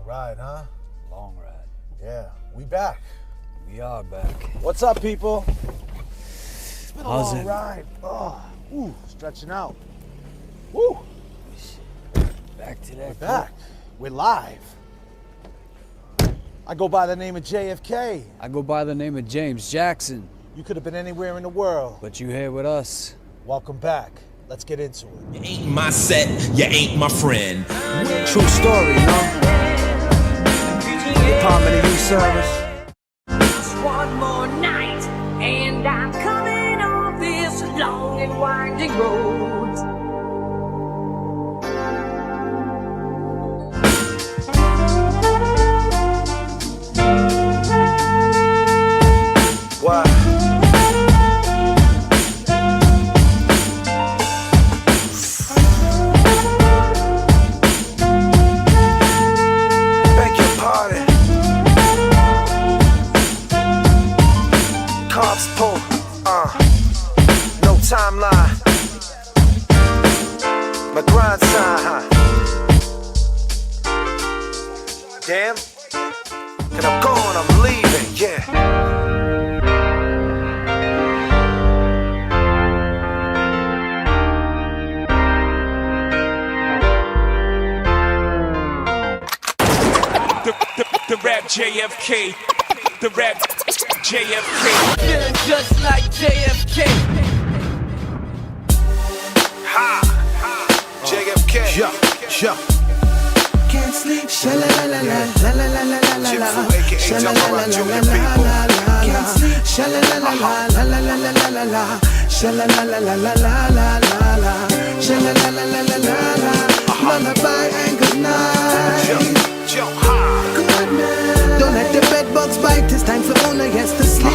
ride, huh? Long ride. Yeah, we back. We are back. What's up, people? It's been a long ride. Oh, stretching out. Woo! Back to that. We're back. We're live. I go by the name of J.F.K. I go by the name of James Jackson. You could have been anywhere in the world. But you here with us. Welcome back. Let's get into it. You ain't my set, you ain't my friend. True story, no? Department of Youth Service. One more night, and I'm coming off this long and winding road. Why? Beg your pardon. Cops pull, no timeline. My grind sign, huh? Damn. And I'm going, I'm leaving, yeah. The rap J.F.K. The rap J.F.K. Feeling just like J.F.K. J.F.K. Yeah. Can't sleep, sha la la la la la la la la la la, sha la la la la la la la. Can't sleep, sha la la la la la la la la la la, sha la la la la la la la la, sha la la la la la la la. Lullaby and good night. Good night. Don't let the bed bugs bite. It's time for Una gets to sleep.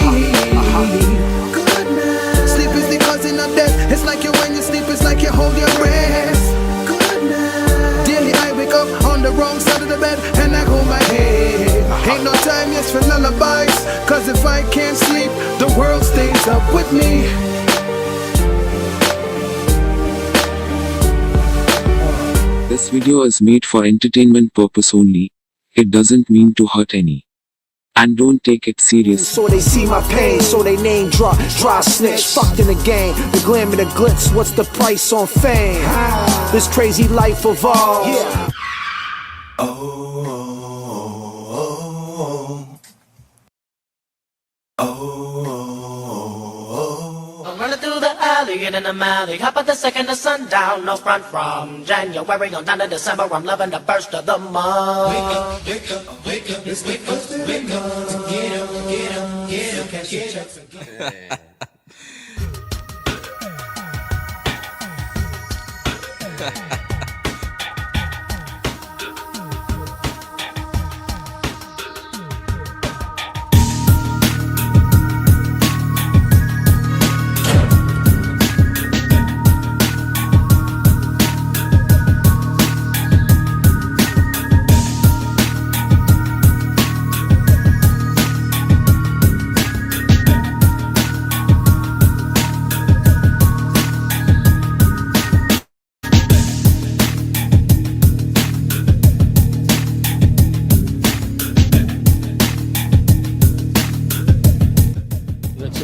Good night. Sleep is the cousin of death. It's like you when you sleep. It's like you hold your breath. Good night. Daily I wake up on the wrong side of the bed and I hold my head. Ain't no time yes for lullabies, cause if I can't sleep, the world stays up with me. This video is made for entertainment purpose only. It doesn't mean to hurt any. And don't take it serious. So they see my pain, so they name drop, dry snitch. Fucked in the game, the glam and the glitz. What's the price on fame? This crazy life of all. Yeah. I'm running through the alley and in the alley. Hop at the second of sundown, no front from January on down to December. I'm loving the first of the month. Wake up, it's wake up, get up, cash your checks again.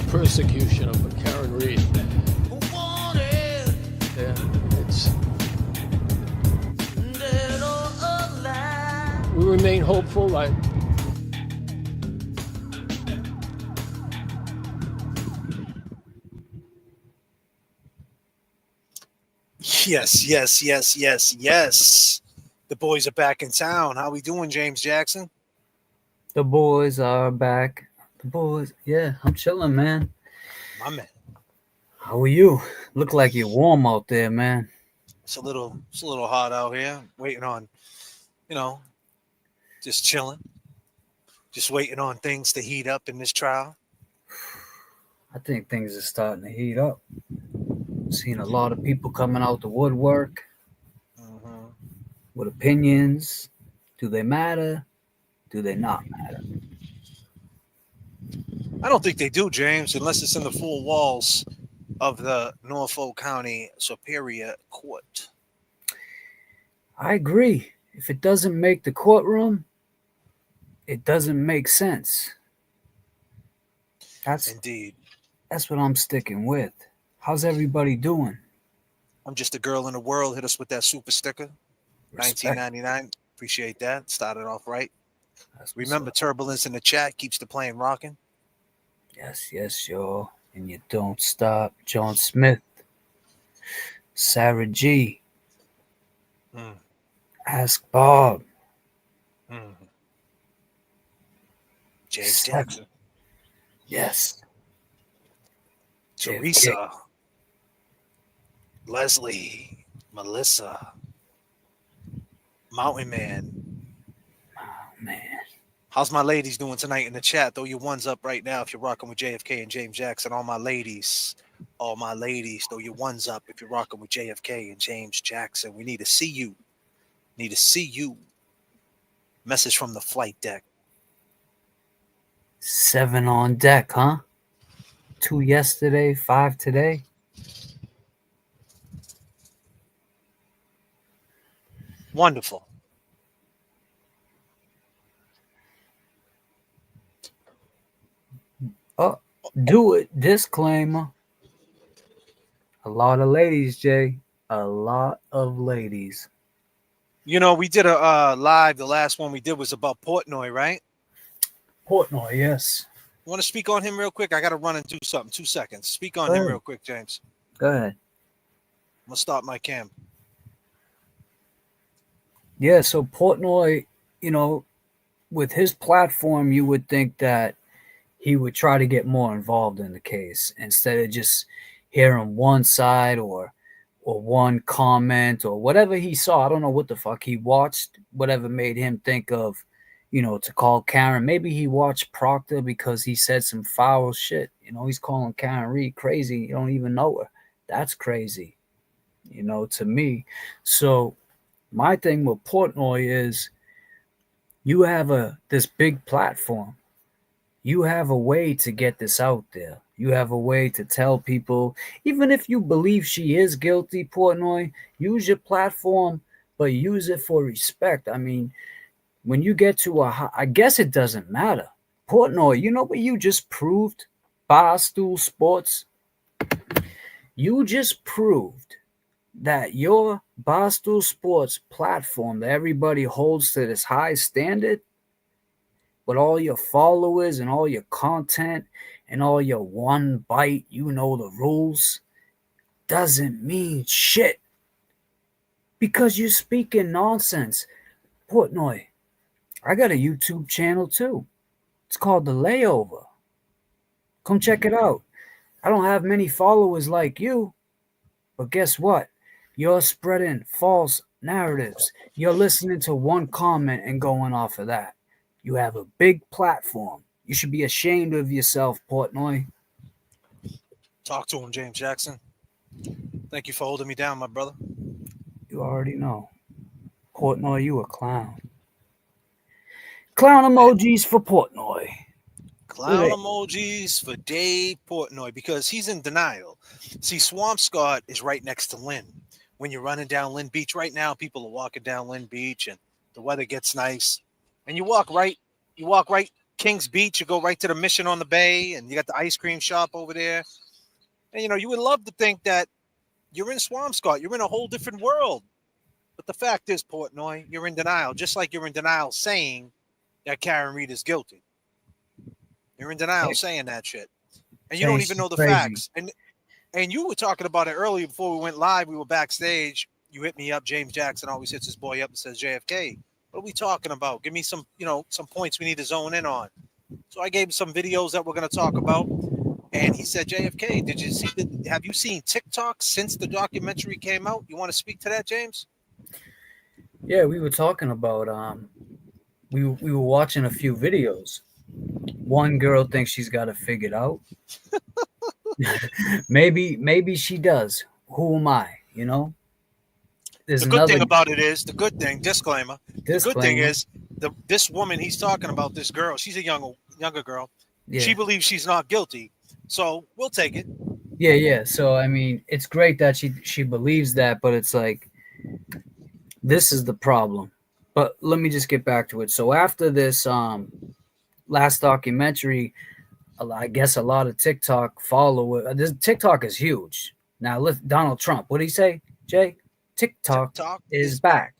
Persecution of Karen Reed. Yeah, it's. We remain hopeful. Yes. The boys are back in town. How we doing, James Jackson? The boys are back. The boys, yeah, I'm chilling, man. My man. How are you? Look like you're warm out there, man. It's a little hot out here. Waiting on, just chilling. Just waiting on things to heat up in this trial. I think things are starting to heat up. Seen a lot of people coming out the woodwork with opinions. Do they matter? Do they not matter? I don't think they do, James, unless it's in the four walls of the Norfolk County Superior Court. I agree. If it doesn't make the courtroom, it doesn't make sense. Indeed. That's what I'm sticking with. How's everybody doing? I'm just a girl in the world. Hit us with that super sticker. Respect. $19.99. Appreciate that. Started off right. That's what's Remember, up. turbulence in the chat keeps the plane rocking. Yes, yo. And you don't stop. John Smith. Sarah G. Mm, Ask Bob. mm. James Seven. Jackson. Yes. J.F.K. Teresa. Leslie. Melissa. Mountain Man. Oh, man. How's my ladies doing tonight in the chat? Throw your ones up right now if you're rocking with JFK and James Jackson. All my ladies, throw your ones up if you're rocking with JFK and James Jackson. We need to see you. Need to see you. Message from the flight deck. 7 on deck, huh? 2 yesterday, 5 today. Wonderful. Oh, do it. Disclaimer. A lot of ladies, Jay. A lot of ladies. You know, we did a live. The last one we did was about Portnoy, right? Portnoy, yes. You want to speak on him real quick? I got to run and do something. 2 seconds. Speak on Go him ahead. real quick, James. Go ahead. I'm going to start my cam. Yeah, so Portnoy, you know, with his platform, you would think that he would try to get more involved in the case instead of just hearing one side or one comment or whatever he saw. I don't know what the fuck he watched, whatever made him think of, you know, to call Karen. Maybe he watched Proctor because he said some foul shit. You know, he's calling Karen Reed crazy. You don't even know her. That's crazy, you know, to me. So my thing with Portnoy is you have this big platform. You have a way to get this out there. You have a way to tell people, even if you believe she is guilty, Portnoy, use your platform, but use it for respect. I mean, when you get to I guess it doesn't matter. Portnoy, you know what you just proved? Barstool Sports. You just proved that your Barstool Sports platform that everybody holds to this high standard, with all your followers and all your content and all your one bite, you know the rules, doesn't mean shit because you're speaking nonsense. Portnoy, I got a YouTube channel too. It's called The Layover. Come check it out. I don't have many followers like you, but guess what? You're spreading false narratives. You're listening to one comment and going off of that. You have a big platform. You should be ashamed of yourself, Portnoy. Talk to him, James Jackson. Thank you for holding me down, my brother. You already know. Portnoy, you a clown. Clown emojis for Portnoy. Clown emojis for Dave Portnoy because he's in denial. See, Swampscott is right next to Lynn. When you're running down Lynn Beach right now, people are walking down Lynn Beach and the weather gets nice. And you walk right Kings Beach, you go right to the Mission on the Bay, and you got the ice cream shop over there. And, you know, you would love to think that you're in Swampscott. You're in a whole different world. But the fact is, Portnoy, you're in denial, just like you're in denial saying that Karen Reed is guilty. You're in denial saying that shit. And you don't even know the facts. And you were talking about it earlier before we went live. We were backstage. You hit me up. James Jackson always hits his boy up and says, JFK, what are we talking about? Give me some, some points we need to zone in on. So I gave him some videos that we're going to talk about. And he said, JFK, have you seen TikTok since the documentary came out? You want to speak to that, James? Yeah, we were talking about we were watching a few videos. One girl thinks she's got it figured out. maybe she does. Who am I? You know. There's the good thing about it is disclaimer. The good thing is this woman he's talking about, this girl. She's a younger girl. Yeah. She believes she's not guilty, so we'll take it. Yeah. So I mean, it's great that she believes that, but it's like this is the problem. But let me just get back to it. So after this last documentary, I guess a lot of TikTok follow. This TikTok is huge now. Donald Trump, what did he say, Jay? TikTok is back.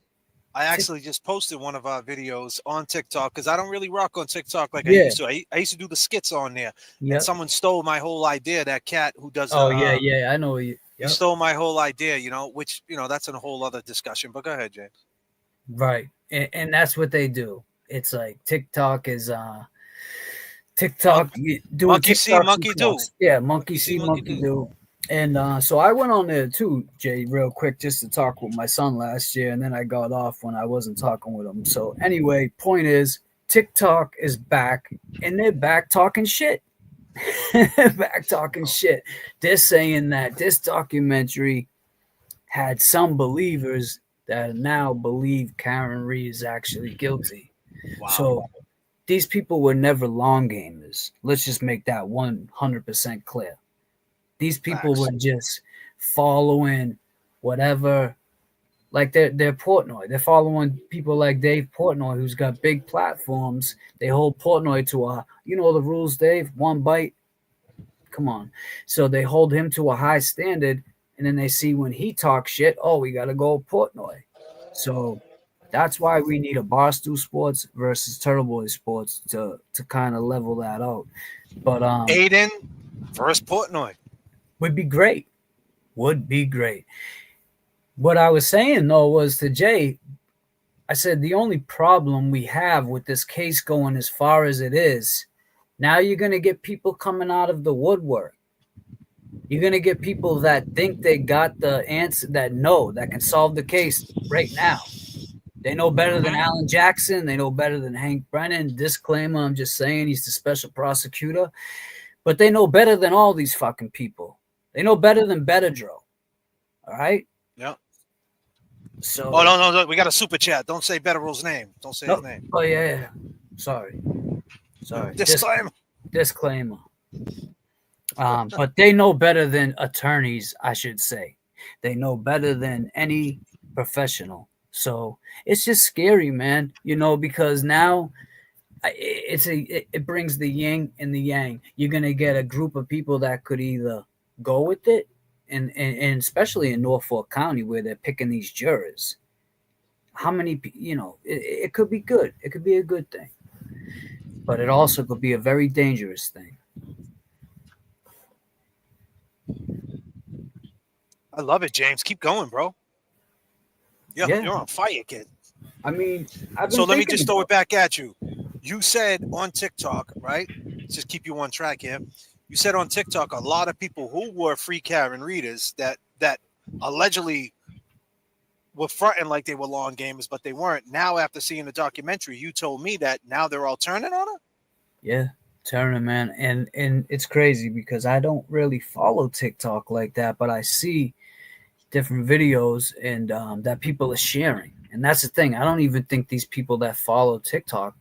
I actually just posted one of our videos on TikTok because I don't really rock on TikTok like I Yeah. used to. I used to do the skits on there, Yep. and someone stole my whole idea. That cat who does. Oh yeah, I know you. He stole my whole idea, which that's a whole other discussion. But go ahead, James. Right, and that's what they do. It's like TikTok is TikTok doing monkey see, TikToks monkey and do. TikToks. Yeah, monkey see, monkey do. And so I went on there too, Jay, real quick, just to talk with my son last year, and then I got off when I wasn't talking with him. So anyway, point is, TikTok is back, and they're back talking shit. Back talking shit. They're saying that this documentary had some believers that now believe Karen Reed is actually guilty. Wow. So these people were never long gamers. Let's just make that 100% clear. These people were just following whatever, like they're Portnoy. They're following people like Dave Portnoy, who's got big platforms. They hold Portnoy to the rules, Dave, one bite. Come on. So they hold him to a high standard, and then they see when he talks shit, oh, we got to go Portnoy. So that's why we need a Barstool Sports versus Turtle Boy Sports to kind of level that out. But Aiden versus Portnoy would be great. Would be great. What I was saying though was to Jay, I said the only problem we have with this case going as far as it is, now you're going to get people coming out of the woodwork. You're going to get people that think they got the answer, that can solve the case right now. They know better than Alan Jackson. They know better than Hank Brennan. Disclaimer, I'm just saying he's the special prosecutor. But they know better than all these fucking people. They know better than Betadro. All right? Yeah. So. Oh, no. We got a super chat. Don't say Betadro's name. Don't say his name. Oh, yeah. Sorry. Disclaimer. But they know better than attorneys, I should say. They know better than any professional. So it's just scary, man, because now it brings the yin and the yang. You're going to get a group of people that could either go with it, and especially in Norfolk County where they're picking these jurors. How many, it could be good. It could be a good thing. But it also could be a very dangerous thing. I love it, James. Keep going, bro. Yeah, you're on fire, kid. I mean, so let me just throw it back at you. You said on TikTok, right? Just keep you on track here. You said on TikTok, a lot of people who were free Karen readers that allegedly were fronting like they were long gamers, but they weren't. Now, after seeing the documentary, you told me that now they're all turning on her? Yeah, turning, man. And it's crazy because I don't really follow TikTok like that, but I see different videos and that people are sharing. And that's the thing. I don't even think these people that follow TikTok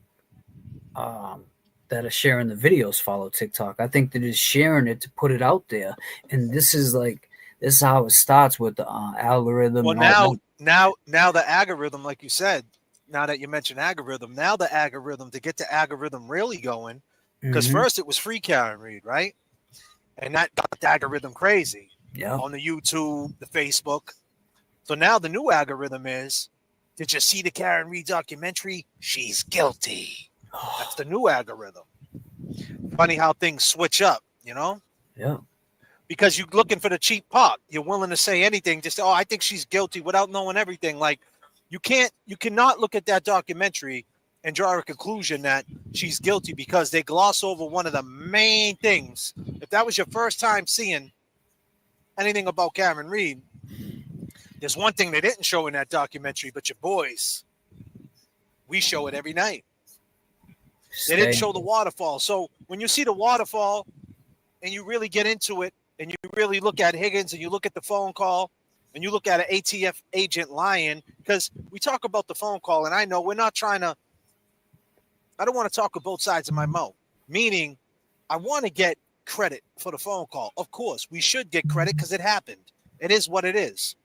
that are sharing the videos follow TikTok. I think they're just sharing it to put it out there. And this is how it starts with the algorithm. Well, now the algorithm, like you said, now that you mentioned algorithm, to get the algorithm really going, because first it was free Karen Reed, right? And that got the algorithm crazy. Yeah. On the YouTube, the Facebook. So now the new algorithm is, did you see the Karen Reed documentary? She's guilty. That's the new algorithm. Funny how things switch up, Yeah. Because you're looking for the cheap pop. You're willing to say anything, just, I think she's guilty without knowing everything. Like, you cannot look at that documentary and draw a conclusion that she's guilty because they gloss over one of the main things. If that was your first time seeing anything about Karen Reed, there's one thing they didn't show in that documentary, but your boys, we show it every night. They didn't show the waterfall. So when you see the waterfall and you really get into it and you really look at Higgins and you look at the phone call and you look at an ATF agent lying, because we talk about the phone call, and I know we're not trying to, I don't want to talk with both sides of my mouth, meaning I want to get credit for the phone call. Of course, we should get credit because it happened. It is what it is,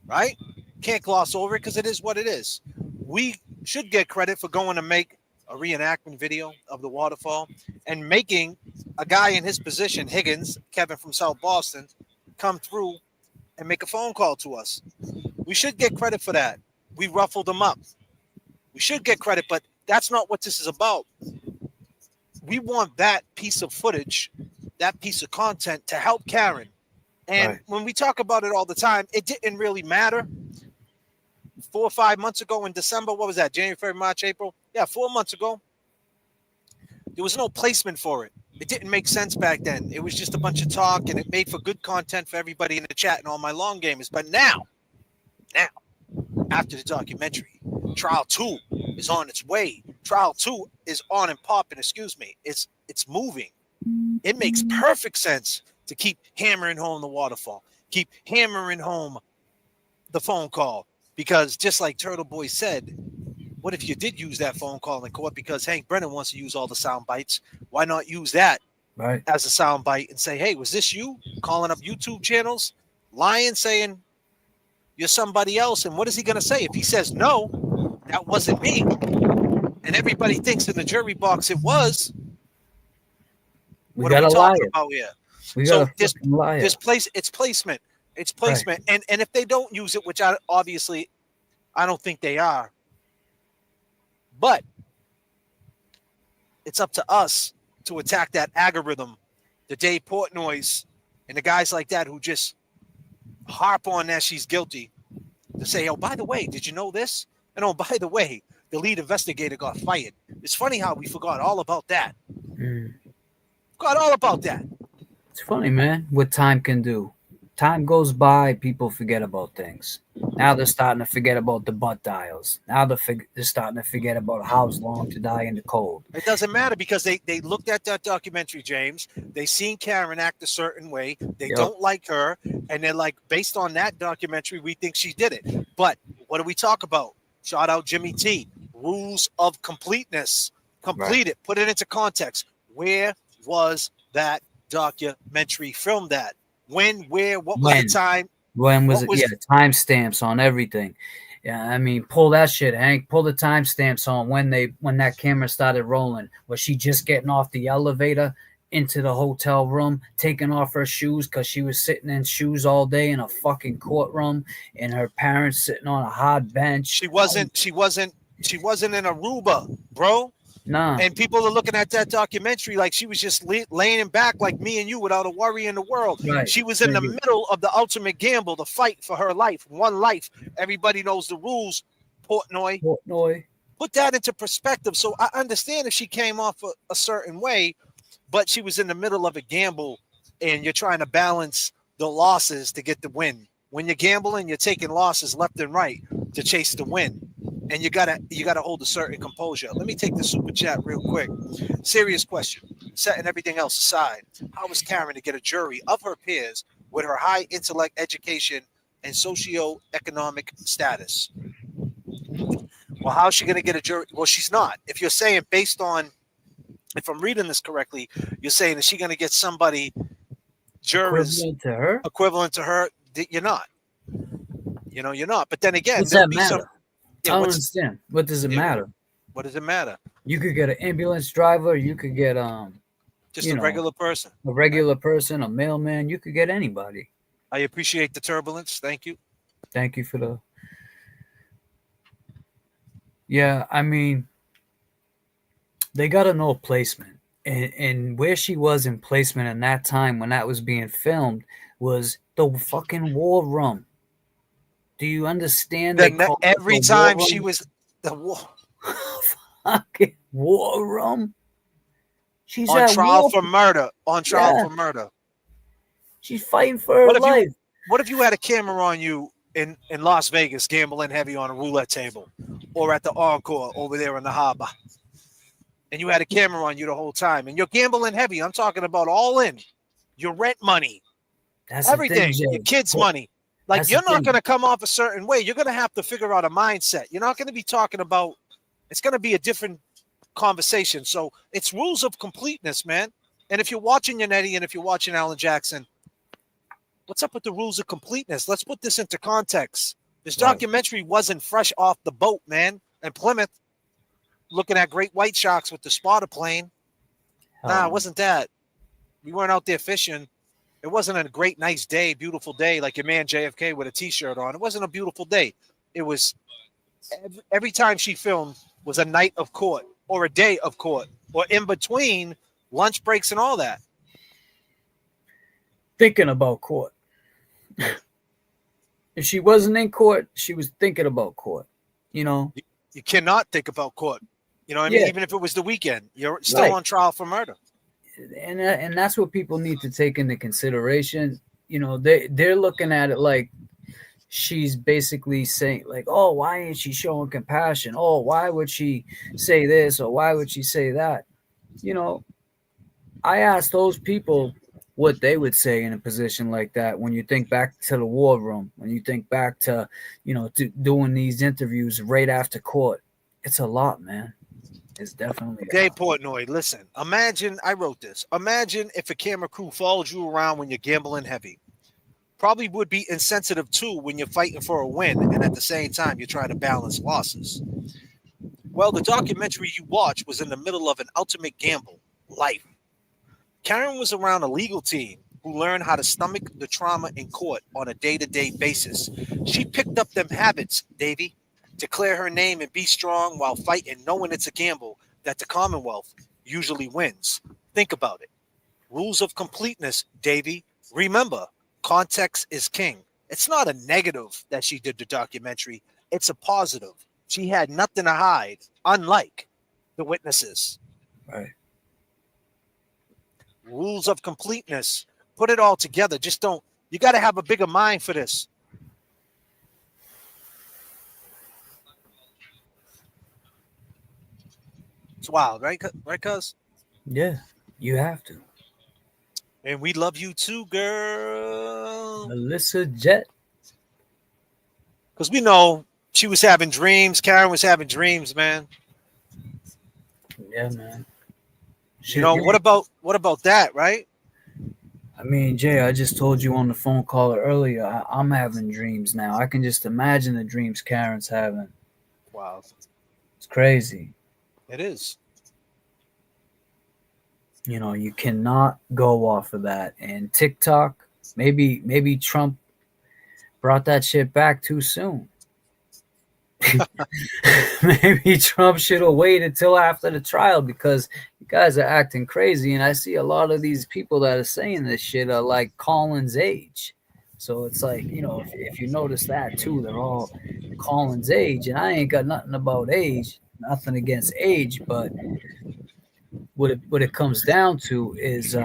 right? Can't gloss over it because it is what it is. we should get credit for going to make a reenactment video of the waterfall and making a guy in his position, Higgins, Kevin from South Boston, come through and make a phone call to us. We should get credit for that. We ruffled them up. We should get credit, but that's not what this is about. We want that piece of footage, that piece of content to help Karen. And when we talk about it all the time, it didn't really matter. 4 or 5 months ago in December, what was that? January, February, March, April? Yeah, 4 months ago. There was no placement for it. It didn't make sense back then. It was just a bunch of talk, and it made for good content for everybody in the chat and all my long gamers. But now, after the documentary, Trial 2 is on its way. Trial 2 is on and popping, excuse me. It's moving. It makes perfect sense to keep hammering home the waterfall, keep hammering home the phone call, because just like Turtle Boy said, what if you did use that phone call in court because Hank Brennan wants to use all the sound bites? Why not use that as a sound bite and say, hey, was this you? Calling up YouTube channels, lying, saying you're somebody else. And what is he going to say? If he says, no, that wasn't me, and everybody thinks in the jury box it was, what are we talking about here? So it's placement. It's placement. Right. And if they don't use it, which I don't think they are, but it's up to us to attack that algorithm, the Dave Portnoys and the guys like that who just harp on that she's guilty, to say, oh, by the way, did you know this? And oh, by the way, the lead investigator got fired. It's funny how we forgot all about that. Forgot all about that. It's funny, man, what time can do. Time goes by, people forget about things. Now they're starting to forget about the butt dials. Now they're starting to forget about how it's long to die in the cold. It doesn't matter because they looked at that documentary, James. They seen Karen act a certain way. They don't like her. And they're like, based on that documentary, we think she did it. But what do we talk about? Shout out Jimmy T. Rules of completeness. Complete it. Put it into context. Where was that documentary filmed at? When, where, what was the time? When was it? Yeah, timestamps on everything. Yeah, I mean, pull that shit, Hank. Pull the timestamps on when that camera started rolling. Was she just getting off the elevator into the hotel room, taking off her shoes because she was sitting in shoes all day in a fucking courtroom, and her parents sitting on a hard bench? She wasn't in Aruba, bro. Nah. And people are looking at that documentary like she was just laying back like me and you without a worry in the world. Right. She was in the middle of the ultimate gamble, the fight for her life, one life. Everybody knows the rules, Portnoy. Put that into perspective. So I understand if she came off a certain way, but she was in the middle of a gamble, and you're trying to balance the losses to get the win. When you're gambling, you're taking losses left and right to chase the win. And you gotta hold a certain composure. Let me take the super chat real quick. Serious question. Setting everything else aside, how is Karen to get a jury of her peers with her high intellect, education, and socioeconomic status? Well, how is she going to get a jury? Well, she's not. If you're saying based on, if I'm reading this correctly, you're saying is she going to get somebody jurors equivalent to her? You're not. You're not. But then again, what's that matter? I don't understand. What does it matter? What does it matter? You could get an ambulance driver. You could get just a regular person. A regular person, a mailman. You could get anybody. I appreciate the turbulence. Thank you. Thank you for the. Yeah, I mean, they got to know placement, and where she was in placement in that time when that was being filmed was the fucking war room. Do you understand? Every time she was the war, fucking war room. She's on trial for murder. On trial for murder. She's fighting for her life. What if you had a camera on you in Las Vegas, gambling heavy on a roulette table, or at the Encore over there in the harbor, and you had a camera on you the whole time, and you're gambling heavy? I'm talking about all in. Your rent money, everything, your kids' money. Like, you're not going to come off a certain way. You're going to have to figure out a mindset. You're not going to be talking about, it's going to be a different conversation. So it's rules of completeness, man. And if you're watching Yannetti and if you're watching Alan Jackson, what's up with the rules of completeness? Let's put this into context. This documentary wasn't fresh off the boat, man. in Plymouth, looking at great white sharks with the spotter plane. Nah, it wasn't that. We weren't out there fishing. It wasn't a great, nice day, beautiful day, like your man J.F.K. with a T-shirt on. It wasn't a beautiful day. It was every time she filmed was a night of court or a day of court or in between lunch breaks and all that. Thinking about court. If she wasn't in court, she was thinking about court. You know, you cannot think about court. You know what I mean? Even if it was the weekend, you're still on trial for murder. And that's what people need to take into consideration. You know, they're looking at it like she's basically saying, like, oh, why ain't she showing compassion? Oh, why would she say this or why would she say that? You know, I asked those people what they would say in a position like that. When you think back to the war room, when you think back to, you know, to doing these interviews right after court, it's a lot, man. It's definitely Dave Portnoy, listen, imagine, I wrote this. Imagine if a camera crew followed you around when you're gambling heavy. Probably would be insensitive too when you're fighting for a win and at the same time you try to balance losses. Well, the documentary you watched was in the middle of an ultimate gamble, life. Karen was around a legal team who learned how to stomach the trauma in court on a day-to-day basis. She picked up them habits, Davey, to clear her name and be strong while fighting, knowing it's a gamble that the Commonwealth usually wins. Think about it. Rules of completeness, Davey. Remember, context is king. It's not a negative that she did the documentary. It's a positive. She had nothing to hide, unlike the witnesses. Right. Rules of completeness. Put it all together. Just don't. You got to have a bigger mind for this. It's wild, right? Right, cuz? Yeah, you have to. And we love you too, girl. Melissa Jet. Because we know she was having dreams. Karen was having dreams, man. Yeah, man. You know, what about that, right? I mean, Jay, I just told you on the phone call earlier, I'm having dreams now. I can just imagine the dreams Karen's having. Wow. It's crazy. It is. You know, you cannot go off of that. And TikTok, maybe Trump brought that shit back too soon. Maybe Trump should have waited till after the trial, because you guys are acting crazy. And I see a lot of these people that are saying this shit are like Colin's age. So it's like, you know, if you notice that too, they're all Colin's age. And I ain't got nothing about age, nothing against age, but what it comes down to is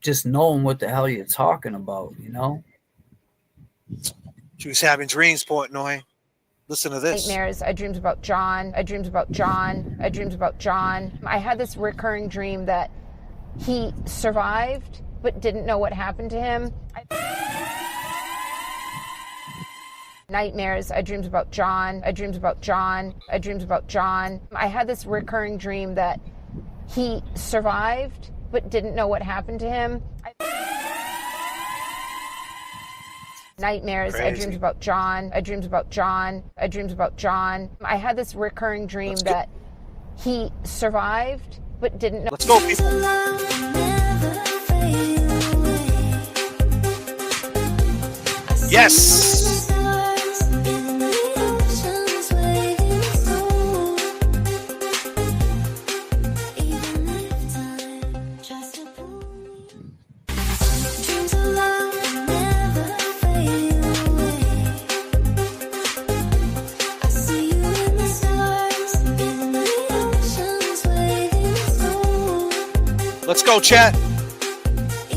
just knowing what the hell you're talking about, you know? She was having dreams, Portnoy. Listen to this. Nightmares. I dreamed about John. I dreamed about John. I dreamed about John. I had this recurring dream that he survived but didn't know what happened to him. Nightmares. I dreamed about John. I dreamed about John. I dreamed about John. I had this recurring dream that he survived but didn't know what happened to him. Nightmares. Crazy. I dreamed about John. I dreamed about John. I dreamed about John. I had this recurring dream that he survived but didn't know. Let's go, people. Yes. Let's go, chat.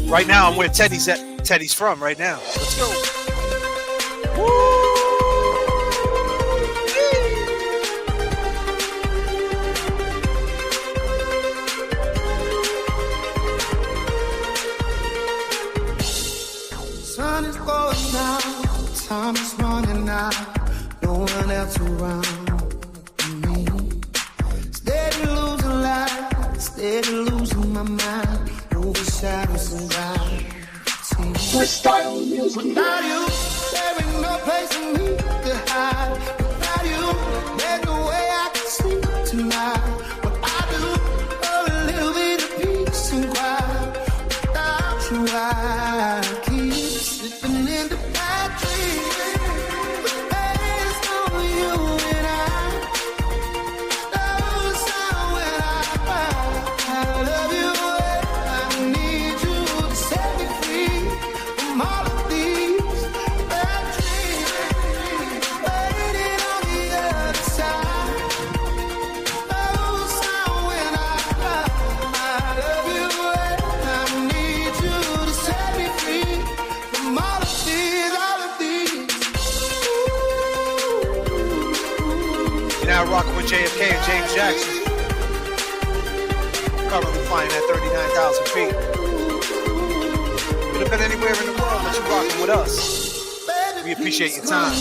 Right now, I'm where Teddy's from right now. Let's go. Sun is going down, time is running out, no one else around me. Steady losing life, steady losing my mind, over shadows and gravity. Without you, there ain't no place for me to hide. Without you, there's no way I can sleep tonight. What I do for a little bit of peace and quiet. Without you, I keep slipping into bad dreams. But there's no you and I. Love sound when I cry. I love you and I need you to set me free from all of these bad dreams. Waiting on the other side. Love sound when I cry. I love you and I need you to set me free from all of these, all of these. You're now rocking with J.F.K. and James Jackson. Currently flying at 39,000 feet. Could have been anywhere in the world, but you're rocking with us. We appreciate your time.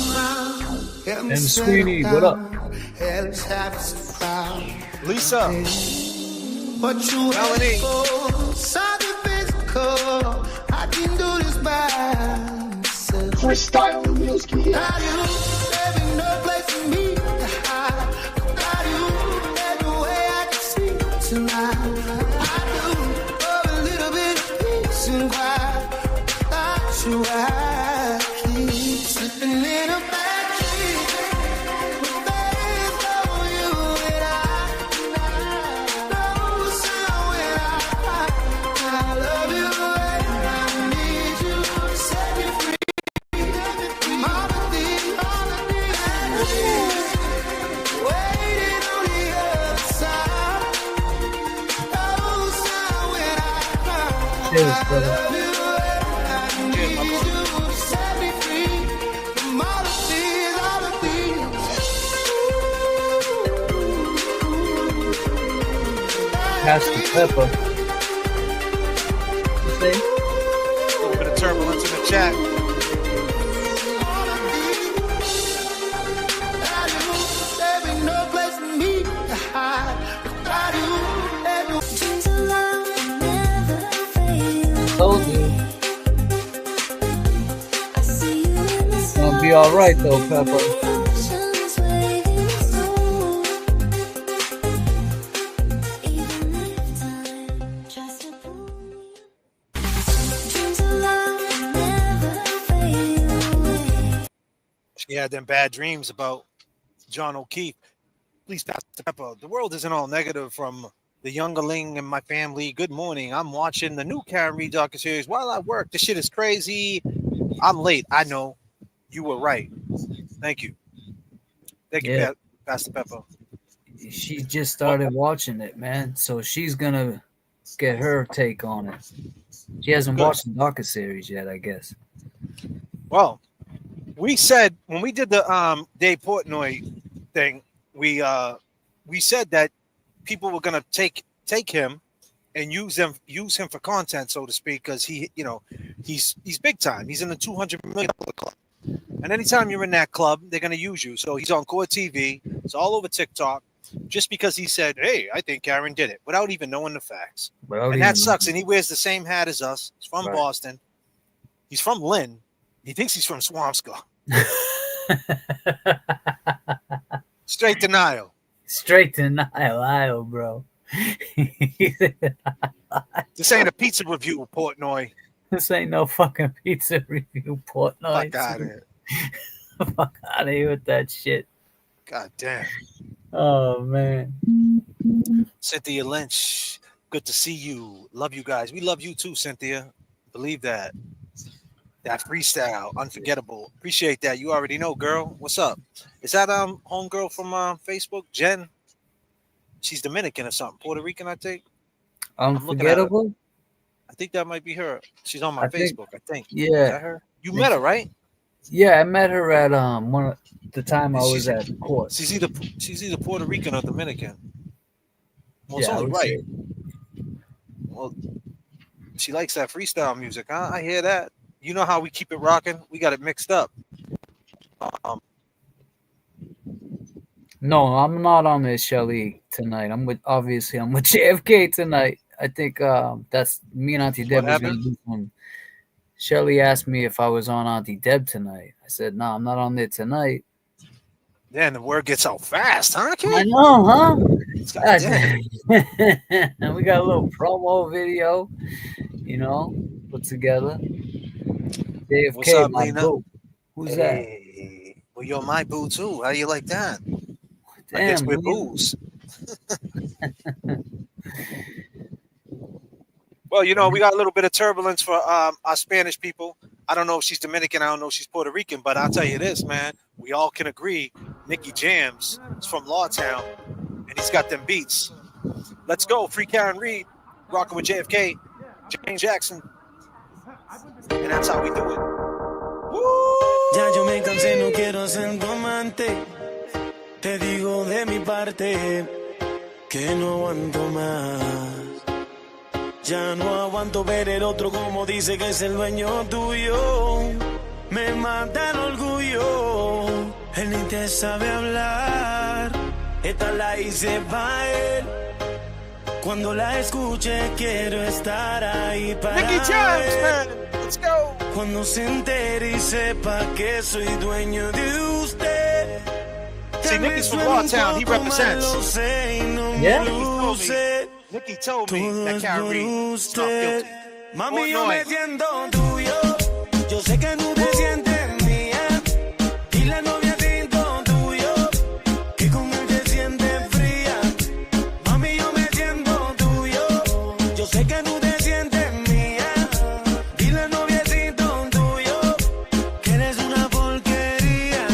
And Sweeney, what up? Lisa, What you Melanie. something physical. I can do this by myself. Freestyle music. Without you, there be no place for me to hide. Without you, there's no way I can sleep tonight. I do for a little bit of peace and quiet. Without you, I keep slipping in a bad dream. But there's no you and I. No sound when I cry. I love you and I need you to set me free. All of these bad dreams. Waiting on the other side. No sound when I cry. Cheers, brother. Love you and I need you to set me free from all of these, all of these. Pass the pepper. You say? A little bit of turbulence in the chat. There ain't no place for me to hide. Without you, there's no Told you. Gonna be alright though, Pepper. She had them bad dreams about John O'Keefe. Please pass the pepper. The world isn't all negative from the youngerling and my family. Good morning. I'm watching the new Karen Reed docuseries while I work. This shit is crazy. I'm late. I know. You were right. Thank you. Thank you, Yeah. Pastor Pepper. She just started watching it, man. So she's gonna get her take on it. She hasn't Good. watched the docuseries yet, I guess. Well, we said when we did the Dave Portnoy thing, we said that people were gonna take him and use him for content, so to speak, because he's big time. He's in the $200 million club, and anytime you're in that club, they're gonna use you. So he's on Core TV. It's all over TikTok, just because he said, "Hey, I think Karen did it," without even knowing the facts. And that sucks. And he wears the same hat as us. He's from Right. Boston. He's from Lynn. He thinks he's from Swampscott. Straight denial. Straight denial, bro. This ain't a pizza review, Portnoy. This ain't no fucking pizza review, Portnoy. Fuck out of here. Fuck out of here with that shit. God damn. Oh, man. Cynthia Lynch, good to see you. Love you guys. We love you too, Cynthia. Believe that. That freestyle, unforgettable. Appreciate that. You already know, girl. What's up? Is that homegirl from Facebook, Jen? She's Dominican or something. Puerto Rican, I think. Unforgettable? I think that might be her. She's on my I think- Facebook, I think. Yeah. Is that her? You met her, right? Yeah, I met her at one of the time I was at court. She's either Puerto Rican or Dominican. Well, it's Yeah, I only would right. say. Well, she likes that freestyle music, huh? I hear that. You know how we keep it rocking? We got it mixed up. No, I'm not on this Shelly tonight. I'm with JFK tonight. I think that's me and Auntie Deb was gonna do some. Shelly asked me if I was on Auntie Deb tonight. I said, no, I'm not on there tonight. Yeah, and the word gets out fast, huh, I kid? know, huh? God damn. And we got a little promo video, put together. What's JFK, up, my Lena? boo. Who's that? Hey, well, you're my boo too. How do you like that? I guess Damn, we're Lena. boos. Well, we got a little bit of turbulence for our Spanish people. I don't know if she's Dominican. I don't know if she's Puerto Rican, but I'll tell you this, man. We all can agree Nicky Jams is from Lawtown, and he's got them beats. Let's go. Free Karen Reed, rocking with JFK, James Jackson. And that's how we do it. Ya yo me cansé, no quiero ser tu amante. Te digo de mi parte que no aguanto más. Ya no aguanto ver el otro como dice que es el dueño tuyo. Me mata el orgullo. Él ni te sabe hablar. Esta la hice para él. Cuando la escuche quiero estar ahí para Nicky Jams, él. man. Let's go. Cuando se entere y sepa que soy dueño de usted. See, Nicky's from Lawtown. He represents. Yeah. Nicky told me that Karen Reed is not guilty. Mami, yo Portnoy. me siento tuyo. Yo sé que no te sientes mía. Y la novia siento tuyo. Que con él te sientes fría. Mami, yo me siento tuyo. Yo sé que no te sientes mía. Y la novia siento tuyo. Que eres una porquería.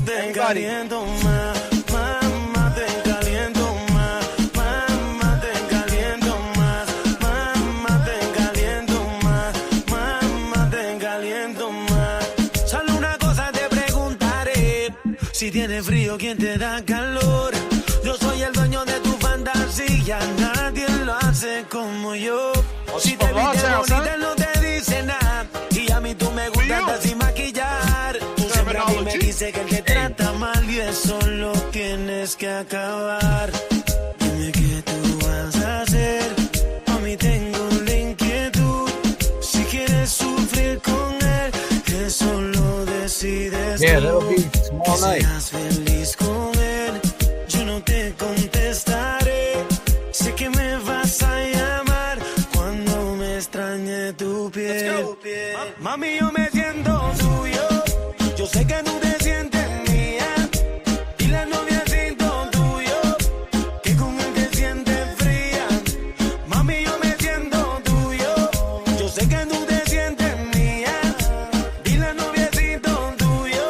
Te caliento más. Mamá, te caliento más. Mamá, te caliento más. Mamá, te caliento más. Mamá, te caliento más. Solo una cosa te preguntaré. Si tienes frío, ¿quién te da calor? Yo soy el dueño de tu fantasía. Nadie lo hace como yo. Si te viste bonita, no te dice nada. Y a mí tú me gustas sin maquillar. Tú siempre a mí me dices que él te trata mal y eso lo tienes que acabar. Dime qué tú vas a hacer. A mí tengo la inquietud. Si quieres sufrir con él, eso lo decides Yeah, tú. that'll be Que tomorrow night. seas feliz con él. Yo no te contestaré. Sé que me vas a llamar cuando me extrañe tu piel. Mami, yo me siento tuyo. Yo sé que no te sientes mía. Y la novia siento tuyo. Que con él te sientes fría. Mami, yo me siento tuyo. Yo sé que no te sientes mía. Y la novia siento tuyo.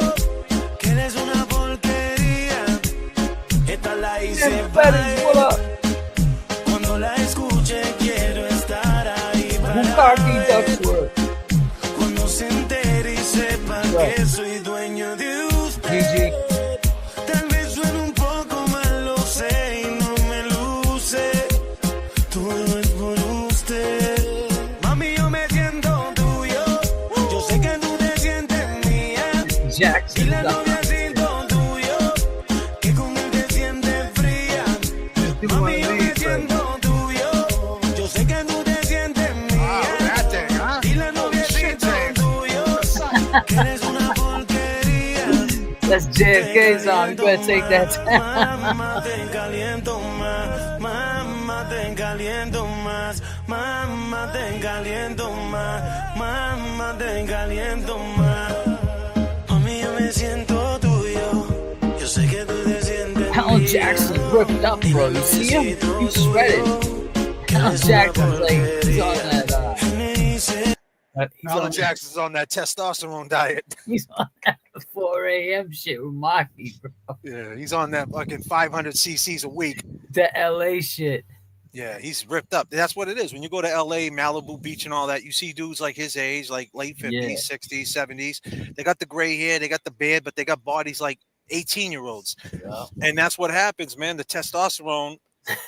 Que eres una porquería. Esta la hice para él. Cuando la escuche quiero estar ahí para él. Cuando se entere y sepa que soy dueño de usted. Tal vez suene un poco mal, lo sé y no me luce. Todo es por usted. Mami, yo me siento tuyo. Yo sé que no te sientes mía. Y Jackson. la novia siento tuyo. Que con él te sientes fría. Mami, yo me siento tuyo. Yo sé que no te sientes mía. Y la novia siento tuyo. Que eres una porquería. That's JFK song. You better take that. Mamá, te caliento más. Mamá, te caliento más. Mamá, te caliento más. Mamá, te caliento más. Mami, yo me siento tuyo. Yo sé que tú te sientes Alan Jackson's ripped up, bro. You see him? He's shredded. Alan Jackson's like, he's on that. Alan Jackson's on that testosterone diet. He's on that 4 a.m. shit with Maki, bro. Yeah, he's on that fucking 500 cc's a week. The LA shit. Yeah, he's ripped up. That's what it is. When you go to LA, Malibu Beach and all that, you see dudes like his age, like late 50s, Yeah. 60s, 70s. They got the gray hair, they got the beard, but they got bodies like 18-year-olds. Yeah. And that's what happens, man. The testosterone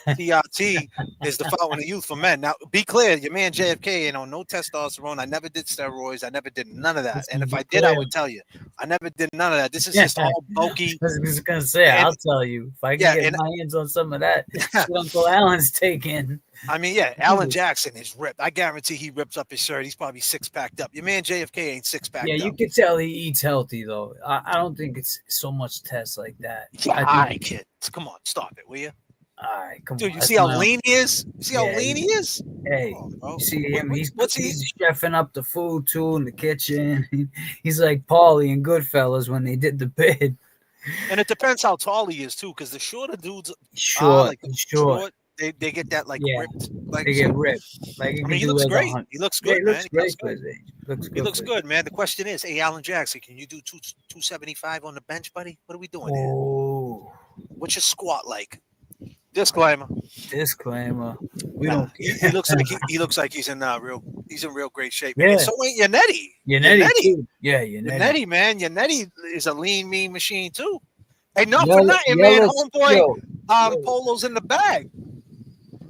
TRT is the fountain of youth for men. Now, be clear, your man JFK ain't on no testosterone. I never did steroids. I never did none of that. Let's And if be I did, I clear. would tell you. I never did none of that. This is just all bulky. I was just gonna say, And- I'll tell you if I can Yeah, get and- my hands on some of that. Shit Uncle Alan's taking. I mean, yeah, Alan Jackson is ripped. I guarantee he rips up his shirt. He's probably six-packed up. Your man JFK ain't six-packed Yeah, up. you can tell he eats healthy though. I don't think it's so much test like that. Yeah, I all think, right, kid. Come on, stop it, will you? all right, come Dude, on. you that's see how my- lean he is? You see how Yeah, lean he is? Hey, Come on, bro. you see him? What's he? He's chefing up the food too in the kitchen. He's like Paulie and Goodfellas when they did the bid. And it depends how tall he is too, because the shorter dudes, Short, like the short. they get that like Yeah, ripped. Like They get ripped. Like I mean, he looks great. He looks Yeah, good, he man. looks He great looks for good. his age. Looks good. He looks for his good, man. The question is, hey, Alan Jackson, can you do 275 on the bench, buddy? What are we doing here? Oh, What's your squat like? Disclaimer. disclaimer. We Nah, don't. he looks like he looks like he's in real great shape. Yeah. And so ain't Yannetti. Yannetti too. Yeah, Yannetti. Yannetti, man. Yannetti is a lean, mean machine too. Hey, not for Yellow- nothing, man. yellow- Homeboy, yo. Polo's in the bag.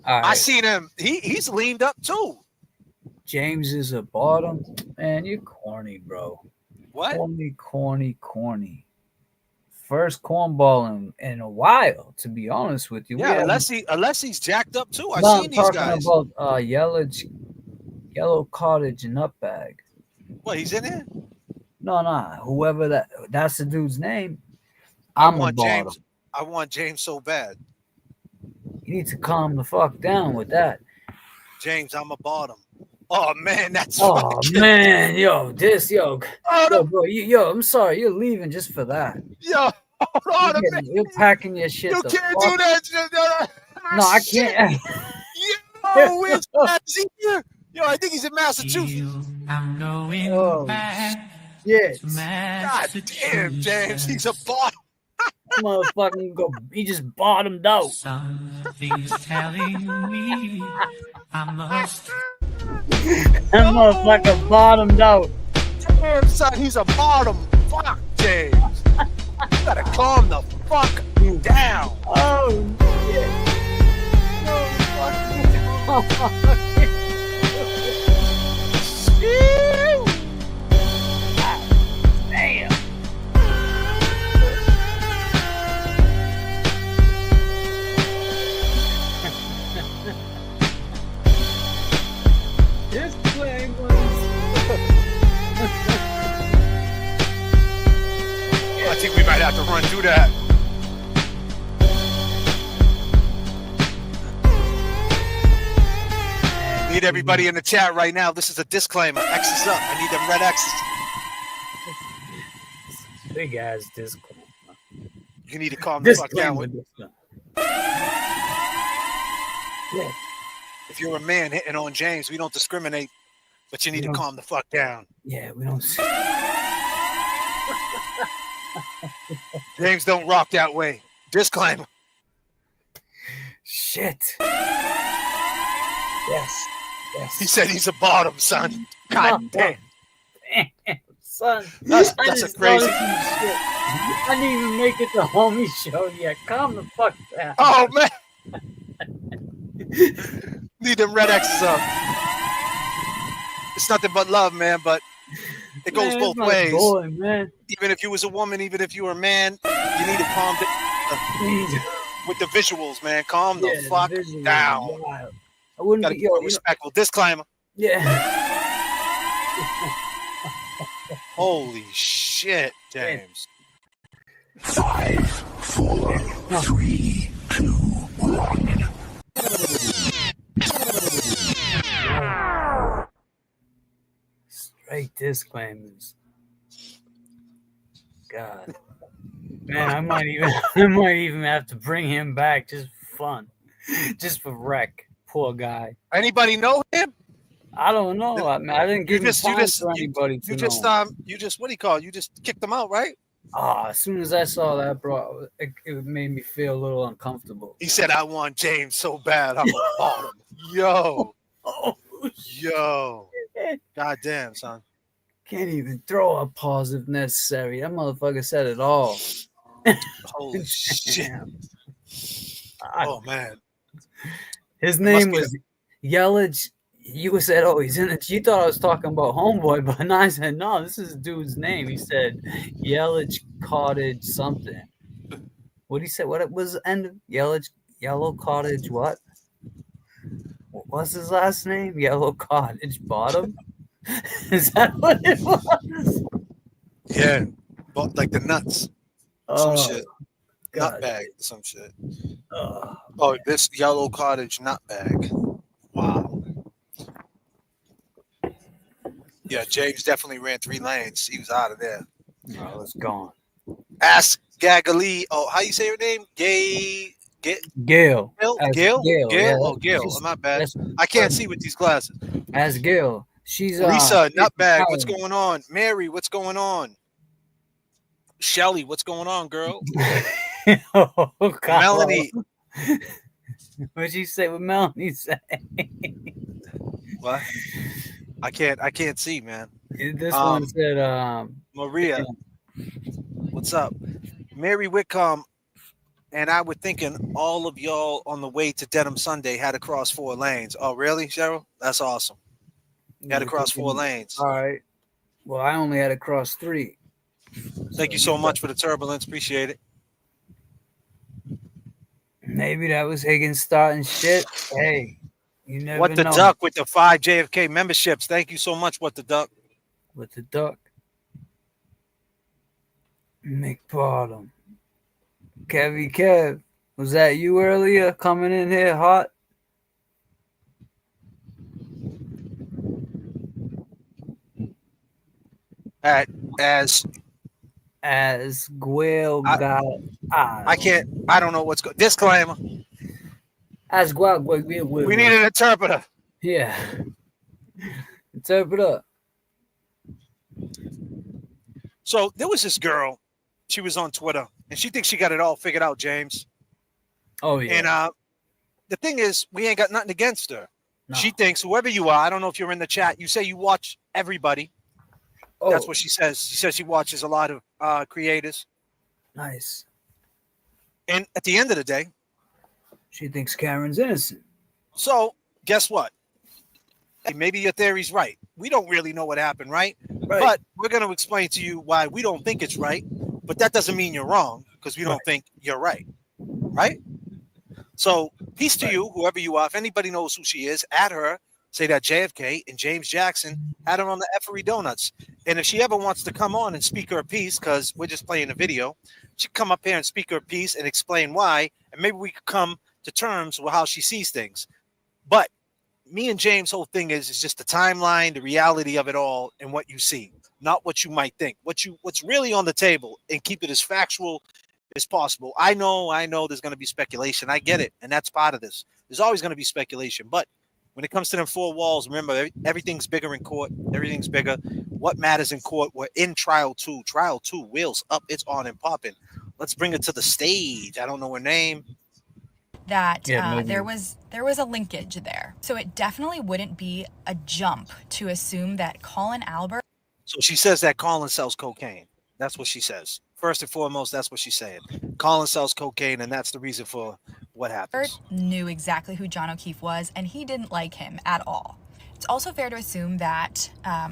All right. I seen him. He's leaned up too. James is a bottom. Man, you're corny, bro. What? Corny. First cornball in a while, to be honest with you. Yeah, unless he's jacked up too. I've No, seen I'm these talking guys. about yellow cottage nutbag. What, he's in there? No, whoever that's the dude's name. I I'm a want bottom. James. I want James so bad. You need to calm the fuck down with that. James, I'm a bottom. Oh man, that's Oh man, yo, Oh, bro, I'm sorry, you're leaving just for that. yo, hold on, You're packing your shit. you the can't fuck- do that. No, I can't. Yo, where's Matt here? Yo, I think he's in Massachusetts. Oh, shit. God damn, James, he's a bottom. Motherfucking he just bottomed out. Something's telling me I must. That motherfucker bottomed out. Damn, son, he's a bottom. Fuck, James. You gotta calm the fuck down. Oh, shit. Damn. I think we might have to run through that. Need everybody in the chat right now. This is a disclaimer. X is up. I need them red X's. Big ass disclaimer. You need to calm the fuck down. Yeah. If you're a man hitting on James, we don't discriminate, but you need to calm the fuck down. Yeah, we don't. James don't rock that way. Disclaimer. Shit. Yes. He said he's a bottom, son. God damn. Son, That's I a just crazy. noticed some shit. I didn't even make it to homie show yet. Calm the fuck down. Oh man. Need them red X's up. It's nothing but love, man, but it goes both ways. Boy, man. Even if you was a woman, even if you were a man, you need to calm down with the visuals, man. Calm the fuck down. I wouldn't Gotta be be more respectful. Disclaimer. Yeah. Holy shit, James. 5, 4, 3, 2, 1. Straight disclaimers. God. Man, I might even have to bring him back just for fun. Just for wreck. Poor guy. Anybody know him? I don't know. I didn't give You time for anybody to you know. just what do you call it? You just kicked him out, right? As soon as I saw that, bro, it made me feel a little uncomfortable. He said, "I want James so bad, I'm a bottom." Yo, yo, god damn, son. Can't even throw a pause if necessary. That motherfucker said it all. Holy shit. Oh man. His It must name be was Yelich. You said, "Oh, he's in it." You thought I was talking about Homeboy, but I said, "No, this is dude's name." He said Yelich Cottage something. What did he say? What it was the end of Yelich Yellow Cottage? What? What's his last name? Yellow Cottage Bottom. Is that what it was? yeah, but like the nuts, some Oh shit, nut God. bag, some shit. Oh, Oh, this yellow cottage nut bag. Wow. Yeah, James definitely ran 3 lanes. He was out of there. no, it's gone. Ask Gagali. Oh, how you say her name? Gay. Get Gail. Gail. As Gail. Gail. Yeah, Gail. Oh, Gail. Oh, she's my bad. that's I can't see with these glasses. as Gail. She's Lisa, she's Nutbag. What's Italian. going on? Mary, what's going on? Shelly, what's going on, girl? Oh God. Melanie. What'd you say? What Melanie say? What? I can't see, man. This one said Maria, what's up? Mary Whitcomb, and I were thinking all of y'all on the way to Denim Sunday had to cross 4 lanes. Oh, really, Cheryl? That's awesome. You had to cross 4 lanes. All right. Well, I only had to cross 3. Thank you so much for the turbulence. Appreciate it. Maybe that was Higgins starting shit. Hey, you never What the know. Duck with the 5 JFK memberships. Thank you so much, What the Duck. With the duck. McBottom. Kevy Kev. Was that you earlier coming in here hot? As Guel got I don't know what's going. Disclaimer. As Guel We need an interpreter. Yeah. Interpreter. So there was this girl. She was on Twitter, and she thinks she got it all figured out, James. Oh yeah. And the thing is, we ain't got nothing against her. No. She thinks whoever you are, I don't know if you're in the chat. You say you watch everybody. Oh. That's what she says. She says she watches a lot of creators. Nice. And at the end of the day, she thinks Karen's innocent. So guess what? Hey, maybe your theory's right. We don't really know what happened, right? But we're going to explain to you why we don't think it's right. But that doesn't mean you're wrong, because we don't think you're right. Right? So peace to you, whoever you are. If anybody knows who she is, add her. Say that JFK and James Jackson had her on the Effery Donuts. And if she ever wants to come on and speak her piece, because we're just playing a video, she can come up here and speak her piece and explain why. And maybe we could come to terms with how she sees things. But me and James' whole thing is just the timeline, the reality of it all, and what you see, not what you might think. What's really on the table, and keep it as factual as possible. I know there's going to be speculation. I get it, and that's part of this. There's always going to be speculation, but when it comes to them 4 walls, remember, everything's bigger in court. Everything's bigger. What matters in court? We're in trial 2. Trial 2, wheels up. It's on and popping. Let's bring it to the stage. I don't know her name. That there was a linkage there. So it definitely wouldn't be a jump to assume that Colin Albert. So she says that Colin sells cocaine. That's what she says. First and foremost, that's what she's saying. Colin sells cocaine, and that's the reason for what happens. Knew exactly who John O'Keefe was, and he didn't like him at all. It's also fair to assume that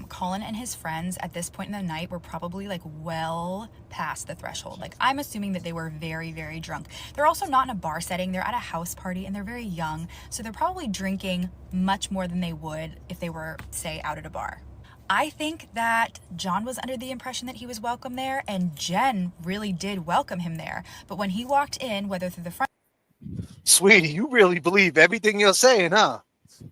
Colin and his friends at this point in the night were probably like well past the threshold. Like, I'm assuming that they were very, very drunk. They're also not in a bar setting. They're at a house party and they're very young. So they're probably drinking much more than they would if they were, say, out at a bar. I think that John was under the impression that he was welcome there, and Jen really did welcome him there. But when he walked in, whether through the front... Sweetie, you really believe everything you're saying, huh?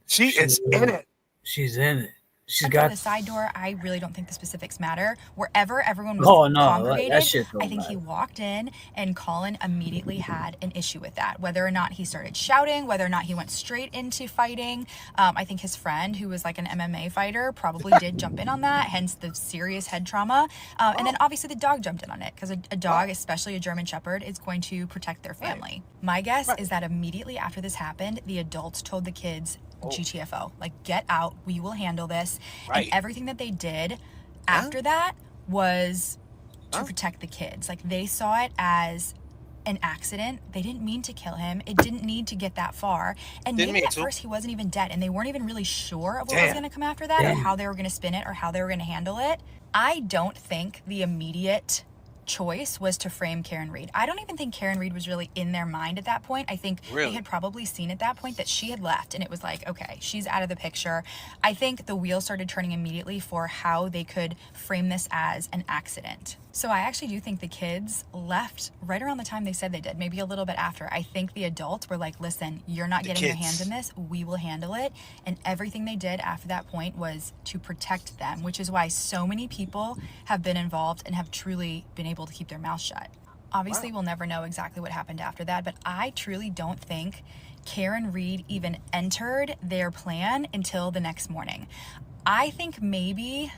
She is in it. She's in it. She's got the side door. I really don't think the specifics matter. Wherever everyone was congregated, I think he walked in, and Colin immediately had an issue with that. Whether or not he started shouting, whether or not he went straight into fighting. I think his friend, who was like an MMA fighter, probably did jump in on that, hence the serious head trauma. And then obviously the dog jumped in on it, because a dog, especially a German Shepherd, is going to protect their family. My guess is that immediately after this happened, the adults told the kids, GTFO, like, get out, we will handle this. And everything that they did after that was to protect the kids. Like, they saw it as an accident. They didn't mean to kill him. It didn't need to get that far. And maybe at first he wasn't even dead, and they weren't even really sure of what was going to come after that, or how they were going to spin it, or how they were going to handle it. I don't think the immediate choice was to frame Karen Read. I don't even think Karen Read was really in their mind at that point. I think they had probably seen at that point that she had left, and it was like, okay, she's out of the picture. I think the wheels started turning immediately for how they could frame this as an accident. So I actually do think the kids left right around the time they said they did, maybe a little bit after. I think the adults were like, listen, you're not getting your hands in this. We will handle it. And everything they did after that point was to protect them, which is why so many people have been involved and have truly been able to keep their mouth shut. Obviously, we'll never know exactly what happened after that, but I truly don't think Karen Read even entered their plan until the next morning. I think maybe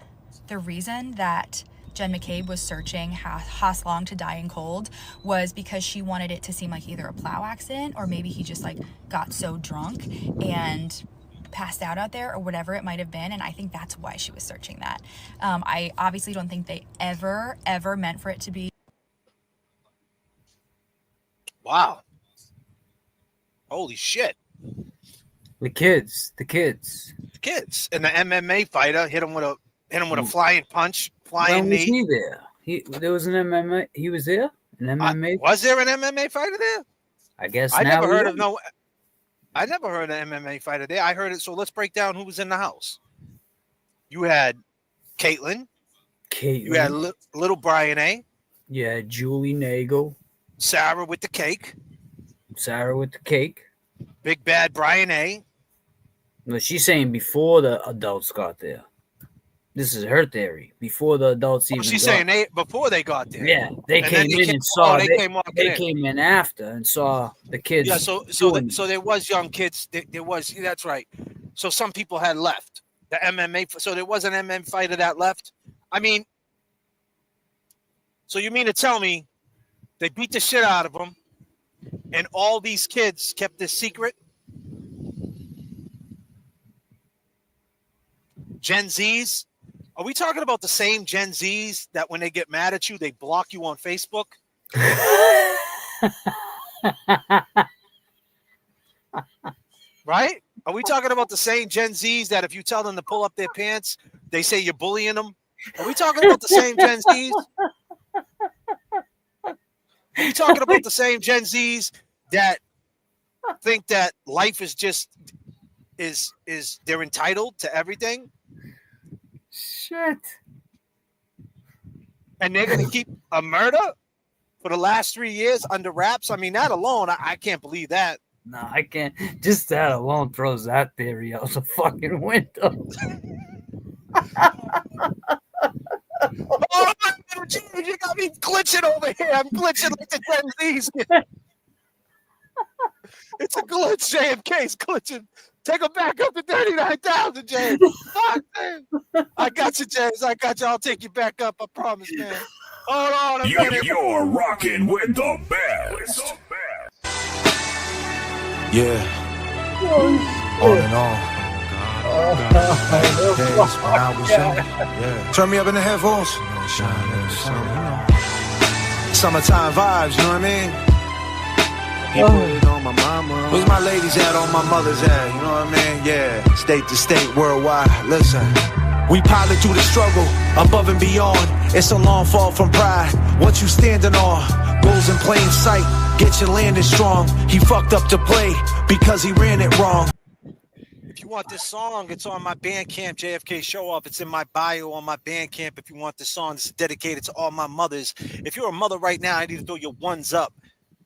the reason that Jen McCabe was searching Haas Long to die in cold was because she wanted it to seem like either a plow accident, or maybe he just like got so drunk and passed out there, or whatever it might have been. And I think that's why she was searching that. I obviously don't think they ever meant for it to be. Wow. Holy shit. The kids. And the MMA fighter hit him with a flying punch, flying knee. Was he there? There was an MMA. He was there? An MMA? Was there an MMA fighter there? I guess I never heard of an MMA fighter there. I heard it. So let's break down who was in the house. You had Caitlin. You had little Brian A. Yeah, Julie Nagel. Sarah with the cake. Big bad Brian A. No, she's saying before the adults got there. This is her theory. Before the adults even. She's saying before they got there. Yeah, they came in and saw. They came in after and saw the kids. Yeah, so there was young kids. There was. That's right. So some people had left the MMA. So there was an MMA fighter that left. I mean, so you mean to tell me they beat the shit out of them, and all these kids kept this secret? Gen Zs? Are we talking about the same Gen Zs that when they get mad at you, they block you on Facebook? Right? Are we talking about the same Gen Zs that if you tell them to pull up their pants, they say you're bullying them? Are we talking about the same Gen Zs? Are we talking about the same Gen Zs that think that life is just is they're entitled to everything? Shit. And they're going to keep a murder for the last 3 years under wraps? I mean, that alone, I can't believe that. No, I can't. Just that alone throws that theory out the fucking window. Oh, geez, you got me glitching over here. I'm glitching like the Gen Zs. It's a glitch. J.F.K's glitching. Take him back up to 39,000, James. Fuck, man. I got you, James. I got you. I'll take you back up. I promise, man. Hold on. You're rocking with the best. Yeah. On and on. Days when I was young. Yeah. Turn me up in the headphones. Summertime vibes, you know what I mean? He put it on my mama. Where's my ladies at? On my mother's at, you know what I mean? Yeah, state to state, worldwide. Listen, we pilot through the struggle, above and beyond. It's a long fall from pride. What you standing on? Goals in plain sight. Get your landing strong. He fucked up the play because he ran it wrong. If you want this song, it's on my Bandcamp, Jfkshowoff. It's in my bio on my Bandcamp. If you want this song, this is dedicated to all my mothers. If you're a mother right now, I need to throw your ones up.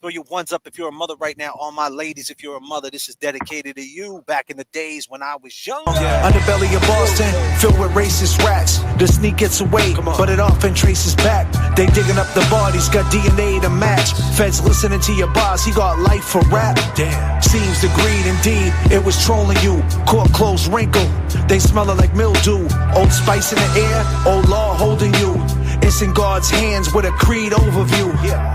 Throw your ones up if you're a mother right now. All my ladies, if you're a mother, this is dedicated to you back in the days when I was young. Underbelly of Boston, filled with racist rats. The sneak gets away, but it often traces back. They digging up the bodies, got DNA to match. Feds listening to your boss, he got life for rap. Damn. Seems the greed indeed, it was trolling you. Court closed wrinkle, they smelling like mildew. Old Spice in the air, old law holding you. It's in God's hands with a creed overview.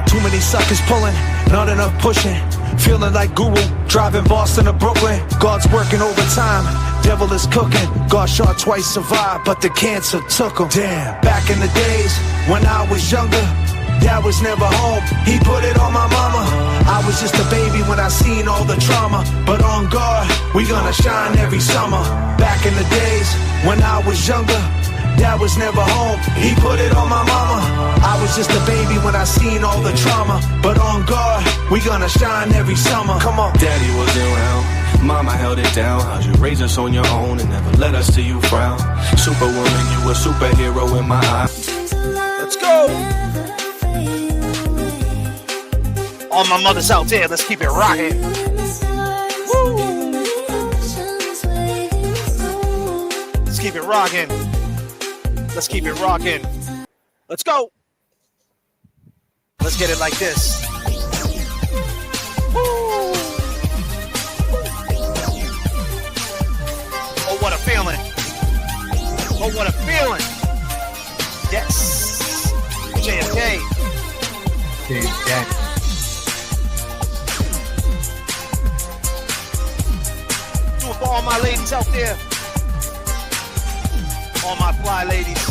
Too many suckers pulling, not enough pushing. Feeling like Guru, driving Boston to Brooklyn. God's working overtime, devil is cooking. God shot twice, survived, but the cancer took him. Damn. Back in the days when I was younger, Dad was never home, he put it on my mama. I was just a baby when I seen all the trauma. But on guard, we gonna shine every summer. Back in the days, when I was younger, Dad was never home, he put it on my mama. I was just a baby when I seen all the trauma. But on guard, we gonna shine every summer. Come on. Daddy wasn't around, mama held it down. How'd you raise us on your own and never let us see you frown? Superwoman, you a superhero in my eyes. Let's go! All my mothers out there, let's keep it rocking. Woo! Let's keep it rocking. Let's keep it rocking. Let's go. Let's get it like this. Woo! Oh, what a feeling. Oh, what a feeling. Yes. J.F.K. J.F.K. Do it for all my ladies out there. All my fly ladies.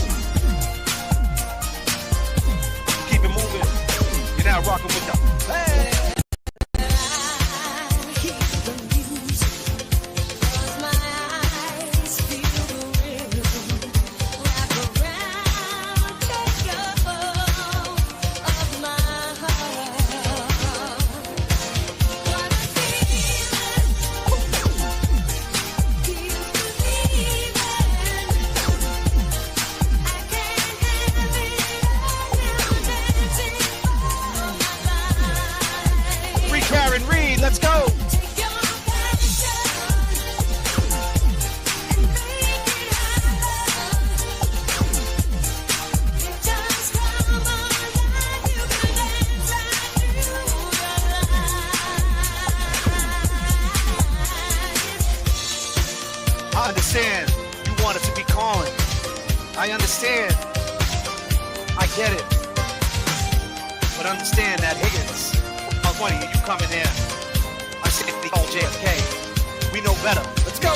Keep it moving. You're now rocking with the hey. Let's go. I understand you want it to be calling. I understand. I get it. But understand that Higgins, how funny are you coming there? I say we call J.F.K. We know better. Let's go.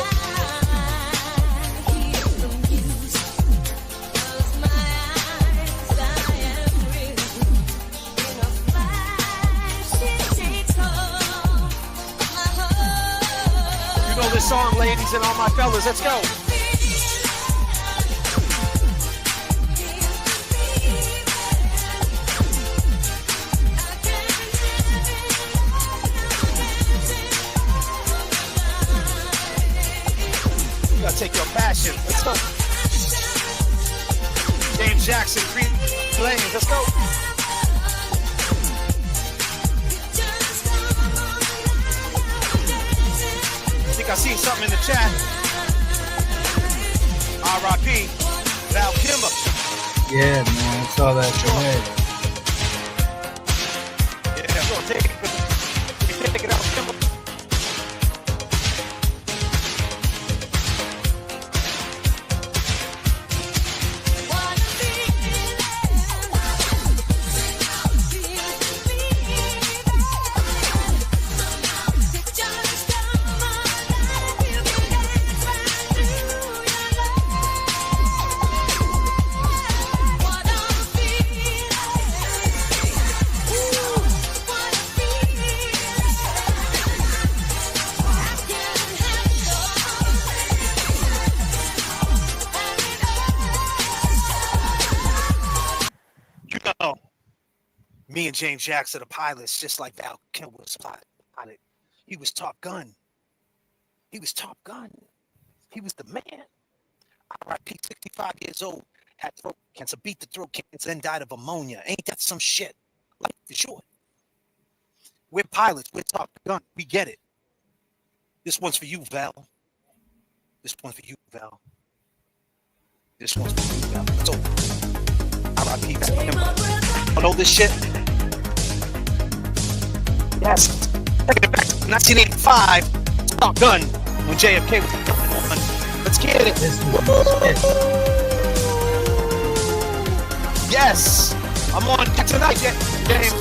You know this song, ladies and all my fellas. Let's go. Take your passion. Let's go. James Jackson, Green Lanes. Let's go. I think I seen something in the chat. R.I.P. Val Kilmer. Yeah, man. I saw that today. Yeah, I'm gonna take it. Take it out, Kilmer. Me and James Jackson are the pilots, just like Val Kilmer was pilot. He was Top Gun. He was Top Gun. He was the man. R.I.P. 65 years old, had throat cancer, beat the throat cancer, then died of ammonia. Ain't that some shit? Life is short. We're pilots. We're Top Gun. We get it. This one's for you, Val. This one's for you, Val. This one's for you, Val. It's over. R.I.P. Val Kilmer. You know this shit? Yes. Take it back to 1985. Top Gun when J.F.K. was on. Let's get it. Yes. I'm on tonight, James.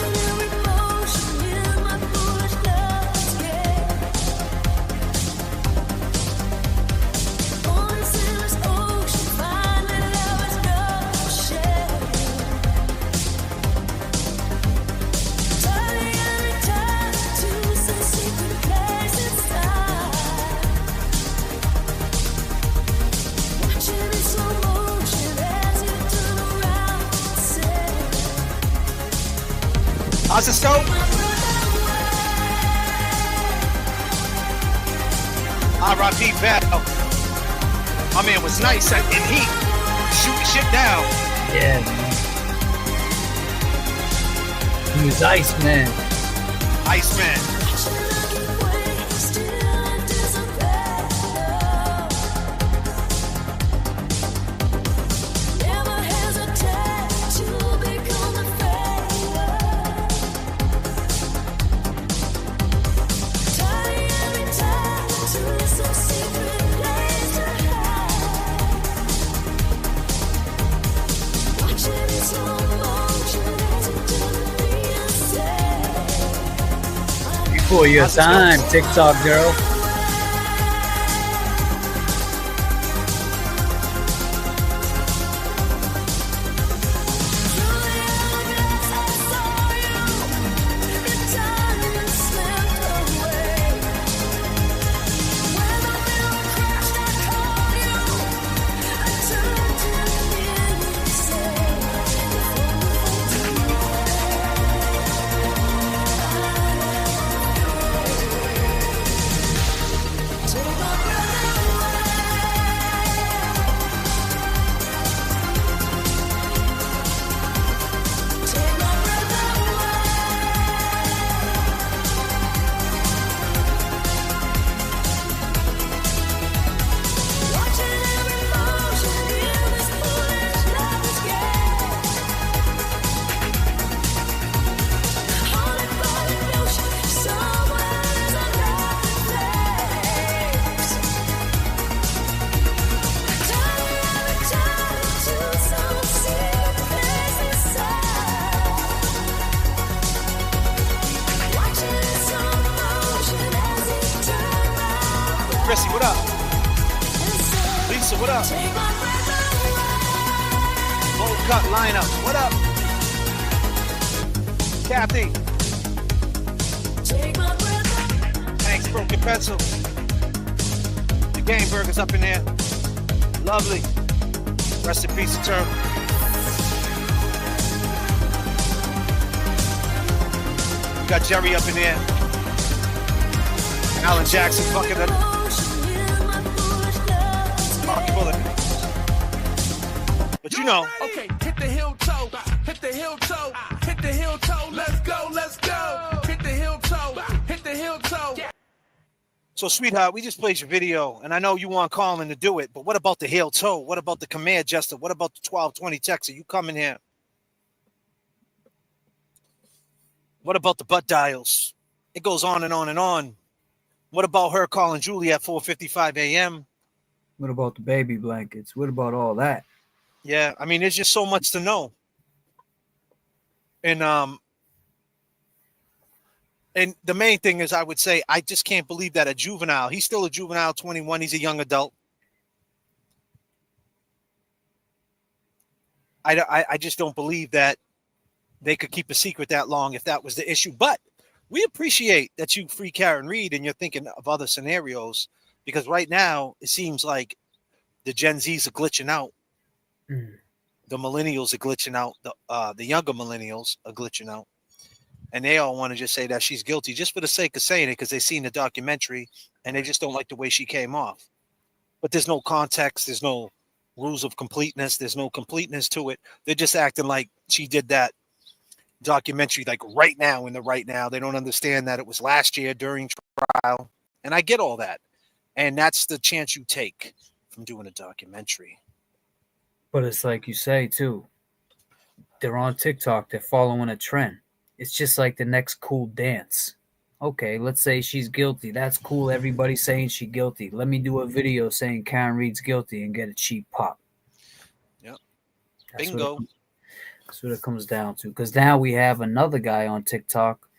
Oscar R.I.P. Bell. My man was nice in heat, shooting shit down. Yeah, man. He was Iceman. Iceman. Before your time, TikTok girl. Chrissy, what up? Lisa, what up? Full cut lineup, what up? Kathy. Thanks, Broken Pencil. The Game Burger's up in there. Lovely. Rest in peace, Eternal. We got Jerry up in there. Alan Jackson fucking it. But you know. Okay, hit the heel toe, hit the heel toe, hit the heel toe, let's go, let's go. Hit the heel toe, hit the heel toe. So, sweetheart, we just played your video, and I know you want Colin to do it, but what about the heel toe? What about the command gesture? What about the 1220 text? Are you coming here? What about the butt dials? It goes on and on and on. What about her calling Julie at 4:55 a.m.? What about the baby blankets? What about all that? Yeah, I mean, there's just so much to know. And the main thing is, I would say, I just can't believe that a juvenile, he's still a juvenile, 21, he's a young adult. I just don't believe that they could keep a secret that long if that was the issue. But we appreciate that you free Karen Reed and you're thinking of other scenarios, because right now it seems like the Gen Zs are glitching out. The millennials are glitching out. The younger millennials are glitching out. And they all want to just say that she's guilty just for the sake of saying it, because they've seen the documentary and they just don't like the way she came off. But there's no context. There's no rules of completeness. There's no completeness to it. They're just acting like she did that documentary like right now in the right now. They don't understand that it was last year during trial. And I get all that. And that's the chance you take from doing a documentary. But it's like you say, too. They're on TikTok. They're following a trend. It's just like the next cool dance. Okay, let's say she's guilty. That's cool. Everybody's saying she's guilty. Let me do a video saying Karen Reed's guilty and get a cheap pop. Yep. Bingo. That's what it comes down to. Because now we have another guy on TikTok,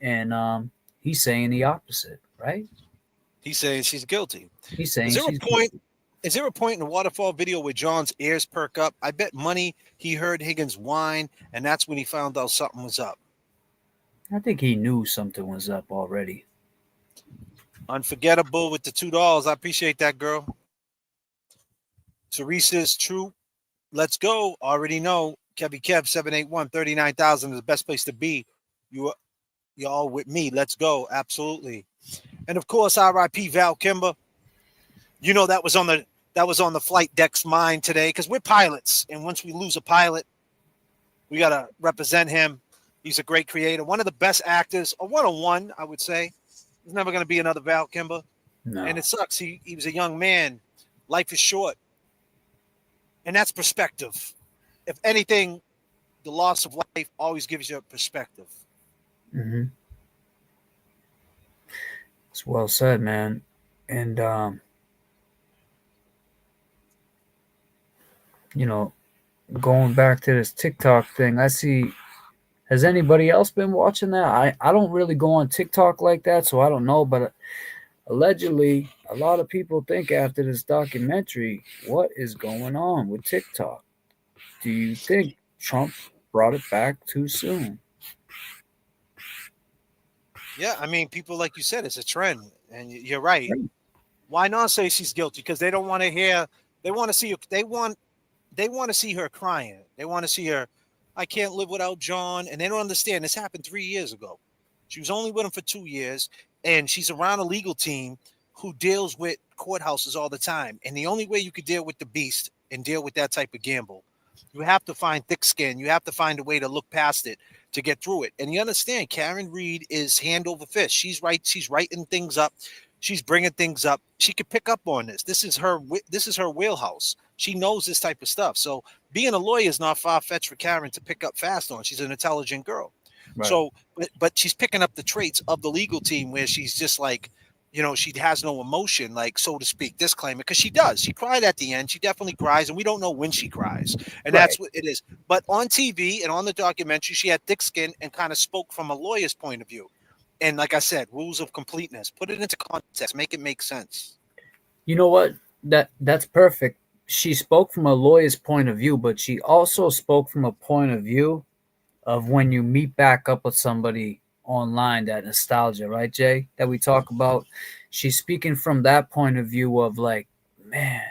and he's saying the opposite, right? He's saying she's guilty. He's saying Is there a point in the waterfall video where John's ears perk up? I bet money he heard Higgins whine, and that's when he found out something was up. I think he knew something was up already. Unforgettable with the $2. I appreciate that, girl. Teresa's true. Let's go. Already know. Kevy Kev 781 39,000 is the best place to be You all with me. Let's go. Absolutely. And of course, R.I.P. Val Kilmer. You know that was on the flight deck's mind today because we're pilots, and once we lose a pilot, we gotta represent him. He's a great creator, one of the best actors, a 101, I would say. There's never gonna be another Val Kilmer. No. And it sucks. He was a young man. Life is short. And that's perspective. If anything, the loss of life always gives you a perspective. Mm-hmm. It's well said, man. And going back to this TikTok thing, I see. Has anybody else been watching that? I don't really go on TikTok like that, so I don't know. But allegedly, a lot of people think after this documentary, what is going on with TikTok? Do you think Trump brought it back too soon? Yeah, I mean, people, like you said, it's a trend, and you're right. Why not say she's guilty? Because they don't want to hear. They want to see. They want to see her crying. They want to see her. I can't live without John, and they don't understand. This happened 3 years ago. She was only with him for 2 years, and she's around a legal team who deals with courthouses all the time. And the only way you could deal with the beast and deal with that type of gamble, you have to find thick skin. You have to find a way to look past it to get through it. And you understand, Karen Reed is hand over fist. She's right. She's writing things up. She's bringing things up. She could pick up on this. This is her wheelhouse. She knows this type of stuff. So being a lawyer is not far-fetched for Karen to pick up fast on. She's an intelligent girl. Right. So, but she's picking up the traits of the legal team where she's just like, she has no emotion, like, so to speak, disclaimer, because she does. She cried at the end. She definitely cries, and we don't know when she cries. And that's what it is. But on TV and on the documentary, she had thick skin and kind of spoke from a lawyer's point of view. And like I said, rules of completeness. Put it into context. Make it make sense. You know what? That's perfect. She spoke from a lawyer's point of view, but she also spoke from a point of view of when you meet back up with somebody online, that nostalgia, right, Jay, that we talk about. She's speaking from that point of view of like, man,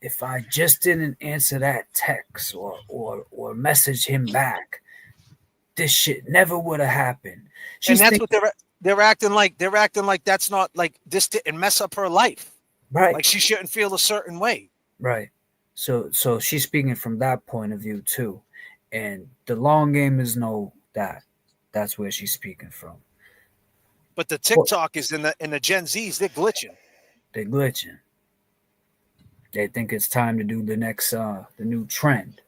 if I just didn't answer that text or message him back, this shit never would have happened. And that's what they're acting like. They're acting like that's not like this didn't mess up her life. Right. Like she shouldn't feel a certain way. Right. So she's speaking from that point of view too. And the long game is that's where she's speaking from. But the TikTok is in the Gen Zs, they're glitching. They're glitching. They think it's time to do the next the new trend.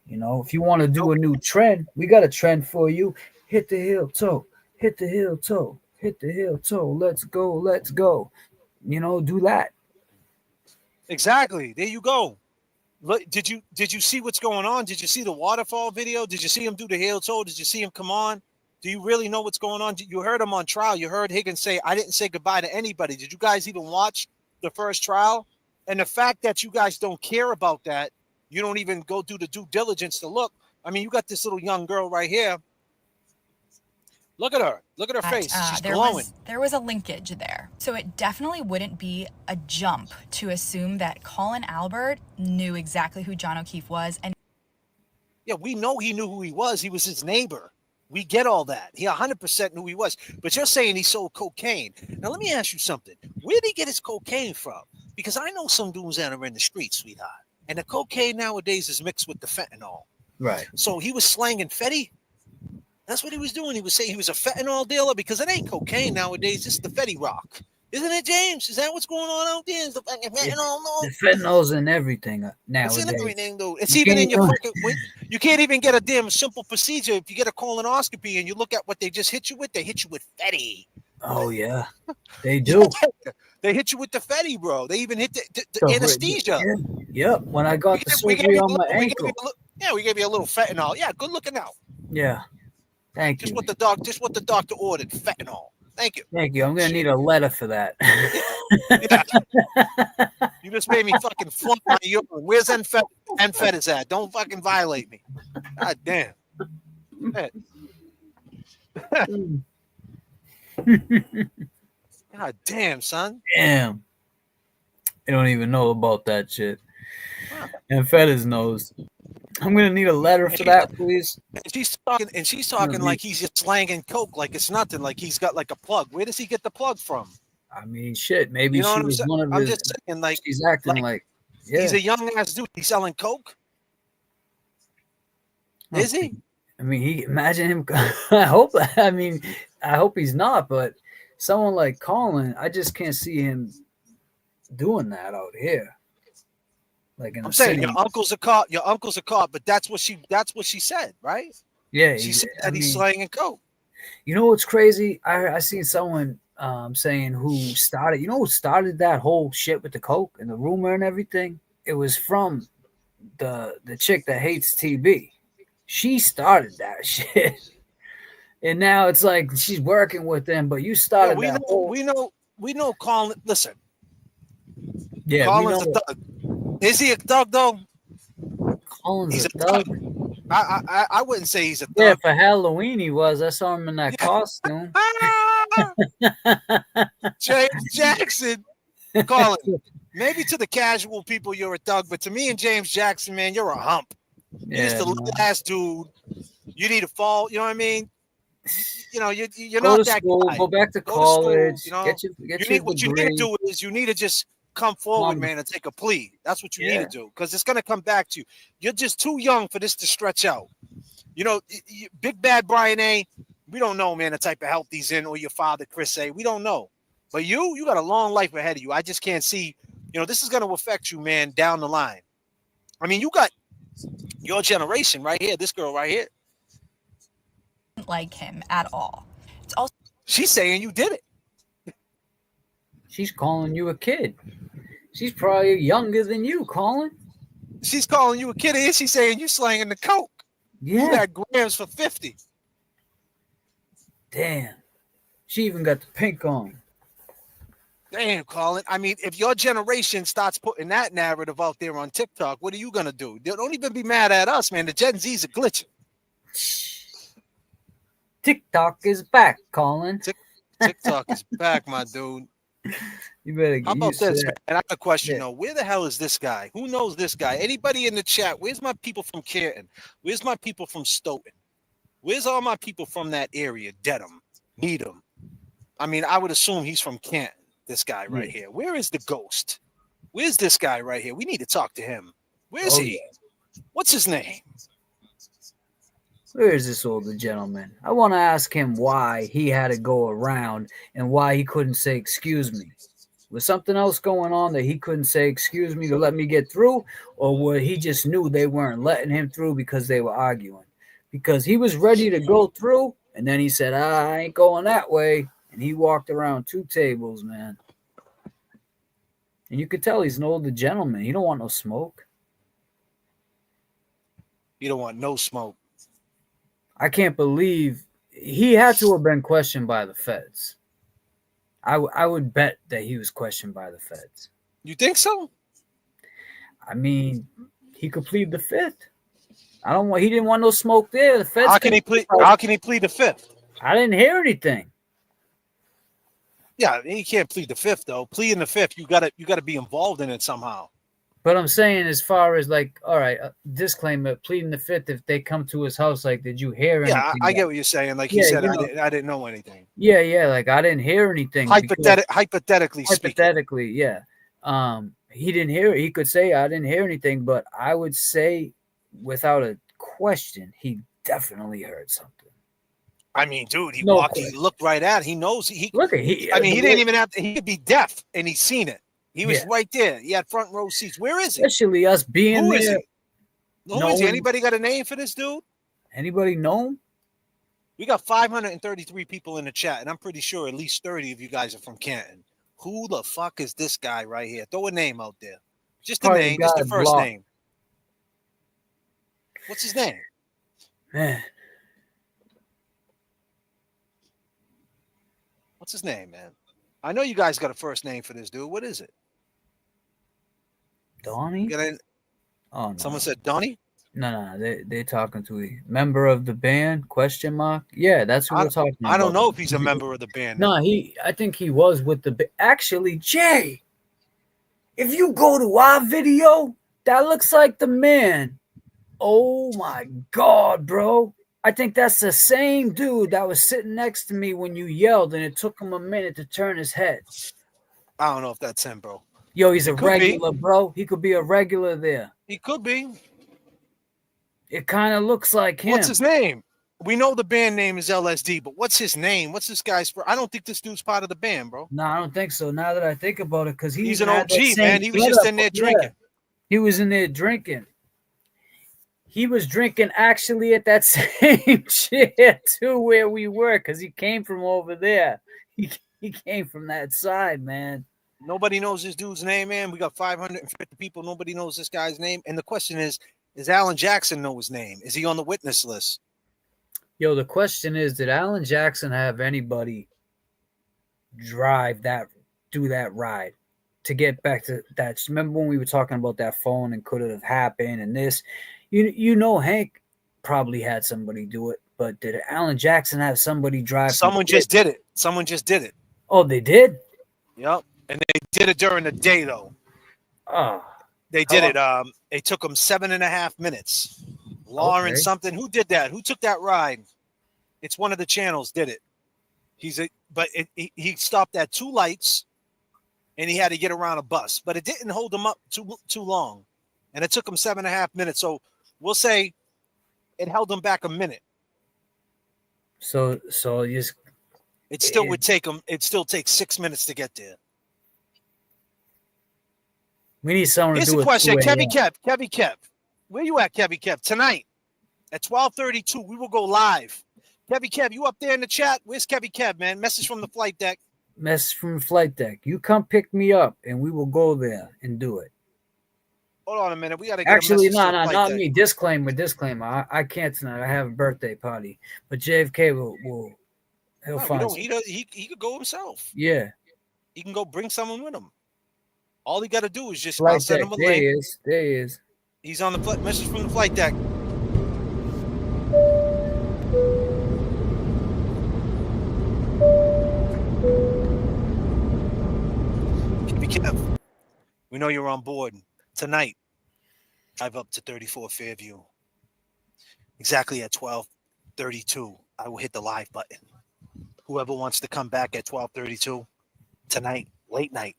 If you want to do a new trend, we got a trend for you. Hit the heel toe, hit the heel toe, hit the heel toe. Let's go, let's go. Do that. Exactly. There you go. Look, did you see what's going on? Did you see the waterfall video? Did you see him do the heel toe? Did you see him come on? Do you really know what's going on? You heard him on trial. You heard Higgins say, I didn't say goodbye to anybody. Did you guys even watch the first trial? And the fact that you guys don't care about that, you don't even go do the due diligence to look. I mean, you got this little young girl right here. Look at her. Look at her face. She's glowing. There was a linkage there. So it definitely wouldn't be a jump to assume that Colin Albert knew exactly who John O'Keefe was. And yeah, we know he knew who he was. He was his neighbor. We get all that. He 100% knew who he was. But you're saying he sold cocaine. Now, let me ask you something. Where did he get his cocaine from? Because I know some dudes that are in the streets, sweetheart. And the cocaine nowadays is mixed with the fentanyl. Right. So he was slanging Fetty. That's what he was doing. He was saying he was a fentanyl dealer because it ain't cocaine nowadays. It's the Fetty rock. Isn't it, James? Is that what's going on out there? Is the fucking fentanyl? The fentanyl's in everything nowadays. It's in everything, dude. It's even in your fucking... You can't even get a damn simple procedure. If you get a colonoscopy and you look at what they just hit you with, they hit you with Fetty. Oh, yeah. They do. They hit you with the Fetty, bro. They even hit the anesthesia. Yep. When I got the surgery on my ankle. We gave you a little fentanyl. Yeah, good looking out. Yeah. Thank you. Just what the doctor ordered, fentanyl. Thank you. Thank you. I'm gonna need a letter for that. Yeah. You just made me fucking flunk my urine. Where's NFET is at? Don't fucking violate me. God damn. God damn, son. Damn. They don't even know about that shit. And Fettis knows. I'm gonna need a letter for that, please. And she's talking like he's just slanging coke, like it's nothing, like he's got like a plug. Where does he get the plug from? I mean, shit. Maybe You know she what I'm was saying? one of I'm his. just saying, like She's acting like yeah. He's a young ass dude. He's selling coke. Is he? I mean, imagine him. I hope. I mean, I hope he's not. But someone like Colin, I just can't see him doing that out here. Like in I'm the saying, city. your uncle's a cop. Your uncle's a cop. But that's what she said, right? Yeah, she said that he's slanging coke. You know what's crazy? I seen someone saying who started. You know who started that whole shit with the coke and the rumor and everything? It was from the chick that hates TB. She started that shit, and now it's like she's working with them. But you started that whole. We know. Colin. Listen. Yeah, Colin's a thug. Is he a thug though? Colin's a thug. I wouldn't say he's a thug. Yeah, for Halloween he was. I saw him in that costume. James Jackson. Colin. Maybe to the casual people you're a thug, but to me and James Jackson, man, you're a hump. You're just a little ass dude. You need to fall. You know what I mean? You know, you're not that guy. Go back to college. You know, get your what you need to do is you need to just come forward, man, and take a plea. That's what you need to do, because it's gonna come back to you. You're just too young for this to stretch out. You know, Big Bad Brian A. We don't know, man, the type of health he's in, or your father, Chris A. We don't know, but you got a long life ahead of you. I just can't see. You know, this is gonna affect you, man, down the line. I mean, you got your generation right here. This girl right here. Like him at all. It's also she's saying you did it. She's calling you a kid. She's probably younger than you, Colin. She's calling you a kid, and she's saying you slanging the coke. Yeah. You got grams for 50. Damn. She even got the pink on. Damn, Colin. I mean, if your generation starts putting that narrative out there on TikTok, what are you gonna do? Don't even be mad at us, man. The Gen Z's are glitching. TikTok is back, Colin. TikTok is back, my dude. You better get How about used to this, that. man? And I have a question, though. Where the hell is this guy? Who knows this guy? Anybody in the chat? Where's my people from Canton? Where's my people from Stoughton? Where's all my people from that area? Dedham, Needham. I mean, I would assume he's from Canton, this guy right here. Where is the ghost? Where's this guy right here? We need to talk to him. Where's he? Yeah. What's his name? Where is this older gentleman? I want to ask him why he had to go around and why he couldn't say, excuse me. Was something else going on that he couldn't say, excuse me, to let me get through? Or what he just knew they weren't letting him through because they were arguing? Because he was ready to go through, and then he said, I ain't going that way. And he walked around 2 tables, man. And you could tell he's an older gentleman. He don't want no smoke. You don't want no smoke. I can't believe he had to have been questioned by the feds. I would bet that he was questioned by the feds. You think so? I mean, he could plead the 5th. He didn't want no smoke there. The feds. How can he plead the 5th? I didn't hear anything. Yeah, he can't plead the 5th though. Pleading the 5th, you gotta be involved in it somehow. But I'm saying, as far as like, all right, disclaimer, pleading the 5th, if they come to his house, like, did you hear anything? Yeah, I get what you're saying. Like he said, I didn't know anything. Yeah, like I didn't hear anything. Hypothetically speaking. Yeah. He didn't hear it. He could say, I didn't hear anything, but I would say, without a question, he definitely heard something. I mean, dude, he looked right at it. He knows he didn't even have to, he could be deaf and he's seen it. He was right there. He had front row seats. Where is he? Especially us being Who there. Is he? Who is he? Anybody got a name for this dude? Anybody know him? We got 533 people in the chat, and I'm pretty sure at least 30 of you guys are from Canton. Who the fuck is this guy right here? Throw a name out there. Just the name, just the first name. What's his name? Man. What's his name, man? I know you guys got a first name for this dude. What is it? Donnie? Oh, no. Someone said Donnie? No. They're talking to a member of the band, question mark. Yeah, that's who we're talking about. I don't know if he's a member of the band. No, I think he was with the band. Actually, Jay, if you go to our video, that looks like the man Oh my God, bro. I think that's the same dude that was sitting next to me when you yelled and it took him a minute to turn his head. I don't know if that's him, bro. Yo, he's It a could be. regular, bro. He could be a regular there. He could be. It kind of looks like him. What's his name? We know the band name is LSD, but what's his name? What's this guy's? I don't think this dude's part of the band, bro. No, I don't think so. Now that I think about it, because he's an OG, man. He was just in there drinking. He was in there drinking. He was drinking actually at that same chair too where we were, because he came from over there. He came from that side, man. Nobody knows this dude's name, man. We got 550 people. Nobody knows this guy's name. And the question is Alan Jackson know his name? Is he on the witness list? Yo, the question is, did Alan Jackson have anybody do that ride to get back to that? Remember when we were talking about that phone and could it have happened and this? You know, Hank probably had somebody do it, but did Alan Jackson have somebody drive? Someone just did it. Someone just did it. Oh, they did? Yep. And they did it during the day, though. Oh. They did it. It took them 7.5 minutes. Lauren something. Who did that? Who took that ride? It's one of the channels did it. He stopped at 2 lights, and he had to get around a bus. But it didn't hold him up too long, and it took him 7.5 minutes. So we'll say it held him back a minute. So it still would take him. It still takes 6 minutes to get there. We need someone to do it. Here's the question, Kevy Kev. Where you at, Kevy Kev? Tonight at 12:32, we will go live. Kevy Kev, you up there in the chat? Where's Kevy Kev, man? Message from the flight deck. Message from the flight deck. You come pick me up, and we will go there and do it. Hold on a minute. We got to get actually, not me. Disclaimer. I can't tonight. I have a birthday party, but J.F.K. he'll find. He could go himself. Yeah, he can go bring someone with him. All he got to do is just send him a link. There he is. He's on the message from the flight deck. Kev, we know you're on board. Tonight, drive up to 34 Fairview. Exactly at 12:32, I will hit the live button. Whoever wants to come back at 12:32 tonight, late night,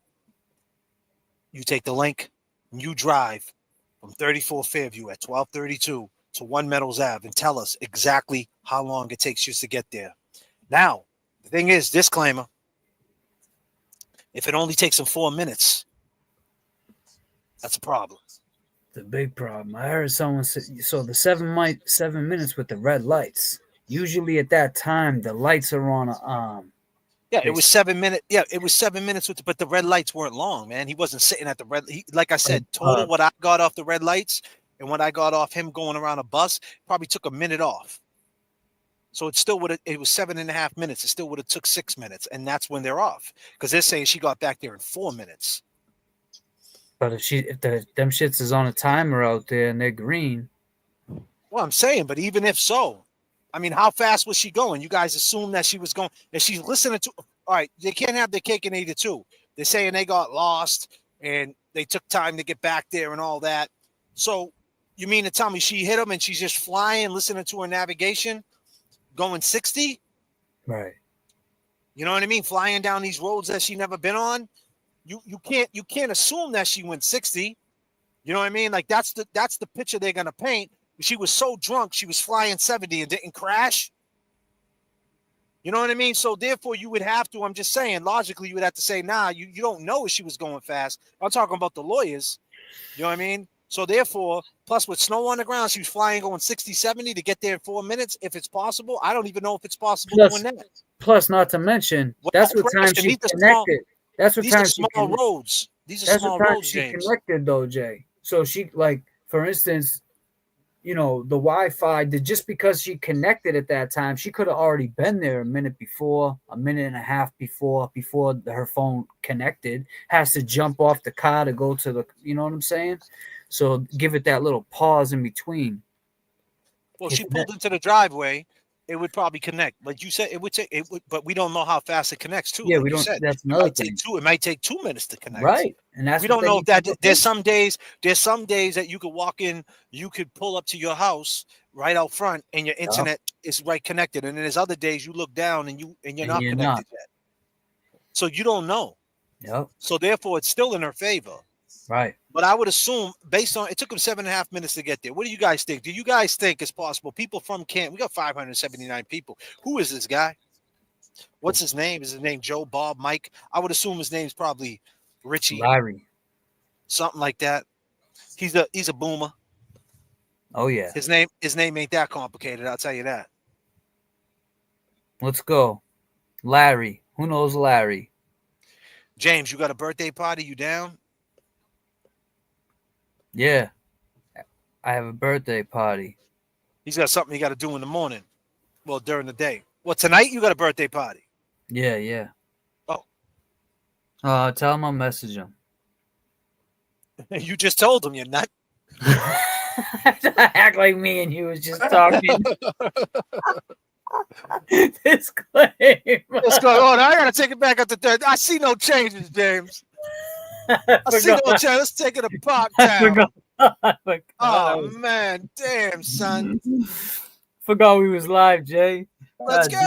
you take the link and you drive from 34 Fairview at 12:32 to 1 Meadows Ave and tell us exactly how long it takes you to get there. Now, the thing is, disclaimer, if it only takes them 4 minutes, that's a problem. It's a big problem. I heard someone say, so the 7 minutes with the red lights. Usually at that time, the lights are on yeah, it was 7 minutes. Yeah, it was 7 minutes but the red lights weren't long, man. He wasn't sitting at the red. Like I said, total what I got off the red lights and what I got off him going around a bus probably took a minute off. So it still would have. It was 7.5 minutes. It still would have took 6 minutes, and that's when they're off because they're saying she got back there in 4 minutes. But if them shits is on a timer out there and they're green. Well, I'm saying, but even if so, I mean, how fast was she going? You guys assume that she was going, that she's listening to. All right, they can't have their cake and eat it too. They're saying they got lost and they took time to get back there and all that. So you mean to tell me she hit them and she's just flying, listening to her navigation, going 60? Right. You know what I mean? Flying down these roads that she never been on. You can't assume that she went 60. You know what I mean? Like that's the picture they're gonna paint. She was so drunk, she was flying 70 and didn't crash. You know what I mean? So therefore, you would have to. I'm just saying, logically, you would have to say, nah, you don't know if she was going fast. I'm talking about the lawyers. You know what I mean? So therefore, plus with snow on the ground, she was flying going 60, 70 to get there in 4 minutes. If it's possible, I don't even know if it's possible doing that. Plus, not to mention, that's what time she connected. That's what time she small roads. These are small roads, she connected though, Jay. So she, like, for instance, you know, the Wi-Fi, just because she connected at that time, she could have already been there a minute before, a minute and a half before her phone connected, has to jump off the car to go to the, you know what I'm saying? So give it that little pause in between. Well, she pulled into the driveway it would probably connect. Like you said, it would take it would, but we don't know how fast it connects too. Yeah, like we you don't. said, That's it another might thing. It might take 2 minutes to connect. Right, and that's we what don't they know need if that to look there's into. some days that you could walk in, you could pull up to your house right out front, and your internet is right connected, and then there's other days you look down and you're not connected yet. So you don't know. Yep. So therefore, it's still in her favor. Right. But I would assume, based on it took them 7.5 minutes to get there. What do you guys think? Do you guys think it's possible? People from Canton, we got 579 people. Who is this guy? What's his name? Is his name Joe, Bob, Mike? I would assume his name's probably Richie, Larry, something like that. He's a boomer. Oh yeah. His name ain't that complicated. I'll tell you that. Let's go, Larry. Who knows Larry? James, you got a birthday party? You down? Yeah, I have a birthday party. He's got something he got to do in the morning. Well, during the day. Well, tonight you got a birthday party. Yeah. Oh. Tell him I'll message him. You just told him, you're not. Act like me and you was just talking. Disclaimer. Let's go. Oh, I gotta take it back up to third. I see no changes, James. I see no changes. Let's take it a pop down. Oh man, damn son. Forgot we was live, Jay. Let's go.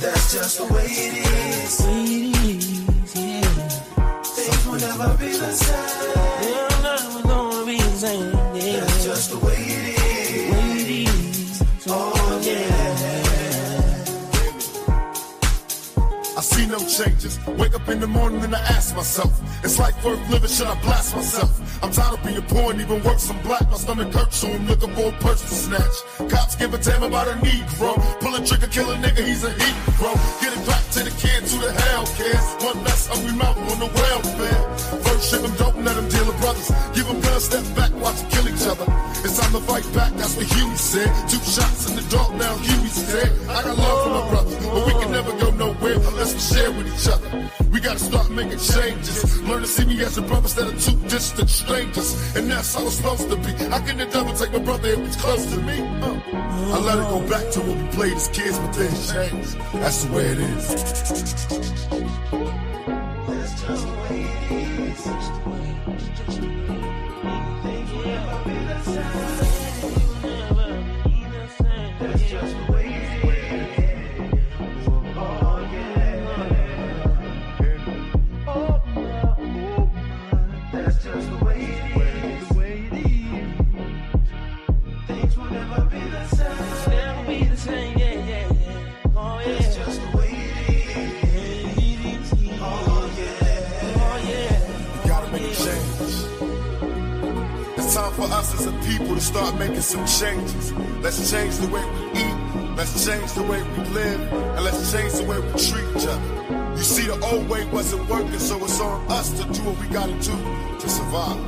That's just the way it is. Things will never be the same. They're never gonna be the same. That's just the way it is. Oh yeah. I see no changes. Wake up in the morning and I ask myself, it's like worth living, should I blast myself? I'm tired of being poor and even worse, I'm black. My stomach hurts, so I'm looking for a purse to snatch. Cops give a damn about a Negro. Pull a trigger, kill a nigga, he's a hero. Get it back to the kids who the hell cares. One less hungry mouth on the welfare. First ship them, don't let them deal with brothers. Give them guns, step back, watch them kill each other. It's time to fight back, that's what Huey said. 2 shots in the dark, now Huey's dead. I got love for my brothers, but we can never go nowhere unless we share with each other. We gotta start making changes. Learn to see me as a brother instead of 2 distant strangers. And that's how it's supposed to be. How can the devil take my brother if he's close to me? I let it go back to when we played as kids, but things changed. That's the way it is. That's just the way it is. Things will never be the same. That's just the way it is. For us as a people to start making some changes. Let's change the way we eat, let's change the way we live, and let's change the way we treat each other. You see, the old way wasn't working, so it's on us to do what we gotta do to survive.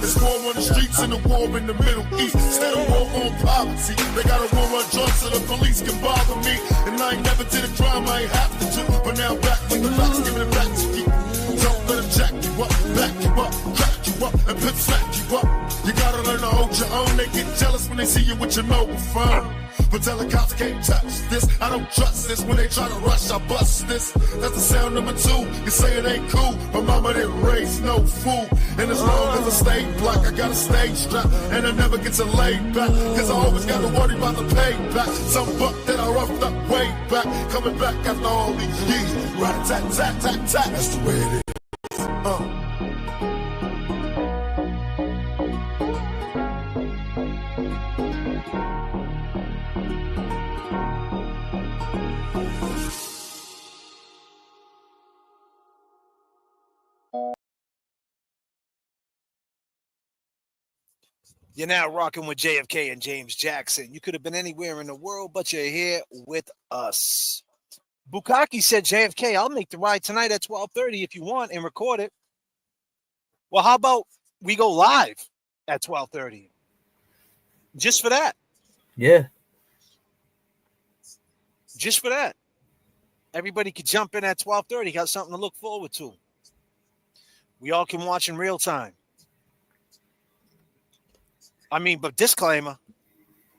There's war on the streets and a war in the Middle East. Instead of war on poverty, they got a war on drugs so the police can bother me. And I ain't never did a crime I ain't have to do, but now back with the facts, giving it back to you. Don't let them jack you up, back you up, crack you up, and pimp smack you up. You gotta learn to hold your own. They get jealous when they see you with your mobile phone. But tell the cops can't touch this. I don't trust this. When they try to rush, I bust this. That's the sound number 2. You say it ain't cool, but mama didn't raise no fool. And as long as I stay black, I got a stage strap, and I never get to lay back, cause I always gotta worry about the payback. Some buck that I roughed up way back, coming back after all these years. Rat-a-tat-tat-tat-tat, that's the way it is. You're now rocking with J.F.K. and James Jackson. You could have been anywhere in the world, but you're here with us. Bukaki said, J.F.K., I'll make the ride tonight at 12:30 if you want and record it. Well, how about we go live at 12:30? Just for that. Yeah. Just for that. Everybody could jump in at 12:30. Got something to look forward to. We all can watch in real time. I mean, but disclaimer,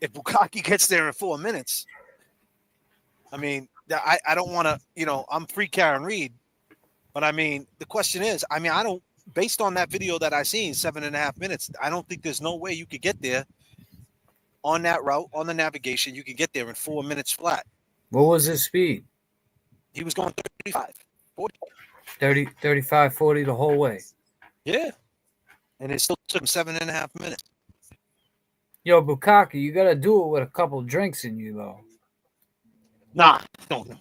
if Bukaki gets there in 4 minutes, I mean, I don't want to, I'm free Karen Reed, but I mean, the question is, I mean, based on that video that I seen, 7.5 minutes, I don't think there's no way you could get there on that route, on the navigation. You could get there in 4 minutes flat. What was his speed? He was going 35, 40. 35, 40 the whole way. Yeah. And it still took him 7.5 minutes. Yo, Bukaki, you got to do it with a couple drinks in you, though. Nah, don't.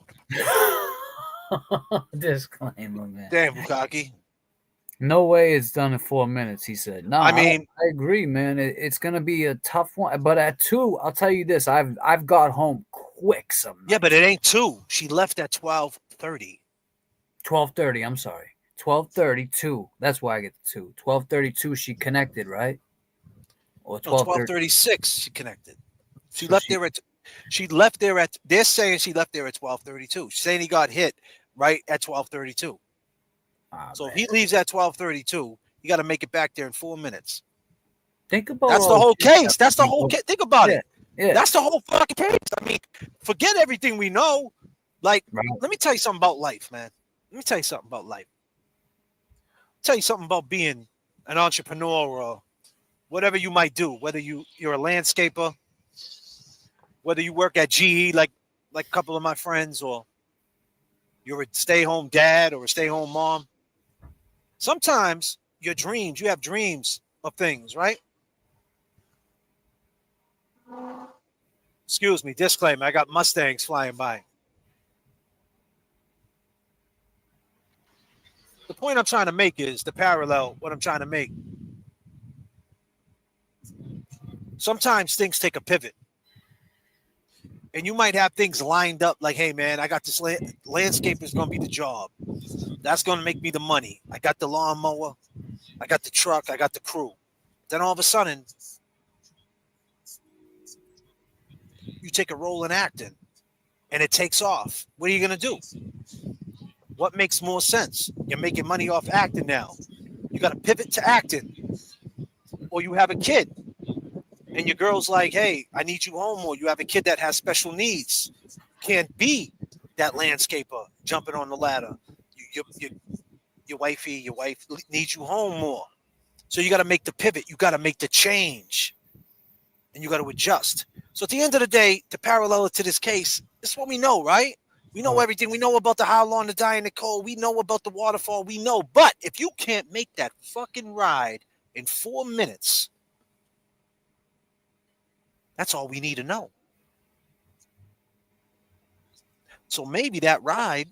Disclaimer, man. Damn, Bukaki. No way it's done in 4 minutes, he said. No, I mean, I agree, man. It's going to be a tough one. But at 2, I'll tell you this. I've got home quick some nights. Yeah, but it ain't 2. She left at 12:30. 12:30, I'm sorry. 12:32. That's why I get the 2. 12:32, she connected, right? Or 12:36 she connected. She left there at they're saying she left there at 12:32. She's saying he got hit right at 12:32. So if he leaves at 12:32, you got to make it back there in 4 minutes. Think about that's the whole case. That's the whole case. Think about it. Yeah. That's the whole fucking case. I mean, forget everything we know. Like, let me tell you something about life, man. Let me tell you something about life. Tell you something about being an entrepreneur or whatever you might do, whether you're a landscaper, whether you work at GE like a couple of my friends, or you're a stay-home dad or a stay-home mom. Sometimes you have dreams of things, right? Excuse me, disclaimer, I got Mustangs flying by. The point I'm trying to make is the parallel, what I'm trying to make. Sometimes things take a pivot. And you might have things lined up like, hey, man, I got this landscape is going to be the job. That's going to make me the money. I got the lawnmower. I got the truck. I got the crew. Then all of a sudden, you take a role in acting and it takes off. What are you going to do? What makes more sense? You're making money off acting now. You got to pivot to acting. Or you have a kid and your girl's like, hey, I need you home. Or you have a kid that has special needs. Can't be that landscaper jumping on the ladder. Your wife needs you home more. So you got to make the pivot. You got to make the change. And you got to adjust. So at the end of the day, to parallel it to this case, this is what we know, right? We know everything. We know about the How Long to Die in the Cold. We know about the waterfall. We know. But if you can't make that fucking ride in 4 minutes, that's all we need to know. So maybe that ride,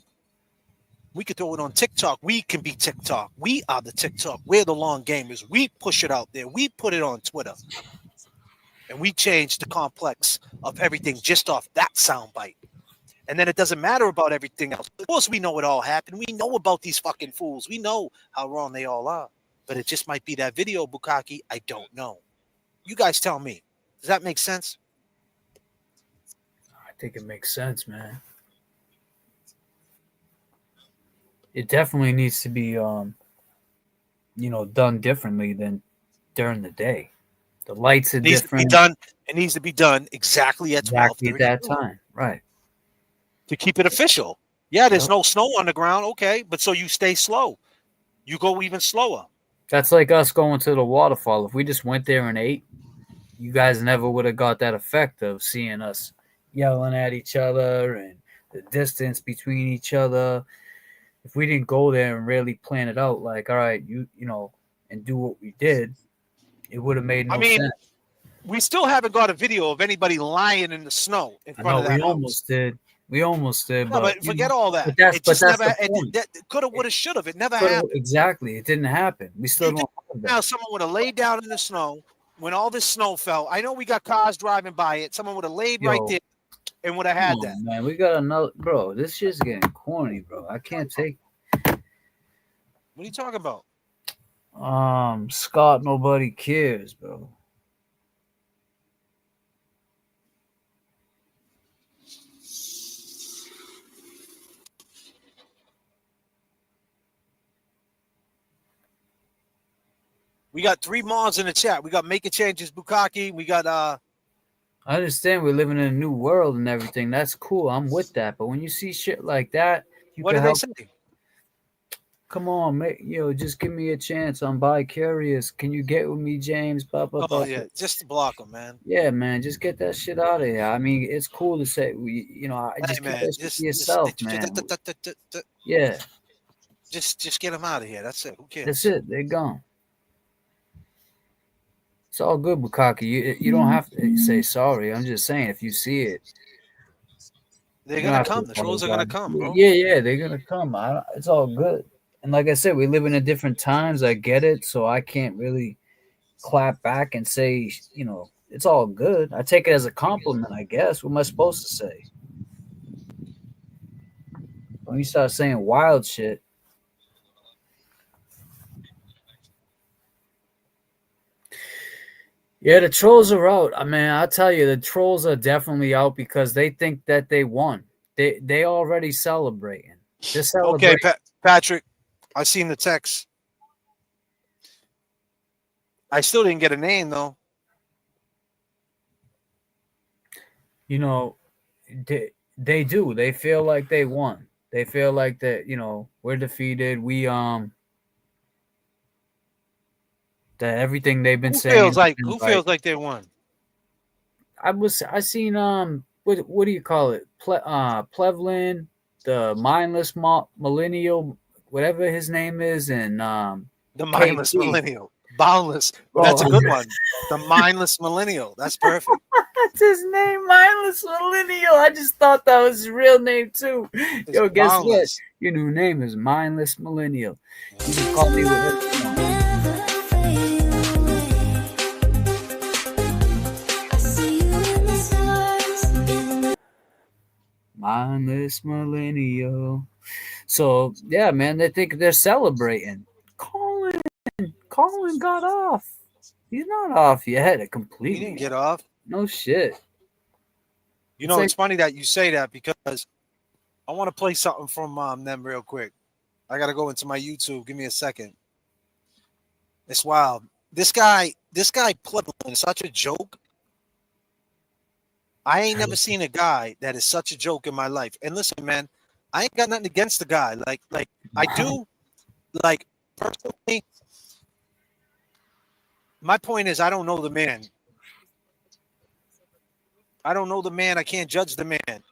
we could throw it on TikTok. We can be TikTok. We are the TikTok. We're the long gamers. We push it out there. We put it on Twitter. And we change the complex of everything just off that soundbite. And then it doesn't matter about everything else. Of course, we know it all happened. We know about these fucking fools. We know how wrong they all are. But it just might be that video, Bukaki. I don't know. You guys tell me. Does that make sense? I think it makes sense, man. It definitely needs to be, done differently than during the day. The lights are different. It needs to be done exactly at 12:30 at that time, right? To keep it official. Yeah, there's no snow on the ground, okay, but so you stay slow. You go even slower. That's like us going to the waterfall. If we just went there and ate, you guys never would have got that effect of seeing us yelling at each other and the distance between each other. If we didn't go there and really plan it out, like, all right, and do what we did, it would have made no sense. We still haven't got a video of anybody lying in the snow in front of that house. We almost did. No, but forget all that. It could have, would have, should have. It never happened. Exactly. It didn't happen. We still don't have that. Now someone would have laid down in the snow when all this snow fell. I know we got cars driving by it. Someone would have laid right there and would have had that. Man, we got another. Bro, this shit's getting corny, bro. I can't take. What are you talking about? Scott, nobody cares, bro. We got 3 Mars in the chat. We got Making Changes Bukaki. We got I understand we're living in a new world and everything. That's cool. I'm with that. But when you see shit like that, you what can did they help. say? Come on, mate. Just give me a chance. I'm bi-curious. Can you get with me, James? Blah, blah, blah. Oh yeah, just to block them, man. Yeah, man. Just get that shit out of here. I mean, it's cool to say, just keep that shit to yourself, man. Yeah. Just get them out of here. That's it. Who cares? That's it. They're gone. It's all good, Bukaki. You don't have to say sorry. I'm just saying, if you see it, they're gonna come. The trolls are gonna come, bro. Yeah, they're gonna come. It's all good. And like I said, we live in different times. I get it, so I can't really clap back and say, it's all good. I take it as a compliment, I guess. What am I supposed to say? When you start saying wild shit. Yeah, the trolls are out. I mean, I'll tell you, the trolls are definitely out because they think that they won. They already celebrating. They're celebrating. Okay, Patrick, I seen the text. I still didn't get a name though. They do. They feel like they won. They feel like that, we're defeated. We that everything they've been saying. Who feels like they won? I seen what do you call it? Plevlin, the mindless millennial, whatever his name is, and the mindless millennial. Boundless. That's a good one. The mindless millennial. That's perfect. That's his name, mindless millennial. I just thought that was his real name too. Yo, guess what? Your new name is mindless millennial. You can call me with it. Mindless millennial. So yeah, man, they think they're celebrating. Colin got off. He's not off yet. Completely. He didn't get off. No shit. It's funny that you say that because I want to play something from them real quick. I got to go into my YouTube. Give me a second. It's wild. This guy Plevlin is such a joke. I ain't never seen a guy that is such a joke in my life. And listen, man, I ain't got nothing against the guy. Like I do, like personally. My point is, I don't know the man. I don't know the man. I can't judge the man.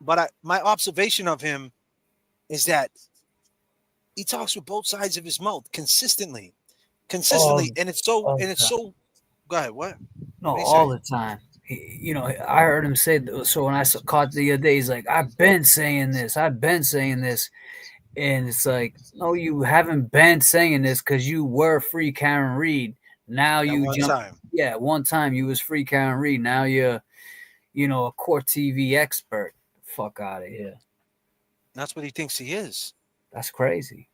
But my observation of him is that he talks with both sides of his mouth consistently, and it's so. Go ahead. What? No, all the time. I heard him say. So when I caught the other day, he's like, "I've been saying this. And it's like, no, you haven't been saying this because you were free Karen Reed. Now you one time you was free Karen Reed. Now you're, a court TV expert. Fuck out of here. That's what he thinks he is. That's crazy.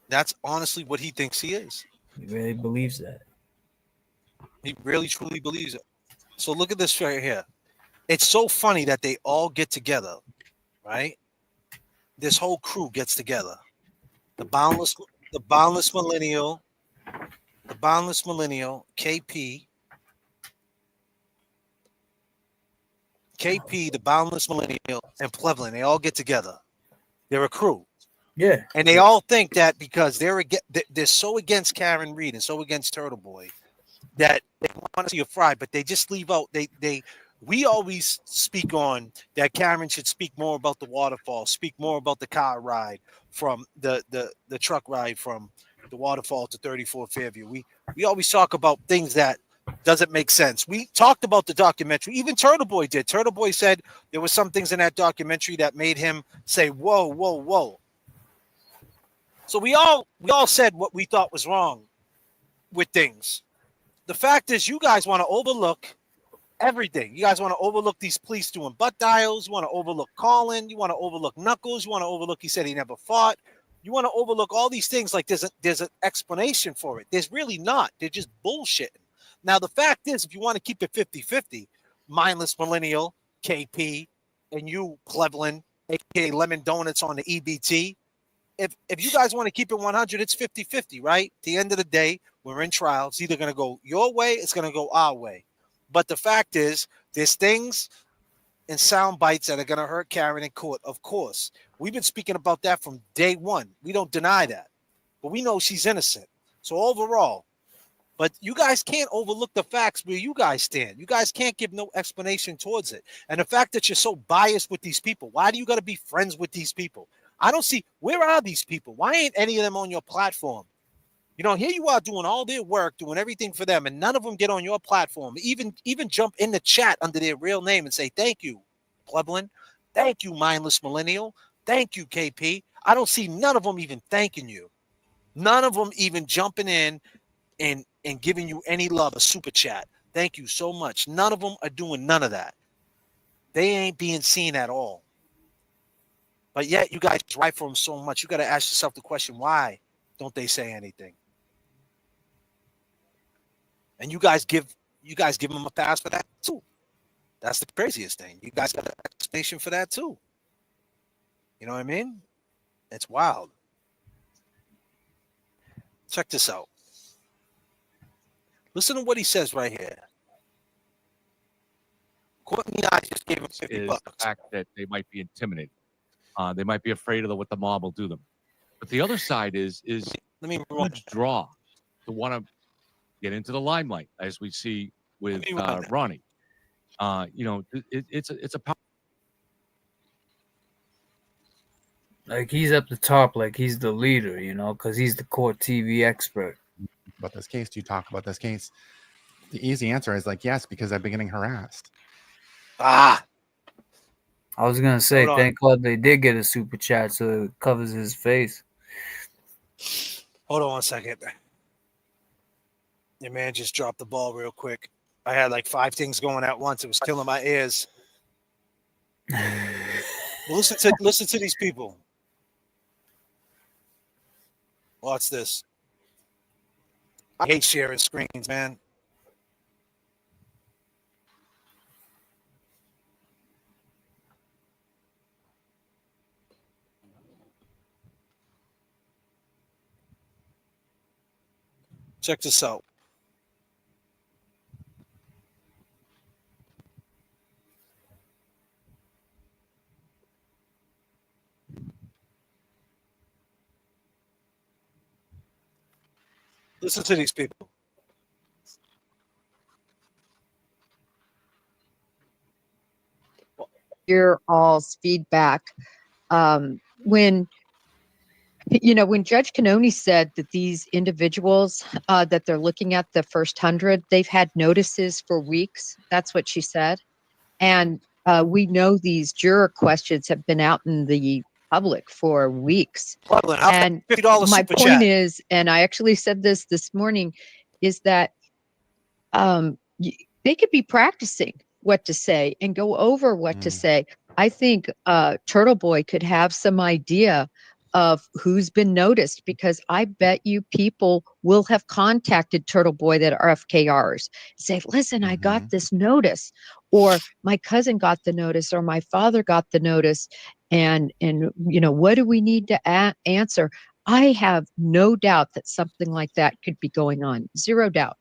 That's honestly what he thinks he is. He really believes that. He really, truly believes it. So look at this right here. It's so funny that they all get together, right? This whole crew gets together. The boundless millennial, KP, the boundless millennial, and Plevlin. They all get together. They're a crew. Yeah. And they all think that because they're so against Karen Reed and so against Turtle Boy that they want to see a fry, but they just leave out. We always speak on that Karen should speak more about the waterfall, speak more about the car ride from the truck ride from the waterfall to 34 Fairview. We always talk about things that doesn't make sense. We talked about the documentary. Even Turtle Boy did. Turtle Boy said there were some things in that documentary that made him say, whoa, whoa, whoa. So we all said what we thought was wrong with things. The fact is, you guys want to overlook everything. You guys want to overlook these police doing butt dials. You want to overlook Colin. You want to overlook Knuckles. You want to overlook he said he never fought. You want to overlook all these things like there's an explanation for it. There's really not. They're just bullshitting. Now, the fact is, if you want to keep it 50-50, mindless millennial, KP, and you, Plevlin, a.k.a. Lemon Donuts on the EBT, if you guys want to keep it 100, it's 50-50, right? At the end of the day, we're in trial. It's either going to go your way, it's going to go our way. But the fact is, there's things and sound bites that are going to hurt Karen in court, of course. We've been speaking about that from day one. We don't deny that. But we know she's innocent. So overall, but you guys can't overlook the facts where you guys stand. You guys can't give no explanation towards it. And the fact that you're so biased with these people, why do you got to be friends with these people? I don't see, where are these people? Why ain't any of them on your platform? You know, here you are doing all their work, doing everything for them, and none of them get on your platform. Even jump in the chat under their real name and say, thank you, Plebblin. Thank you, Mindless Millennial. Thank you, KP. I don't see none of them even thanking you. None of them even jumping in and giving you any love, a super chat. Thank you so much. None of them are doing none of that. They ain't being seen at all. But yet you guys write for them so much. You got to ask yourself the question, why don't they say anything? And you guys give them a pass for that too. That's the craziest thing. You guys got an explanation for that too. You know what I mean? It's wild. Check this out. Listen to what he says right here. Courtney I just gave him $50. The fact that they might be intimidated. They might be afraid of what the mob will do them. But the other side is let me huge draw to want to get into the limelight, as we see with Ronnie. You know, it's a power. Like he's up the top, like he's the leader, you know, because he's the court TV expert. About this case, do you talk about this case? The easy answer is like, yes, because I've been getting harassed. I was gonna say, thank God they did get a super chat so it covers his face. Hold on 1 second. Your man just dropped the ball real quick. I had like 5 things going at once. It was killing my ears. Listen to these people. Watch this. I hate sharing screens, man. Check this out. Listen to these people. Your all's feedback. When Judge Cannoni said that these individuals that they're looking at, the first 100, they've had notices for weeks. That's what she said. And we know these juror questions have been out in the public for weeks. And my point is, and I actually said this morning, is that they could be practicing what to say and go over what to say. I think Turtle Boy could have some idea of who's been noticed, because I bet you people will have contacted Turtle Boy that are FKRs. Say, listen, I got this notice, or my cousin got the notice, or my father got the notice. And what do we need to answer? I have no doubt that something like that could be going on. Zero doubt.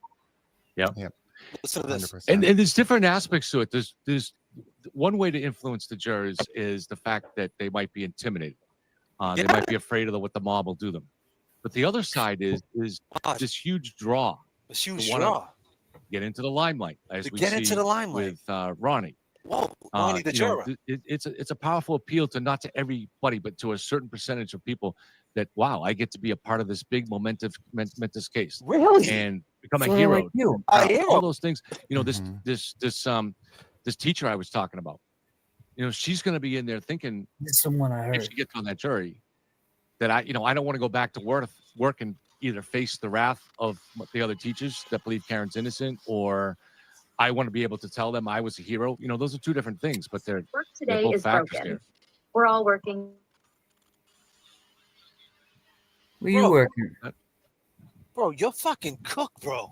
Yeah. Listen to this. And there's different aspects to it. There's one way to influence the jurors is the fact that they might be intimidated. They might be afraid of what the mob will do them. But the other side is this huge draw. This huge draw. Get into the limelight, as we get see into the limelight with Ronnie. Whoa, Ronnie the juror. It's a powerful appeal to not to everybody, but to a certain percentage of people that, wow, I get to be a part of this big momentous case. Really? And become a hero. Like you. All those things. This teacher I was talking about. She's going to be in there thinking, someone I heard, if she gets on that jury, that I don't want to go back to work and either face the wrath of the other teachers that believe Karen's innocent, or I want to be able to tell them I was a hero. Those are two different things, but they're both factors there. We're all working. Where you working? Bro, you're fucking cook, bro.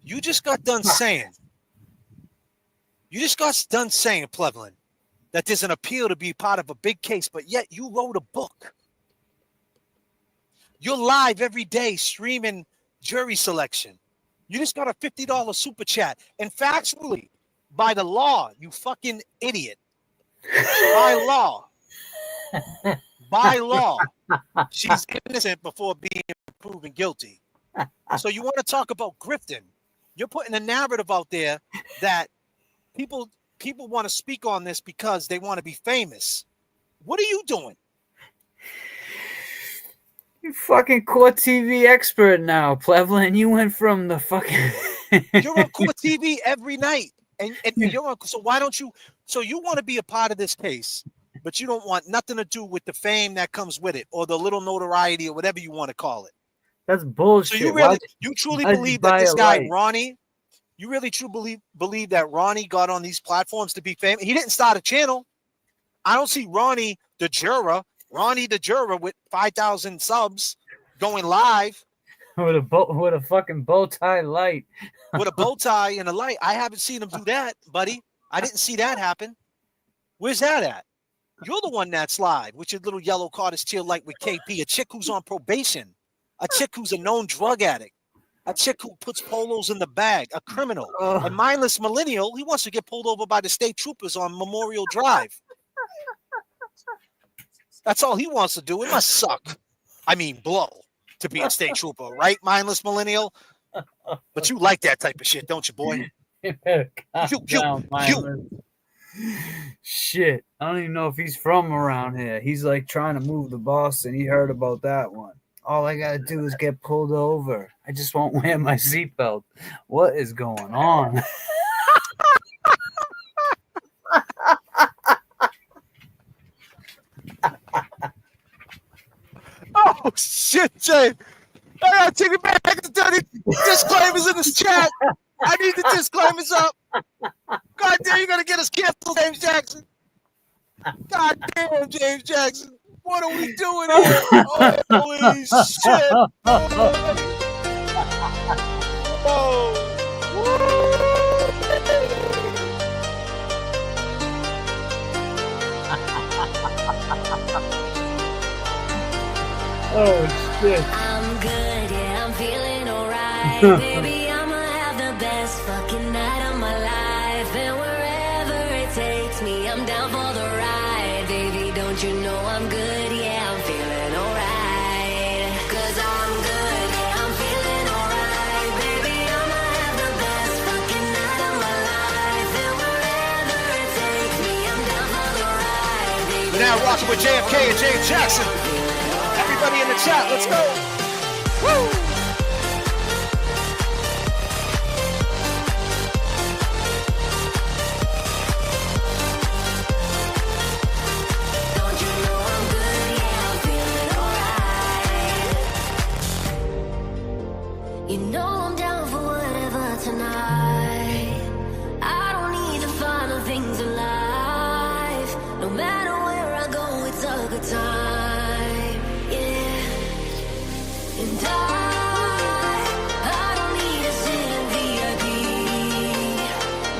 You just got done saying. You just got done saying, Plevlin, that there's an appeal to be part of a big case, but yet you wrote a book. You're live every day streaming jury selection. You just got a $50 super chat. And factually, by the law, you fucking idiot. By law, she's innocent before being proven guilty. So you want to talk about grifting? You're putting a narrative out there that people want to speak on this because they want to be famous. What are you doing? You fucking Court TV expert now, Plevlin. You went from the fucking... You're on Court TV every night. And you're on, so why don't you... So you want to be a part of this case, but you don't want nothing to do with the fame that comes with it or the little notoriety or whatever you want to call it. That's bullshit. So you truly believe that this guy, Ronnie, you really truly believe that Ronnie got on these platforms to be famous? He didn't start a channel. I don't see Ronnie the juror with 5,000 subs going live. With a fucking bow tie light. With a bow tie and a light. I haven't seen him do that, buddy. I didn't see that happen. Where's that at? You're the one that's live with your little yellow Carter's chill light with KP, a chick who's on probation, a chick who's a known drug addict, a chick who puts polos in the bag, a criminal, a mindless millennial. He wants to get pulled over by the state troopers on Memorial Drive. That's all he wants to do. It must suck. I mean, blow to be a state trooper, right, mindless millennial? But you like that type of shit, don't you, boy? Shit. I don't even know if he's from around here. He's like trying to move to Boston. He heard about that one. All I got to do is get pulled over. I just won't wear my seatbelt. What is going on? Oh, shit, Jay. I got to take it back. The disclaimers in this chat. I need the disclaimers up. God damn, you're going to get us canceled, James Jackson. God damn, James Jackson. What are we doing here? Holy shit. Oh, shit. I'm good, yeah, I'm feeling alright. Baby, I'ma have the best fucking night of my life. And wherever it takes me, I'm down for the ride. Baby, don't you know I'm good, yeah, I'm feeling alright. 'Cause I'm good, yeah, I'm feeling alright. Baby, I'ma have the best fucking night of my life. And wherever it takes me, I'm down for the ride. Baby, we're now rocking with J.F.K. and James Jackson. Everybody in the chat, let's go. Woo! don't you know I'm good? Yeah, I'm feeling alright. You know I'm down for whatever tonight. I don't need the final things in life. No matter where I go, it's a good time. And I don't need to sit in VIP.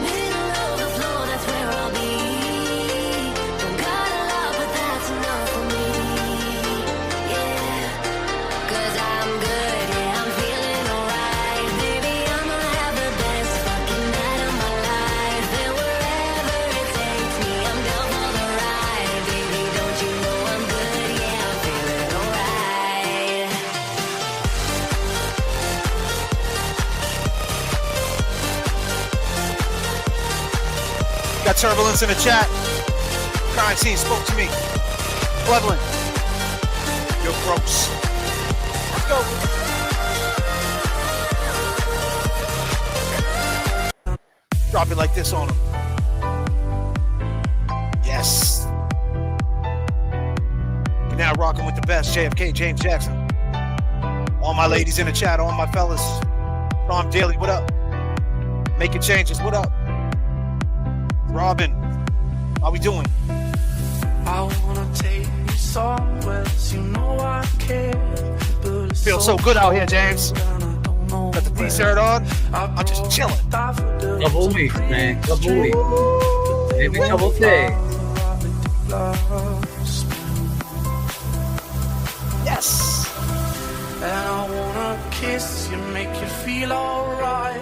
Middle of the floor, that's where I'll be. Don't got a lot, but that's enough for me. Yeah, 'cause I'm good, yeah, I'm feeling alright. Baby, I'ma have the best fucking night of my life. And wherever it takes me, I'm down for the ride. Baby, don't you know I'm good, yeah, I'm feeling alright. Got turbulence in the chat. Crime scene spoke to me. Cleveland, you're gross. Let's go. Drop it like this on him. Yes. You're now rocking with the best, J.F.K. James Jackson. All my ladies in the chat, all my fellas. Tom Daly, what up? Making changes, what up? Robin, how we doing? I wanna take you somewhere, you know I care. Feels so good out here, James. Got the t-shirt on. I'm just chilling. Couple weeks, man. Couple weeks. Maybe a couple days. Yes. kiss you, make you feel alright.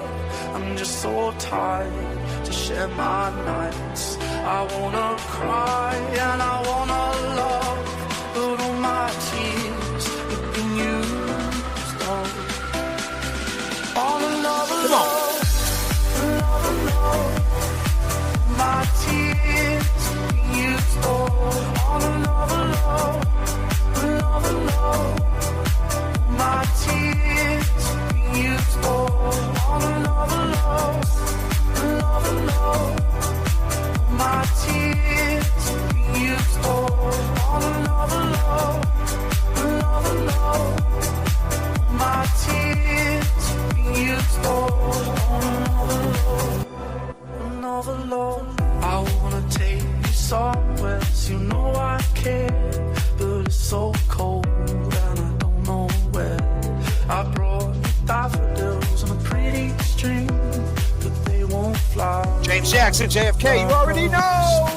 I'm just so tired to share my nights. I wanna cry and I wanna love, but all my tears have been used up. On another love, another love. My tears have been used up. On another love, another love. My tears have been used up. On another love, another love. My tears have been used up. On another love, another love. My tears have been used up. On another love, another love. I wanna take you somewhere, you know I care, but it's so cold and I don't know where. I brought you daffodils on a pretty string, but they won't fly. James Jackson, J.F.K, you already know.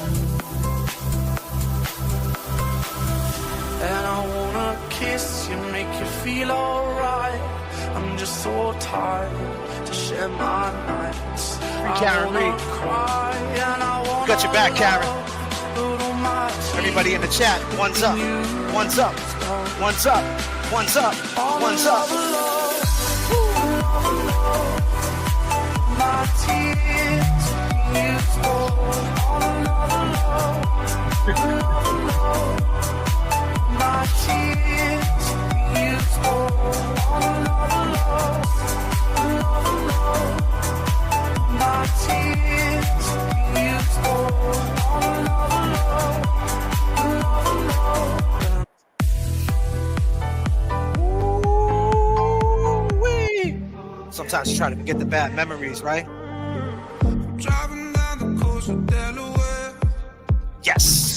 And I wanna kiss you, make you feel alright. I'm just so tired to share my nights. Free Karen Reed. Cry and I wanna Got your back, Karen. put all my Everybody in the chat, one's up, one's up, one's up, one's up, one's up. My tears used on another love, another love. My tears used on another love, another love. My tears used on another love, another love. Ooh-wee. Sometimes you try to forget the bad memories, right? Driving down the coast of Delaware. Yes.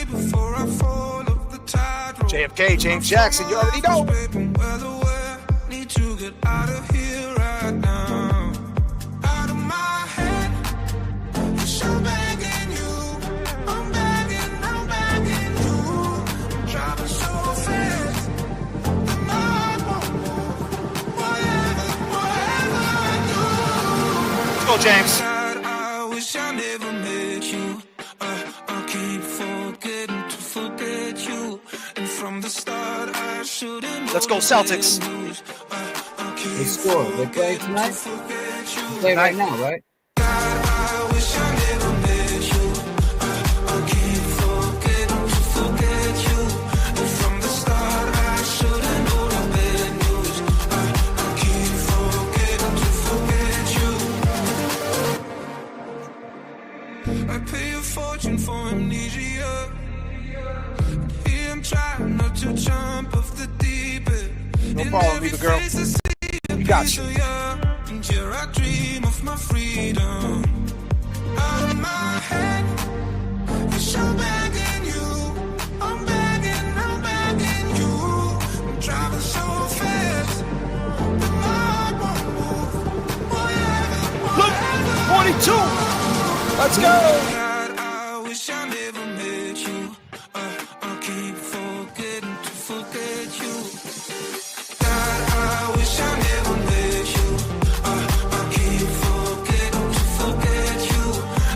Before I fall off the tightrope. J.F.K, James Jackson, you already know. Need to get out of here right now. Out of my head. I'm begging you. I'm begging you. I'm driving so fast. The mind won't move. Whatever I do. Go, James. I wish I never met you. I keep forgetting to forget you. And from the start, I shouldn't. Let's go, Celtics. They score. They play tonight? They play right now, right? I wish I never met you. I keep forgetting to forget you. And from the start, I should've known the bad news. I keep forgetting to forget you. I pay a fortune for amnesia. Here I'm trying not to jump off the deep end. No problem, leave a girl. We got you. And here I dream of my freedom. Out of my head. Wish I'm begging you. I'm begging you. I'm driving so fast. The mind won't move. Look, 42. Let's go. I wish I never met you. I keep forgetting to forget you. God, I wish I never met you. I keep forgetting to forget you.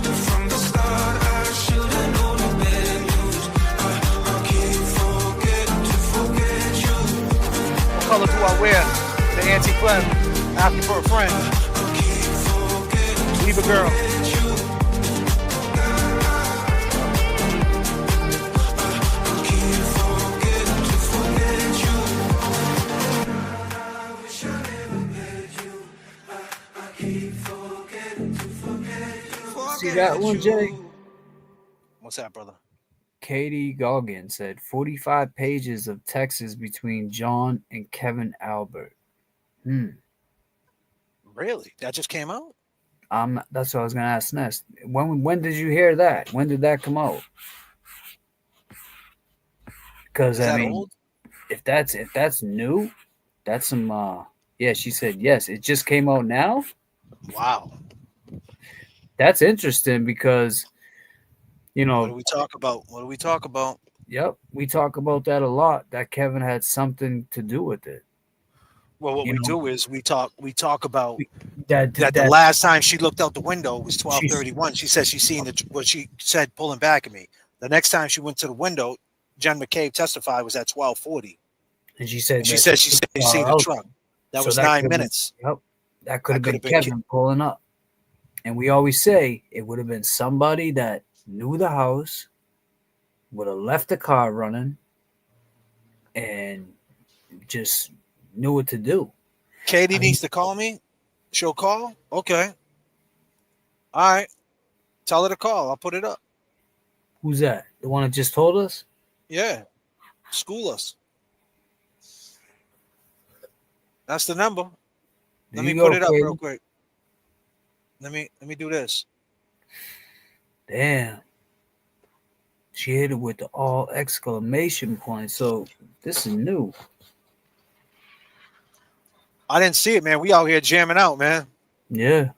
And from the start, I should've known the bad news. I keep forgetting to forget you. What color do I wear? The anti-flame. Asking for a friend. Leave a girl. See that one, Jay? What's that, brother? Katie Goggin said 45 pages of texts between John and Kevin Albert. Really? That just came out? That's what I was gonna ask next. When did you hear that? When did that come out? Because I mean, old? if that's new, that's some yeah, she said yes. It just came out now? Wow. That's interesting because you know What do we talk about? What do we talk about? Yep, we talk about that a lot, that Kevin had something to do with it. Well, what we do is we talk about that the last time she looked out the window was 12:31. She said she's seen what she said pulling back at me. The next time she went to the window, Jen McCabe testified was at 12:40. And she said she said she seen the truck. That was 9 minutes. Yep. That could have been Kevin pulling up. And we always say it would have been somebody that knew the house, would have left the car running, and just knew what to do. Katie needs to call me. She'll call? Okay. All right. Tell her to call. I'll put it up. Who's that? The one that just told us? Yeah. School us. That's the number. Let me put it up real quick. Let me do this. Damn. She hit it with the all exclamation point. So this is new. I didn't see it, man. We out here jamming out, man. Yeah.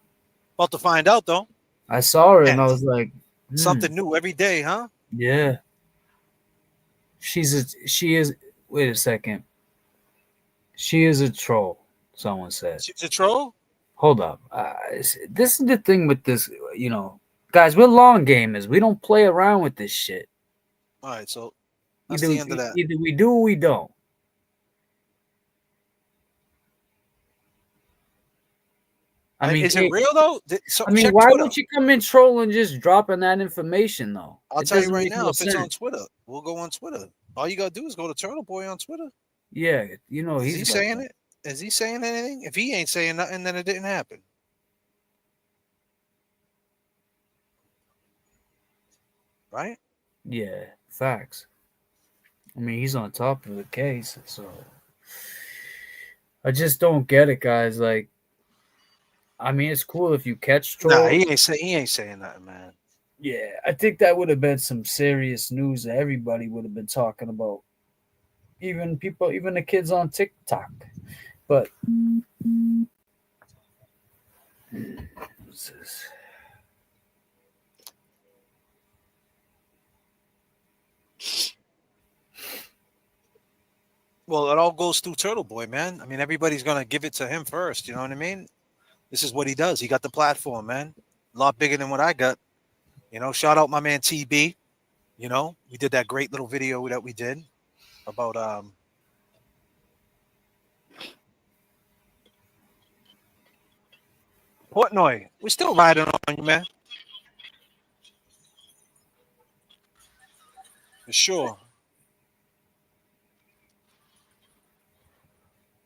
About to find out, though. I saw her and I was like, something new every day, huh? Yeah. She is. Wait a second. She is a troll. Someone said. She's a troll? Hold up. This is the thing with this, guys, we're long gamers. We don't play around with this shit. All right, so that's the end of that. Either we do or we don't. I mean, is it real though? Why would you come in trolling just dropping that information though? I'll tell you right now, if it's on Twitter, we'll go on Twitter. All you gotta do is go to Turtle Boy on Twitter. Yeah, is he saying it? Is he saying anything? If he ain't saying nothing, then it didn't happen. Right? Yeah, facts. I mean, he's on top of the case, so I just don't get it, guys. Like, I mean, it's cool if you catch trolls. Nah, he ain't saying nothing, man. Yeah, I think that would have been some serious news that everybody would have been talking about. Even the kids on TikTok. But what's this? Well, it all goes through Turtle Boy, man. I mean, everybody's gonna give it to him first. You know what I mean? This is what he does. He got the platform, man. A lot bigger than what I got. Shout out my man TB. We did that great little video that we did about Portnoy. We're still riding on you, man. For sure.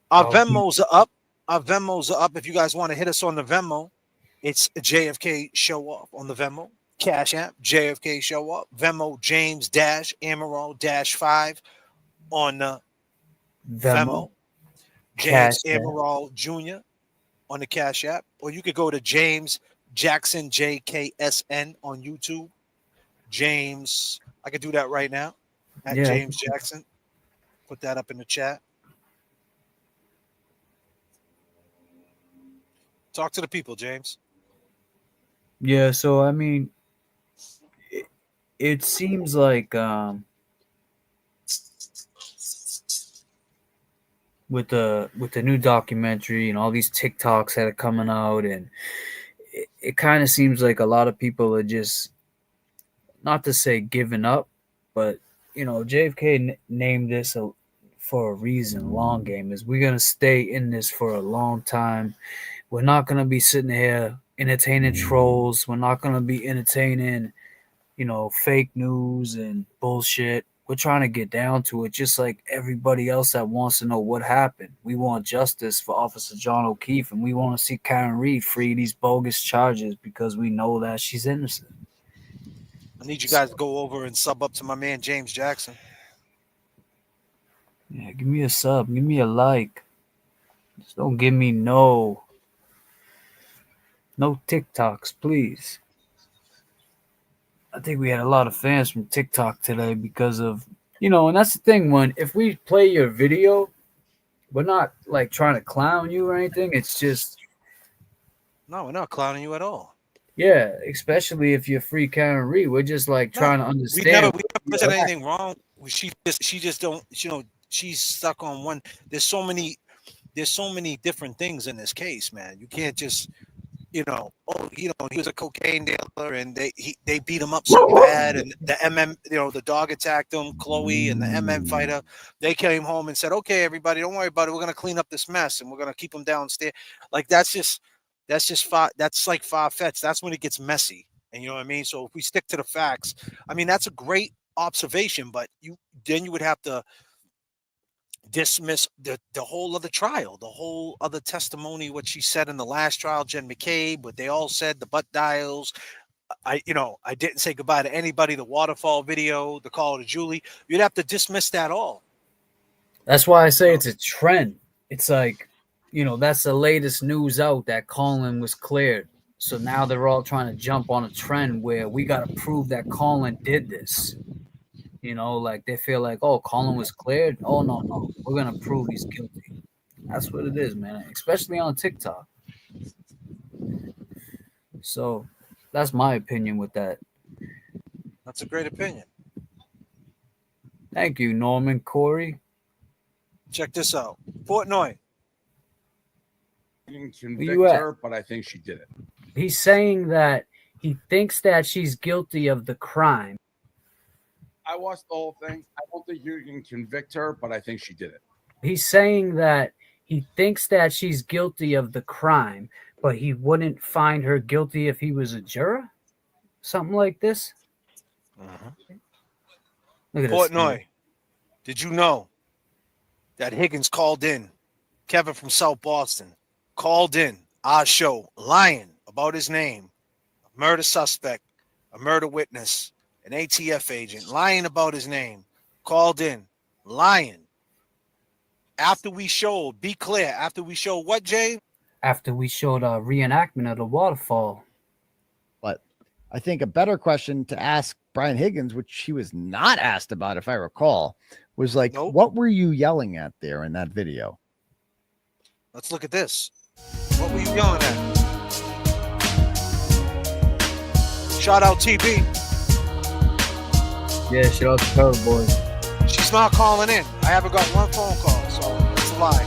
Our Venmos are up. If you guys want to hit us on the Venmo, it's J.F.K. Showoff on the Venmo. Cash App, J.F.K. Showoff. Venmo, James-Amaral-5 on the Venmo. James Amaral Jr. on the Cash App. Or you could go to James Jackson, JKSN on YouTube. James, I could do that right now. James Jackson. Put that up in the chat. Talk to the people, James. Yeah, so I mean, it seems like with the new documentary and all these TikToks that are coming out, and it kind of seems like a lot of people are just, not to say giving up, but JFK named this for a reason. Long game is we're gonna stay in this for a long time. We're not going to be sitting here entertaining trolls. We're not going to be entertaining, fake news and bullshit. We're trying to get down to it, just like everybody else that wants to know what happened. We want justice for Officer John O'Keefe, and we want to see Karen Reed free these bogus charges because we know that she's innocent. I need you guys to go over and sub up to my man James Jackson. Yeah, give me a sub. Give me a like. Just don't give me no TikToks, please. I think we had a lot of fans from TikTok today because of, and that's the thing, if we play your video, we're not like trying to clown you or anything. It's just. No, we're not clowning you at all. Yeah, especially if you're free Karen Reed. We're just like trying to understand. We never said anything wrong. She just don't, she's stuck on one. There's so many there's so many different things in this case, man. You can't just, he was a cocaine dealer and they beat him up so bad, and the the dog attacked him, Chloe and the fighter. They came home and said, okay, everybody, don't worry about it. We're going to clean up this mess and we're going to keep him downstairs. Like, that's like far-fetched. That's when it gets messy. And you know what I mean? So if we stick to the facts, I mean, that's a great observation, but you would have to dismiss the whole other trial, the whole other testimony, what she said in the last trial, Jen McCabe, what they all said, the butt dials. I didn't say goodbye to anybody, the waterfall video, the call to Julie. You'd have to dismiss that all. That's why I say it's a trend. It's like, that's the latest news out that Colin was cleared. So now they're all trying to jump on a trend where we got to prove that Colin did this. Like they feel like, oh, Colin was cleared. Oh, no. We're going to prove he's guilty. That's what it is, man. Especially on TikTok. So that's my opinion with that. That's a great opinion. Thank you, Norman Corey. Check this out. Portnoy. You can convict her, but I think she did it. He's saying that he thinks that she's guilty of the crime. I watched the whole thing. I don't think you can convict her, but I think she did it. He's saying that he thinks that she's guilty of the crime, but he wouldn't find her guilty if he was a juror? Something like this? Look at Portnoy, did you know that Higgins called in? Kevin from South Boston called in our show lying about his name, a murder suspect, a murder witness, an ATF agent, lying about his name, called in, lying. After we showed, be clear, after we showed what, Jay? After we showed a reenactment of the waterfall. But I think a better question to ask Brian Higgins, which he was not asked about, if I recall, was like, what were you yelling at there in that video? Let's look at this. What were you yelling at? Shout out TB. Yeah, shout out to Turtle Boy. She's not calling in. I haven't got one phone call, so that's a lie.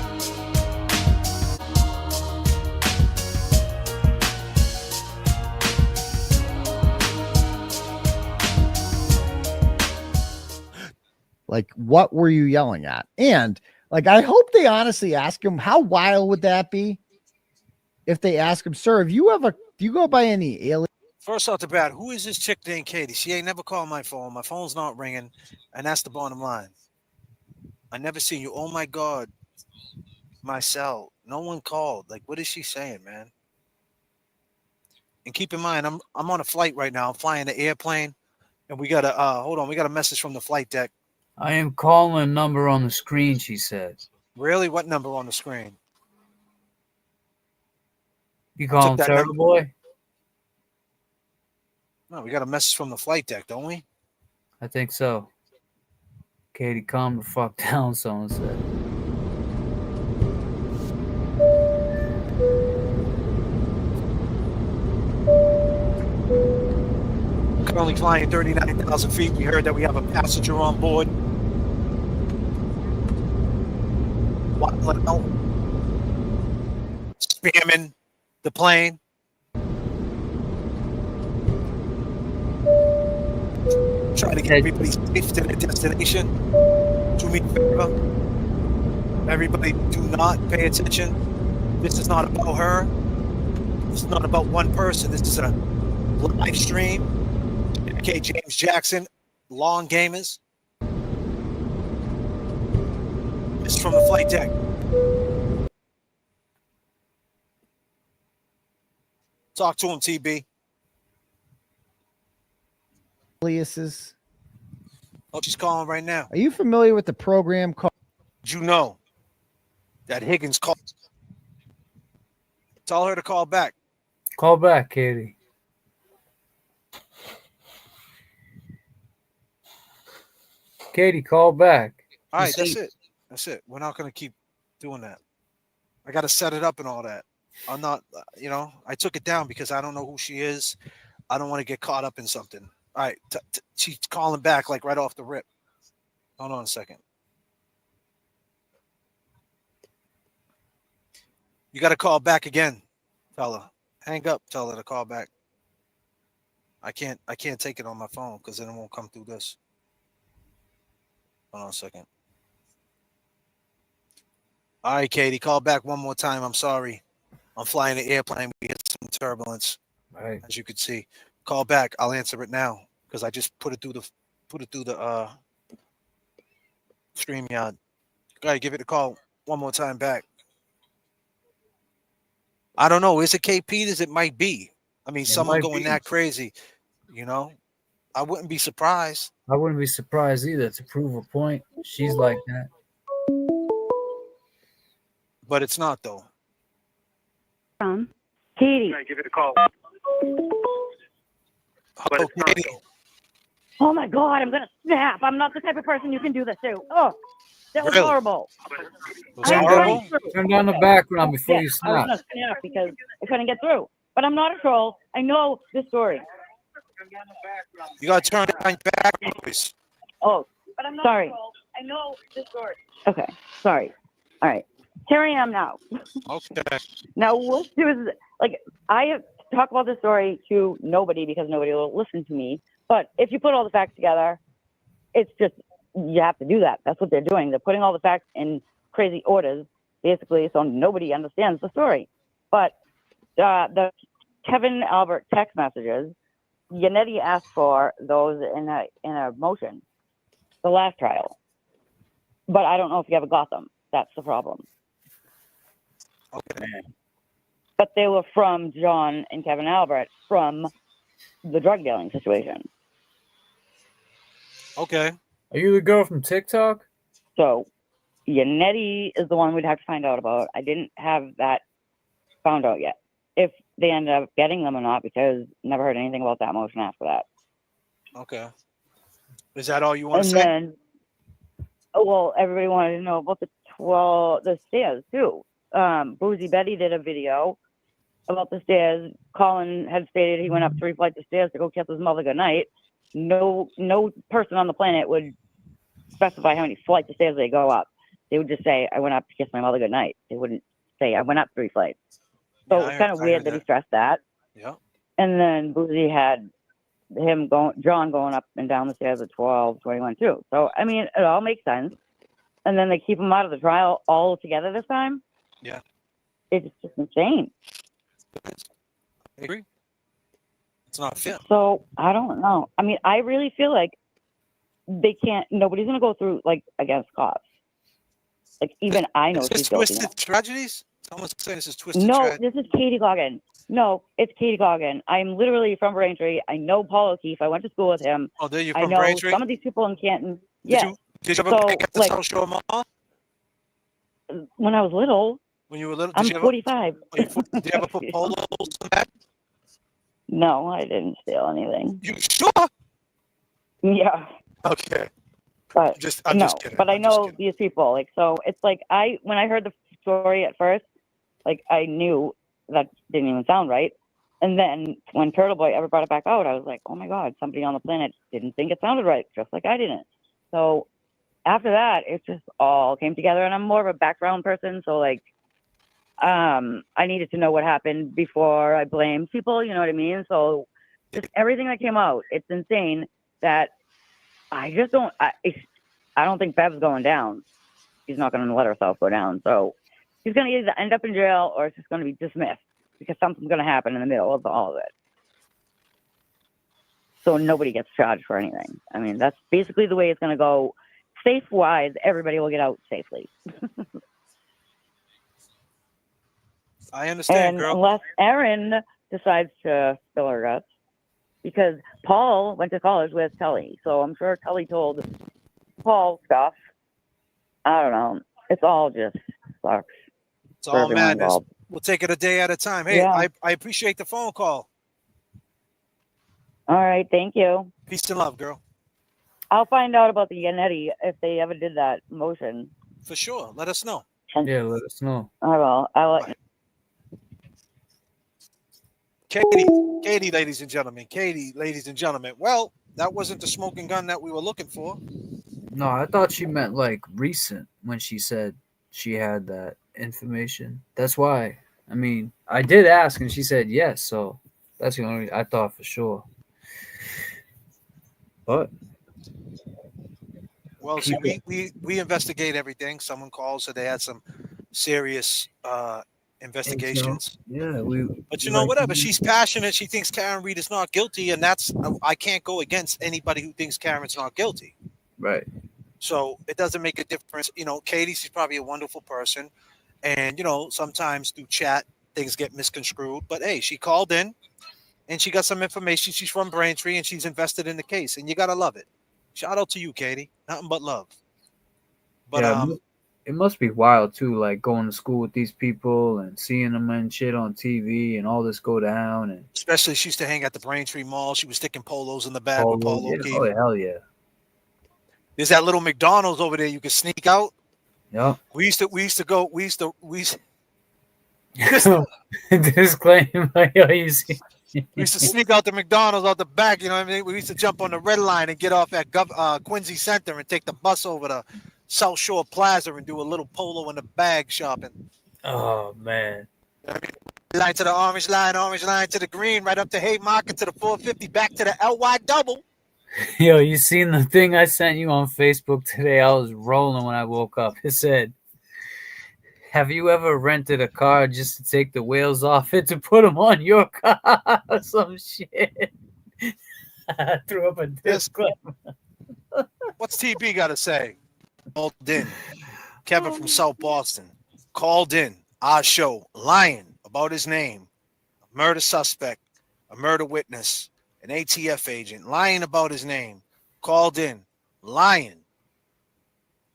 Like, what were you yelling at? And like, I hope they honestly ask him, how wild would that be if they ask him, sir, do you go by any alien? First off the bat, who is this chick named Katie? She ain't never called my phone. My phone's not ringing, and that's the bottom line. I never seen you. Oh my God, my cell. No one called. Like, what is she saying, man? And keep in mind, I'm on a flight right now. I'm flying the airplane, and we got hold on. We got a message from the flight deck. I am calling a number on the screen, she said. Really? What number on the screen? You calling Turtle Boy? No, we got a message from the flight deck, don't we? I think so. Katie, calm the fuck down, someone said. Currently flying 39,000 feet. We heard that we have a passenger on board. What? Spamming the plane. Trying to get everybody safe to their destination. Do me a favor. Everybody, do not pay attention. This is not about her. This is not about one person. This is a live stream. J.F.K. James Jackson, Long Gamers. This is from the flight deck. Talk to him, TB. Aliases. Oh, she's calling right now. Are you familiar with the program called? Did you know that Higgins called? Tell her to call back. Call back, Katie. Katie, call back. All right, that's it. That's it. We're not going to keep doing that. I got to set it up and all that. I'm not, I took it down because I don't know who she is. I don't want to get caught up in something. All right, she's calling back like right off the rip. Hold on a second. You got to call back again, fella. Hang up. Tell her to call back. I can't take it on my phone because then it won't come through this. Hold on a second. All right, Katie, call back one more time. I'm sorry. I'm flying an airplane. We hit some turbulence, right, as you could see. Call back. I'll answer it now because I just put it through the StreamYard. Gotta give it a call one more time back. I don't know. Is it KP as it might be? I mean, someone might going be. that crazy, you know? I wouldn't be surprised. I wouldn't be surprised either to prove a point. She's like that. But it's not, though. Katie. Give it a call. Hello, Katie. Oh my God, I'm gonna snap. I'm not the type of person you can do this to. Oh, that was Really? horrible. Turn down the background before you I was snap. gonna snap because I couldn't get through. But I'm not a troll. I know this story. You gotta turn it on back, please. Oh, but I'm not sorry. A troll. I know this story. Okay, sorry. All right. Here I am now. Okay. Now, what is like? I talk about this story to nobody because nobody will listen to me. But if you put all the facts together, it's just you have to do that. That's what they're doing. They're putting all the facts in crazy orders, basically, so nobody understands the story. But the Kevin Albert text messages, Yannetti asked for those in a motion, the last trial. But I don't know if you ever got them. That's the problem. Okay. But they were from John and Kevin Albert from the drug dealing situation. Okay. Are you the girl from TikTok? So Yannetti is the one we'd have to find out about. I didn't have that found out yet. If they end up getting them or not, because never heard anything about that motion after that. Okay. Is that all you want to And say? then, well, everybody wanted to know about the stairs too. Boozy Betty did a video about the stairs. Colin had stated he went up 3 flights of stairs to go kiss his mother goodnight. No person on the planet would specify how many flights of stairs they go up. They would just say, I went up to kiss my mother goodnight. They wouldn't say, I went up 3 flights. So Yeah, it's kind of weird that he stressed that. Yeah. And then Boozy had John going up and down the stairs at 12, 21 too. So, I mean, it all makes sense. And then they keep him out of the trial all together this time. Yeah. It's just insane. I agree. It's not fair. So I don't know. I mean, I really feel like nobody's going to go through like against cops. Like even I know Is this she's guilty. Twisted Tragedies? Someone's saying this is Twisted No, Tragedies. this is Katie Goggin. No, it's Katie Goggin. I'm literally from Braintree. I know Paul O'Keefe. I went to school with him. Oh, there you're I from know Braintree? some of these people in Canton. Did Yes. you ever So, get the like, South Shore Mall? When I was little. When you were little? I'm 45. Did you ever put polos on that? No, I didn't steal anything. You sure? Yeah. Okay. But I'm no, just kidding. but I know these people. Like, so it's like when I heard the story at first, like I knew that didn't even sound right. And then when Turtle Boy ever brought it back out, I was like, oh my God, somebody on the planet didn't think it sounded right, just like I didn't. So after that, it just all came together. And I'm more of a background person. So like, I needed to know what happened before I blamed people, you know what I mean? So just everything that came out, it's insane that I just don't, I don't think Bev's going down. She's not going to let herself go down. So she's going to either end up in jail or it's just going to be dismissed because something's going to happen in the middle of all of it. So nobody gets charged for anything. I mean, that's basically the way it's going to go. Safe-wise, everybody will get out safely. I understand, and girl. Unless Erin decides to spill her guts, because Paul went to college with Tully, so I'm sure Tully told Paul stuff. I don't know. It's all just sucks. It's all madness. We'll take it a day at a time. Hey, Yeah. I appreciate the phone call. All right, thank you. Peace and love, girl. I'll find out about the Yannetti if they ever did that motion. For sure. Let us know. Yeah, let us know. I will. I'll let you. Katie, ladies and gentlemen. Katie, ladies and gentlemen. Well, that wasn't the smoking gun that we were looking for. No, I thought she meant like recent when she said she had that information. That's why. I mean, I did ask, and she said yes. So that's the only I thought for sure. But well, see, we investigate everything. Someone calls, so they had some serious investigations. Yeah, But you know, whatever. She's passionate. She thinks Karen Reed is not guilty, and that's I can't go against anybody who thinks Karen's not guilty. Right. So it doesn't make a difference. You know, Katie, she's probably a wonderful person, and you know, sometimes through chat things get misconstrued. But hey, she called in, and she got some information. She's from Braintree, and she's invested in the case, and you gotta love it. Shout out to you, Katie. Nothing but love. But yeah, it must be wild too, like going to school with these people and seeing them and shit on TV and all this go down. And especially she used to hang at the Braintree Mall. She was sticking polos in the bag with Paul O'Keefe. Oh hell yeah! There's that little McDonald's over there you can sneak out. Yeah. We used to disclaimer. You see. We used to sneak out the McDonald's out the back, you know what I mean? We used to jump on the red line and get off at Quincy Center and take the bus over to South Shore Plaza and do a little polo in the bag shopping. Oh, man. Line to the orange line to the green, right up to Haymarket to the 450, back to the LY double. Yo, you seen the thing I sent you on Facebook today? I was rolling when I woke up. It said, have you ever rented a car just to take the wheels off it to put them on your car or some shit? I threw up a disclaimer. What's TB got to say? Called in. Kevin from South Boston called in our show, lying about his name, a murder suspect, a murder witness, an ATF agent, lying about his name, called in, lying.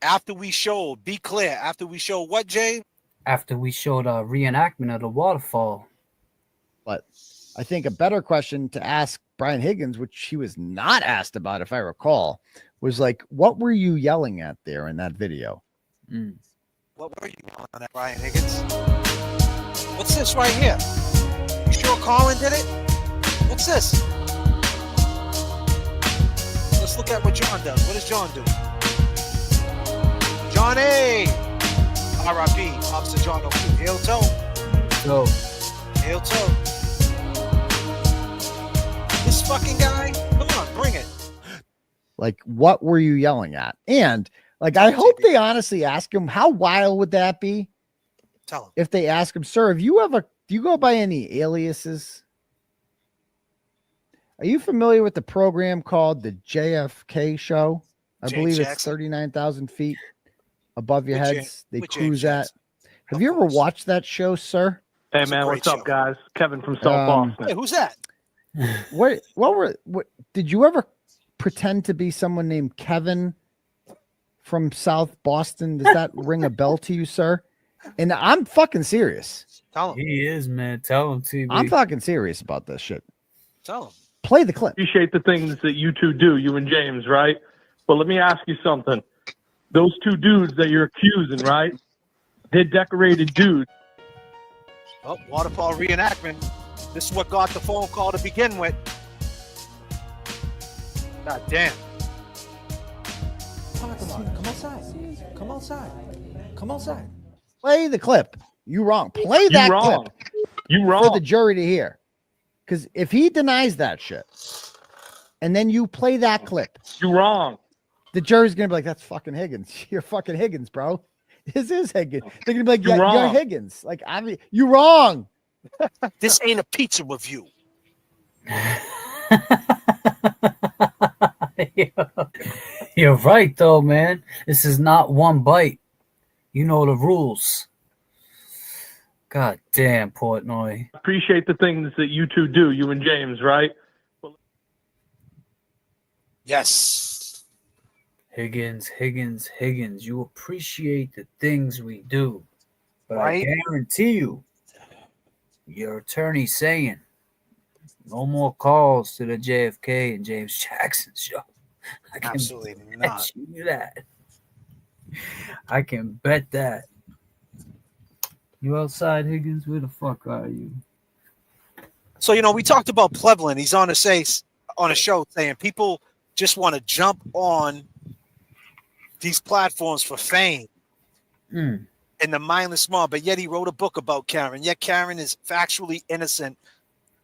After we showed, be clear, after we showed what, Jay? After we showed a reenactment of the waterfall. But I think a better question to ask Brian Higgins, which he was not asked about, if I recall, was like, what were you yelling at there in that video? What were you yelling at, Brian Higgins? What's this right here? You sure Colin did it? What's this? Let's look at what John does. What does John do? John A. R.I.P. Officer John O'Keefe. Heel toe. Heel toe. This fucking guy? Come on, bring it. Like, what were you yelling at? And like, I hope they honestly ask him, how wild would that be? Tell him. If they ask him, sir, do you go by any aliases? Are you familiar with the program called the J.F.K. show? I believe it's 39,000 feet above your heads. They cruise at. Have you ever watched that show, sir? Hey, man, what's up, guys? Kevin from South Boston. Hey, who's that? What did you ever pretend to be someone named Kevin from South Boston? Does that ring a bell to you, sir? And I'm fucking serious. Tell him. He is, man. Tell him, TV. I'm fucking serious about this shit. Tell him. Play the clip. Appreciate the things that you two do, you and James, right? But let me ask you something. Those two dudes that you're accusing, right? They're decorated dudes. Oh, waterfall reenactment. This is what got the phone call to begin with. God damn. Talk about it. Come outside. Come outside. Come outside. Play the clip. You wrong. Play that clip. You wrong. For the jury to hear. Because if he denies that shit, and then you play that clip, you wrong. The jury's gonna be like, "That's fucking Higgins. You're fucking Higgins, bro. This is Higgins." They're gonna be like, "Yeah, you're Higgins." Like, I mean, you're wrong. This ain't a pizza review. You're right, though, man. This is not one bite. You know the rules. God damn, Portnoy. Appreciate the things that you two do, you and James, right? Yes. Higgins. You appreciate the things we do. But right? I guarantee you, your attorney saying no more calls to the JFK and James Jackson show. I can absolutely bet not. You that. I can bet that. You outside, Higgins? Where the fuck are you? So, you know, we talked about Plevlin. He's on a show saying people just want to jump on these platforms for fame. and the mindless mob, but yet he wrote a book about Karen. Yet Karen is factually innocent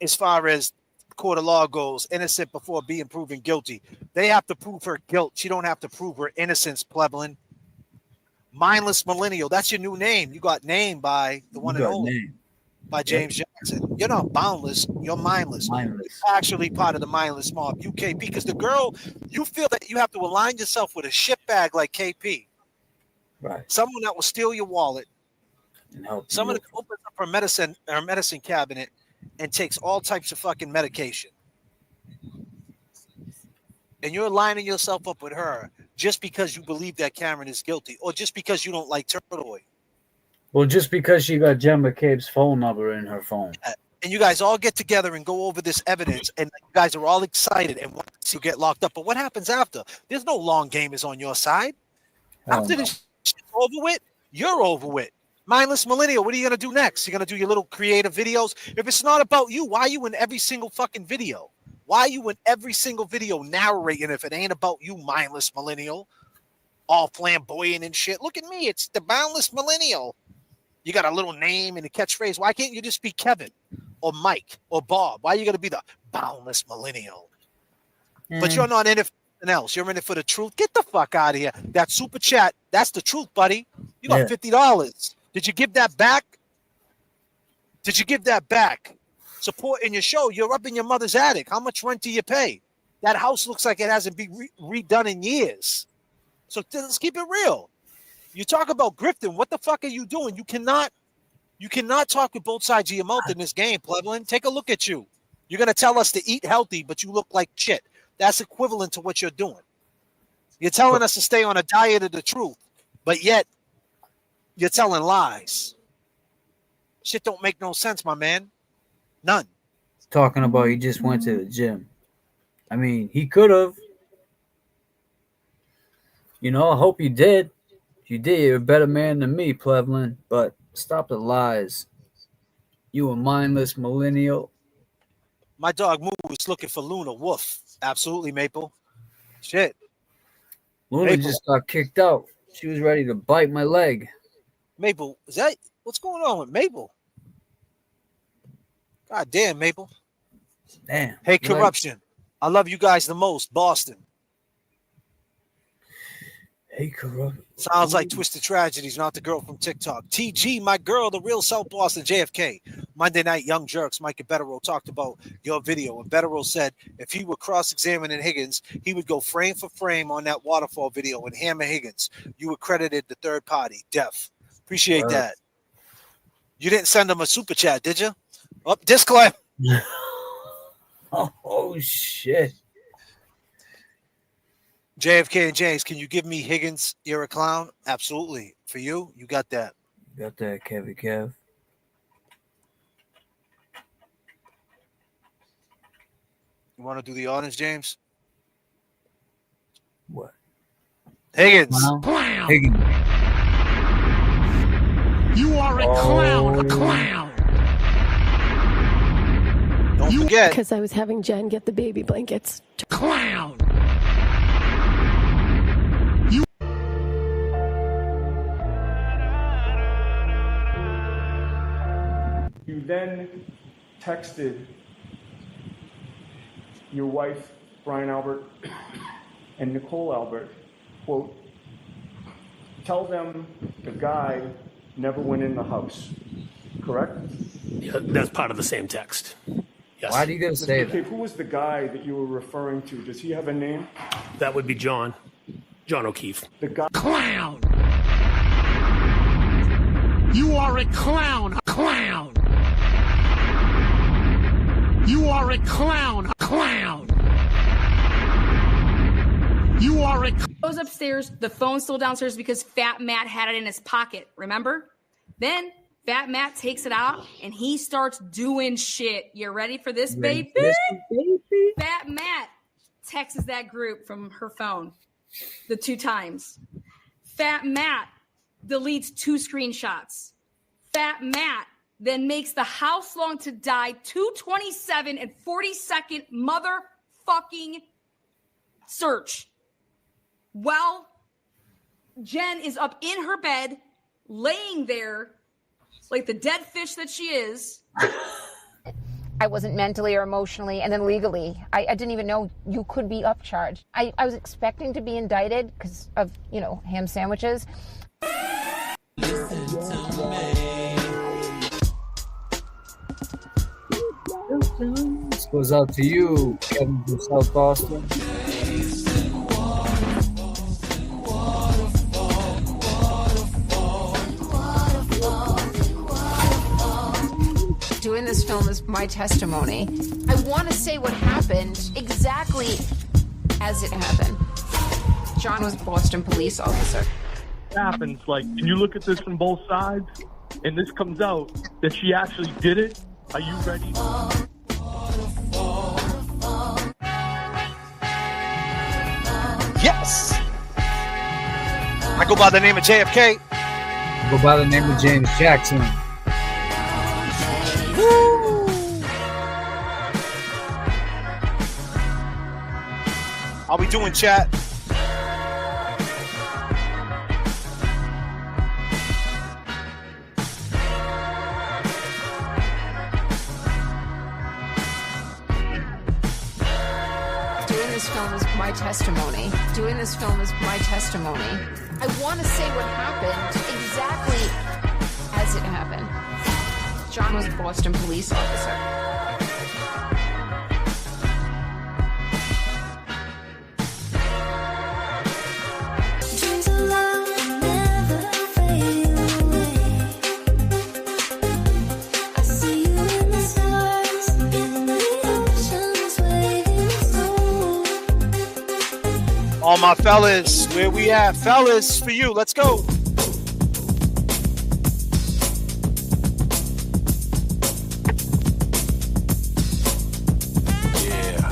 as far as court of law goes, innocent before being proven guilty. They have to prove her guilt. She don't have to prove her innocence, Plebelin. Mindless millennial. That's your new name. You got named by the one and only. By James Jackson. You're not boundless. You're mindless. You're actually part of the mindless mob, UKP. Because the girl, you feel that you have to align yourself with a shitbag like KP. Right. Someone that will steal your wallet. Someone that opens up her medicine cabinet and takes all types of fucking medication. And you're lining yourself up with her just because you believe that Karen is guilty, or just because you don't like Turtleoid. Well, just because she got J.F.K's phone number in her phone. And you guys all get together and go over this evidence, and you guys are all excited and want to get locked up. But what happens after? There's no long gamers on your side. After this shit's over with, you're over with. Mindless millennial, what are you going to do next? You're going to do your little creative videos? If it's not about you, why are you in every single fucking video? Why are you in every single video narrating if it ain't about you, mindless millennial? All flamboyant and shit. Look at me. It's the boundless millennial. You got a little name and a catchphrase. Why can't you just be Kevin or Mike or Bob? Why are you going to be the boundless millennial? But you're not in it for anything else. You're in it for the truth. Get the fuck out of here. That super chat, that's the truth, buddy. You got $50. Did you give that back? Did you give that back? Supporting your show. You're up in your mother's attic. How much rent do you pay? That house looks like it hasn't been redone in years. So let's keep it real. You talk about grifting. What the fuck are you doing? You cannot talk with both sides of your mouth in this game, Plebelin. Take a look at you. You're going to tell us to eat healthy, but you look like shit. That's equivalent to what you're doing. You're telling us to stay on a diet of the truth, but yet you're telling lies. Shit don't make no sense, my man. None. Talking about he just went to the gym. I mean, he could have. You know, I hope you did. If you did, you're a better man than me, Plebelin. But stop the lies. You a mindless millennial. My dog Moo is looking for Luna. Woof. Absolutely, Maple. Shit. Luna just got kicked out. She was ready to bite my leg. Maple, is that what's going on with Maple? God damn, Maple. Damn. Hey, corruption. I love you guys the most. Boston. Hey, corruption. Sounds like Twisted Tragedies, not the girl from TikTok. TG, my girl, the real South Boston, JFK. Monday night, Young Jerks, Mike and Betterow talked about your video. And Betterow said if he were cross-examining Higgins, he would go frame for frame on that waterfall video and hammer Higgins. You accredited the third party, Def. Appreciate that. You didn't send him a super chat, did you? Oh, disclaimer. Oh, shit. JFK and James, can you give me Higgins? You're a clown? Absolutely. For you, you got that. Got that, Kevy Kev. You want to do the honors, James? What? Higgins. Clown. Higgins. You are a clown. A clown. Don't forget. Because I was having Jen get the baby blankets. Clown. You then texted your wife, Brian Albert, and Nicole Albert, quote, tell them the guy never went in the house, correct? Yeah, that's part of the same text. Yes. Why do you gotta say that? Who was the guy that you were referring to? Does he have a name? That would be John O'Keefe. The guy. Clown. You are a clown. A clown. You are a clown. A clown. You are a. Goes upstairs. The phone's still downstairs because Fat Matt had it in his pocket. Remember? Then Fat Matt takes it out and he starts doing shit. You ready for this, baby? Fat Matt texts that group from her phone the 2 times. Fat Matt deletes 2 screenshots. Fat Matt then makes the house long to die 2:27 and 40-second motherfucking search. Well, Jen is up in her bed laying there like the dead fish that she is. I wasn't mentally or emotionally, and then legally, I didn't even know you could be upcharged. I was expecting to be indicted because of, ham sandwiches. This goes out to you, Kevin from South Boston. Doing this film is my testimony. I want to say what happened exactly as it happened. John was a Boston police officer. It happens, and you look at this from both sides, and this comes out that she actually did it. Are you ready? Yes! I go by the name of J.F.K. I go by the name of James Jackson. Woo! How we doing, chat? Testimony. Doing this film is my testimony. I want to say what happened exactly as it happened. John was a Boston police officer. All my fellas, where we at? Fellas, for you, let's go. Yeah.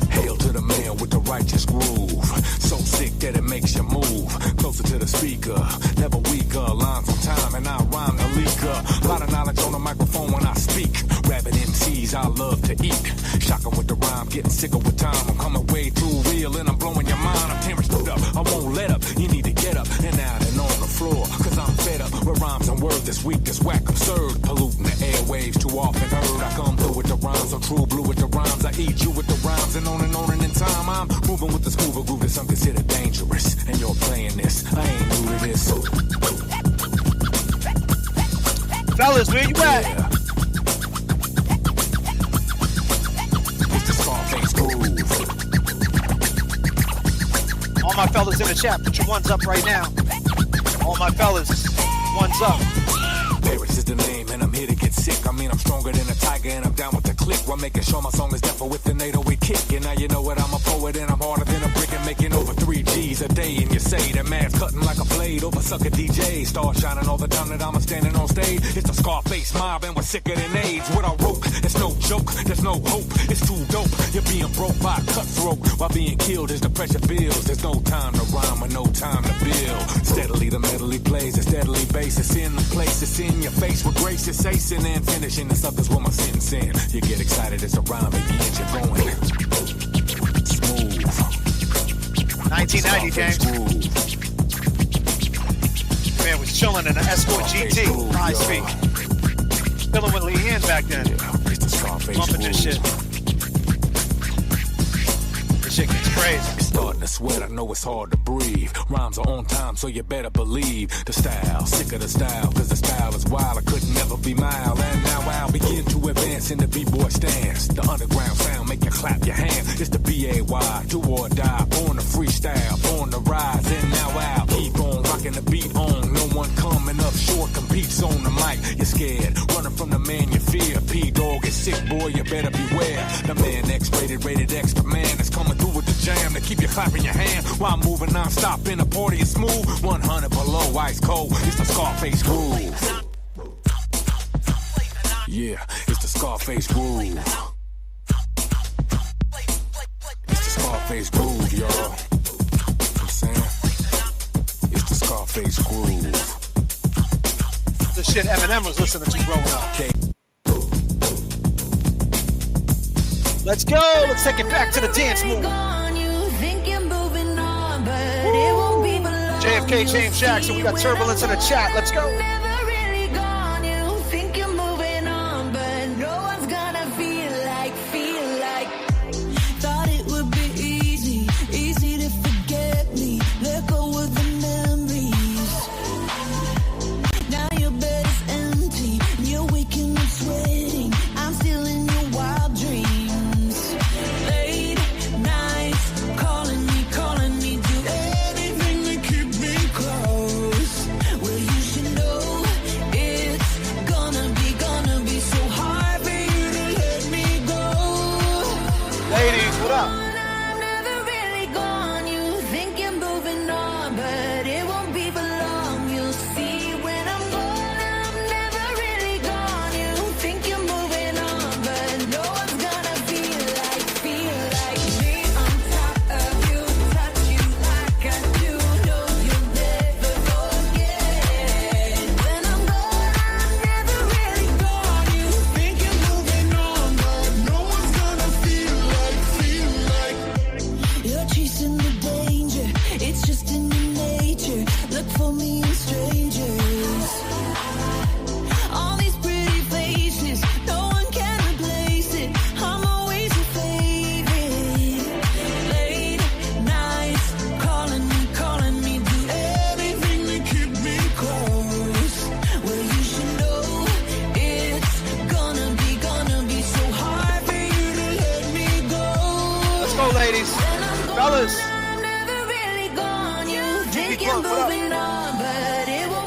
Hail to the man with the righteous groove. So sick that it makes you move. Closer to the speaker, never weaker. Lines on time and I rhyme the leaker. A lot of knowledge on the microphone when I speak. Rabbit MCs I love to eat. Shocking with the rhyme, getting sicker with time. I'm coming way too real and I'm blowing your mind. I'm tearing stood up, I won't let up. You need to get up and out and on the floor. Cause I'm fed up with rhymes and words this weak, this whack, absurd. Polluting the airwaves too often heard. I come through with the rhymes, so true blue with the rhymes. I eat you with the rhymes and on and in time. I'm moving with the smoother groove that some consider dangerous. And you're playing this, I ain't new to this. Fellas, where you at? Yeah. It's the Scarface groove. All my fellas in the chat, put your ones up right now. All my fellas, ones up. Paris is the name, and I'm here to get sick. I mean, I'm stronger than a tiger, and I'm down with the click. While making sure my song is deaf with the NATO we kick. And now you know what, I'm a poet, and I'm harder than a brick, and making over 3 G's a day. And you say that man's cutting like a blade over sucker DJ. Star shining all the time that I'm standing on stage. It's the Scarface mob, and we're sicker than AIDS. What I wrote, it's no joke, there's no hope. It's too dope. You're being broke by a cutthroat, while being killed as the pressure builds. There's no time to rhyme or no time to build. Steadily the medley plays, a steadily bass. It's in the place, it's in your face with grace. It's acing and finishing the suckers with my sentence in. You get excited as a rhyme begins, you're going smooth. 1990, James. Man was chilling in an Escort GT, high speed. Chilling with Leanne back then. Bumping this shit. This shit gets crazy. Starting to sweat, I know it's hard to breathe. Rhymes are on time, so you better believe the style. Sick of the style, cause the style is wild. I could never be mild. And now I'll begin to advance in the B-boy stance. The underground sound make you clap your hands. It's the B-A-Y, do or die. Born to freestyle, born to rise. And now I'll keep on rocking the beat on. No one coming up short competes on the mic. You're scared, running from the man you fear. P-Dog is sick, boy, you better beware. The man X-rated, rated extra man is coming through with the jam to keep you clapping your hand while I'm moving non-stop in the party is smooth. 100 below, ice cold. It's the Scarface groove. Yeah, it's the Scarface groove. It's the Scarface groove, y'all. You know what I'm saying? It's the Scarface groove. The shit Eminem was listening to growing up. Let's go. Let's take it back to the dance move. J.F.K, James Jackson. We got turbulence in the chat. Let's go.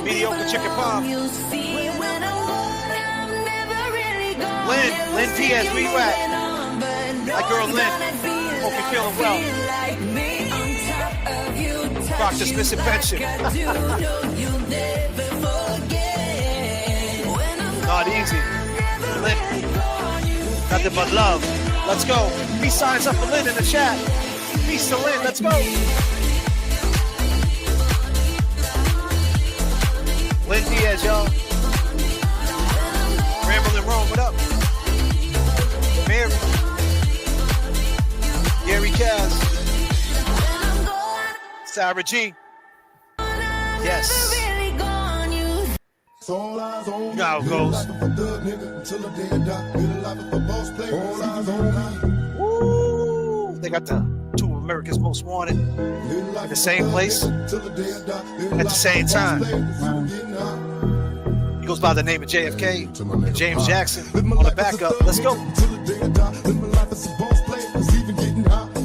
Mediocre chicken palm. Lynn Diaz, where you at? My girl Lynn. Hope you're feeling well. Rock this missing pension. Not easy. Lynn. Nothing but love. Let's go. Peace signs up for Lynn in the chat. Peace to Lynn. Let's go. Lynn Diaz, y'all. Ramblin' Rome, what up? Mary. Gary Kaz. Sarah G. Yes. You know how it goes. Woo! They got the two of America's Most Wanted in the same place at the same time. He goes by the name of J.F.K. and James Jackson on the backup. Let's go.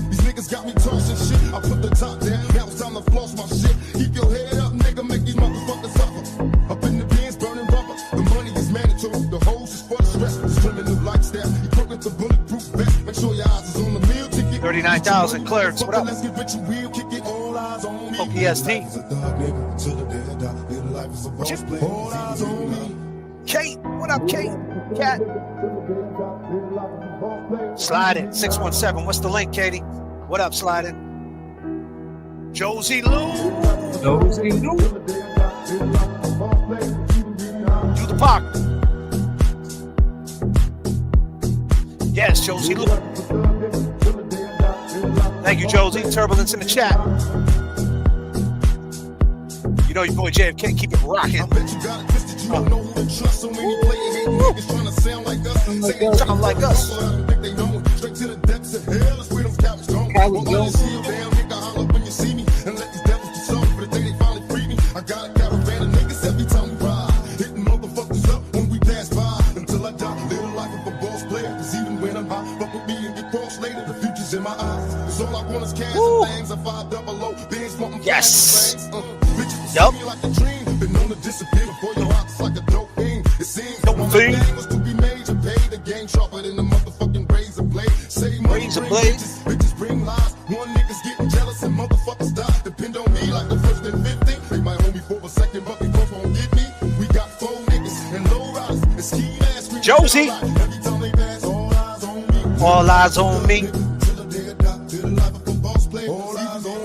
These niggas got me tossing shit. I put the top down. Now it's time to floss my shit. Keep your head up, nigga. Make these motherfuckers suffer. Up in the bins, burning rubber. The money is mandatory. The hose is for the stress. This criminal lifestyle. You put with the bulletproof vest. Make sure your eyes is on the meal ticket. 39,000 clerks. What up? Let's get rich and real. Kick it all eyes on me. OPSD. Kate, what up, Kate? Cat. Slide in 617. What's the link, Katie? What up, slide in? Josie Lou. Josie Lou. Do the park. Yes, Josie Lou. Thank you, Josie. Turbulence in the chat. You know your boy J.F.K. keep it rocking. I bet you got it twisted. You don't know who to trust. So many playing hating niggas trying to sound like us. Sound like us. Think they know it. Straight to the depths of hell. Let's where them cowards go. Well, you see you down, nigga, holler when you see me. And let these devils be sorry for the day they finally free me. I got a caravan of niggas every time we ride. Hitting motherfuckers up when we pass by. Until I die. Live the life of a boss player. Cause even when I'm high, fuck with me and get crossed later. The future's in my eyes. Cause all I want is cash and things. I 500. Bands want them. Yes. Yup. Like a dream. Been known to disappear before your heart's like a dope thing. It seems dope thing was to be major. Pay the game sharper than the motherfucking razor blade. Say money bring bitches bring lies. One nigga's getting jealous and motherfuckers die. Depend on me like the first and 15. They might hold me for a second, but they both won't get me. We got 4 niggas and low riders and ski ass. Josie. Every time they pass, all eyes on me. All eyes on me. Till the day I die, till the life of a boss player. All eyes on me.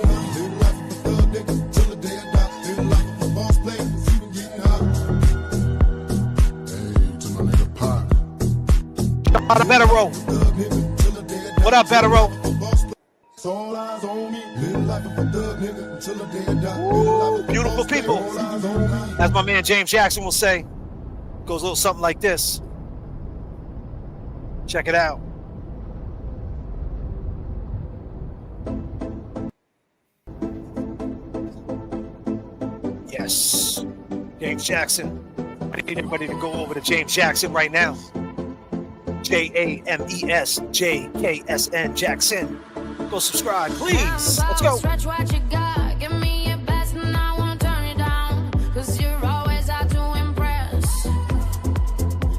A better roll. What up, Betero? Beautiful people. As my man James Jackson will say, goes a little something like this. Check it out. Yes. James Jackson. I need everybody to go over to James Jackson right now. JAMESJKSN Jackson. Go subscribe, please. Let's go. Stretch what you got. Give me your best and I won't turn it down. Cause you're always out to impress.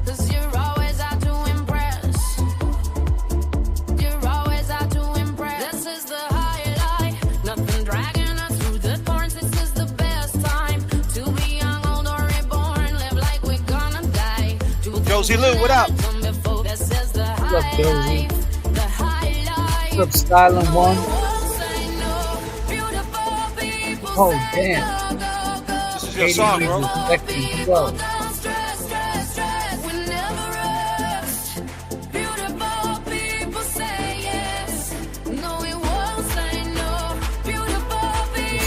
Cause you're always out to impress. You're always out to impress. This is the highlight. Nothing dragging us through the thorns. This is the best time to be young, old, or reborn. Live like we're gonna die. Josie Lou, what up? This is the What's up, Josie? the highlight. What's up, Styling One? Oh, damn. This is your song, bro. That's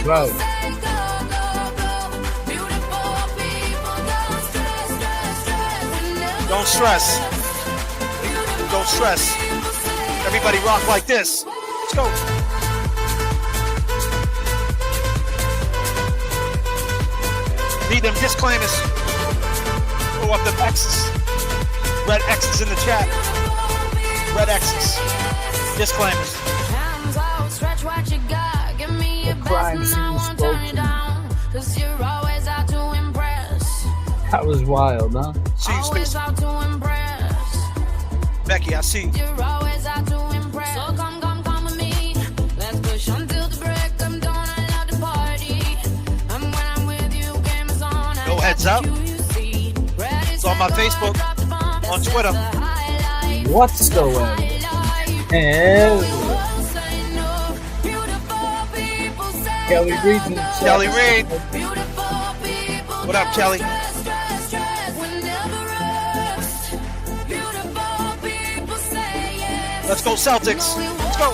right. Don't stress. Don't stress. Everybody rock like this. Let's go. Need them disclaimers. Throw up the X's. Red X's in the chat. Red X's. Disclaimers. Hands out, stretch what you got. Give me your crime best and I scene won't turn it down. Cause you're always out to impress. That was wild, huh? Always out to impress. Becky, I see. You're always out to impress. So come with me. Let's push until the break. I'm done, I love the party. And when I'm with you, game is on. No heads up. It's on my Facebook, on Twitter. Whatsoever. Hell. Kelly Reed. Kelly Reed. What up, Kelly? Let's go, Celtics. Let's go.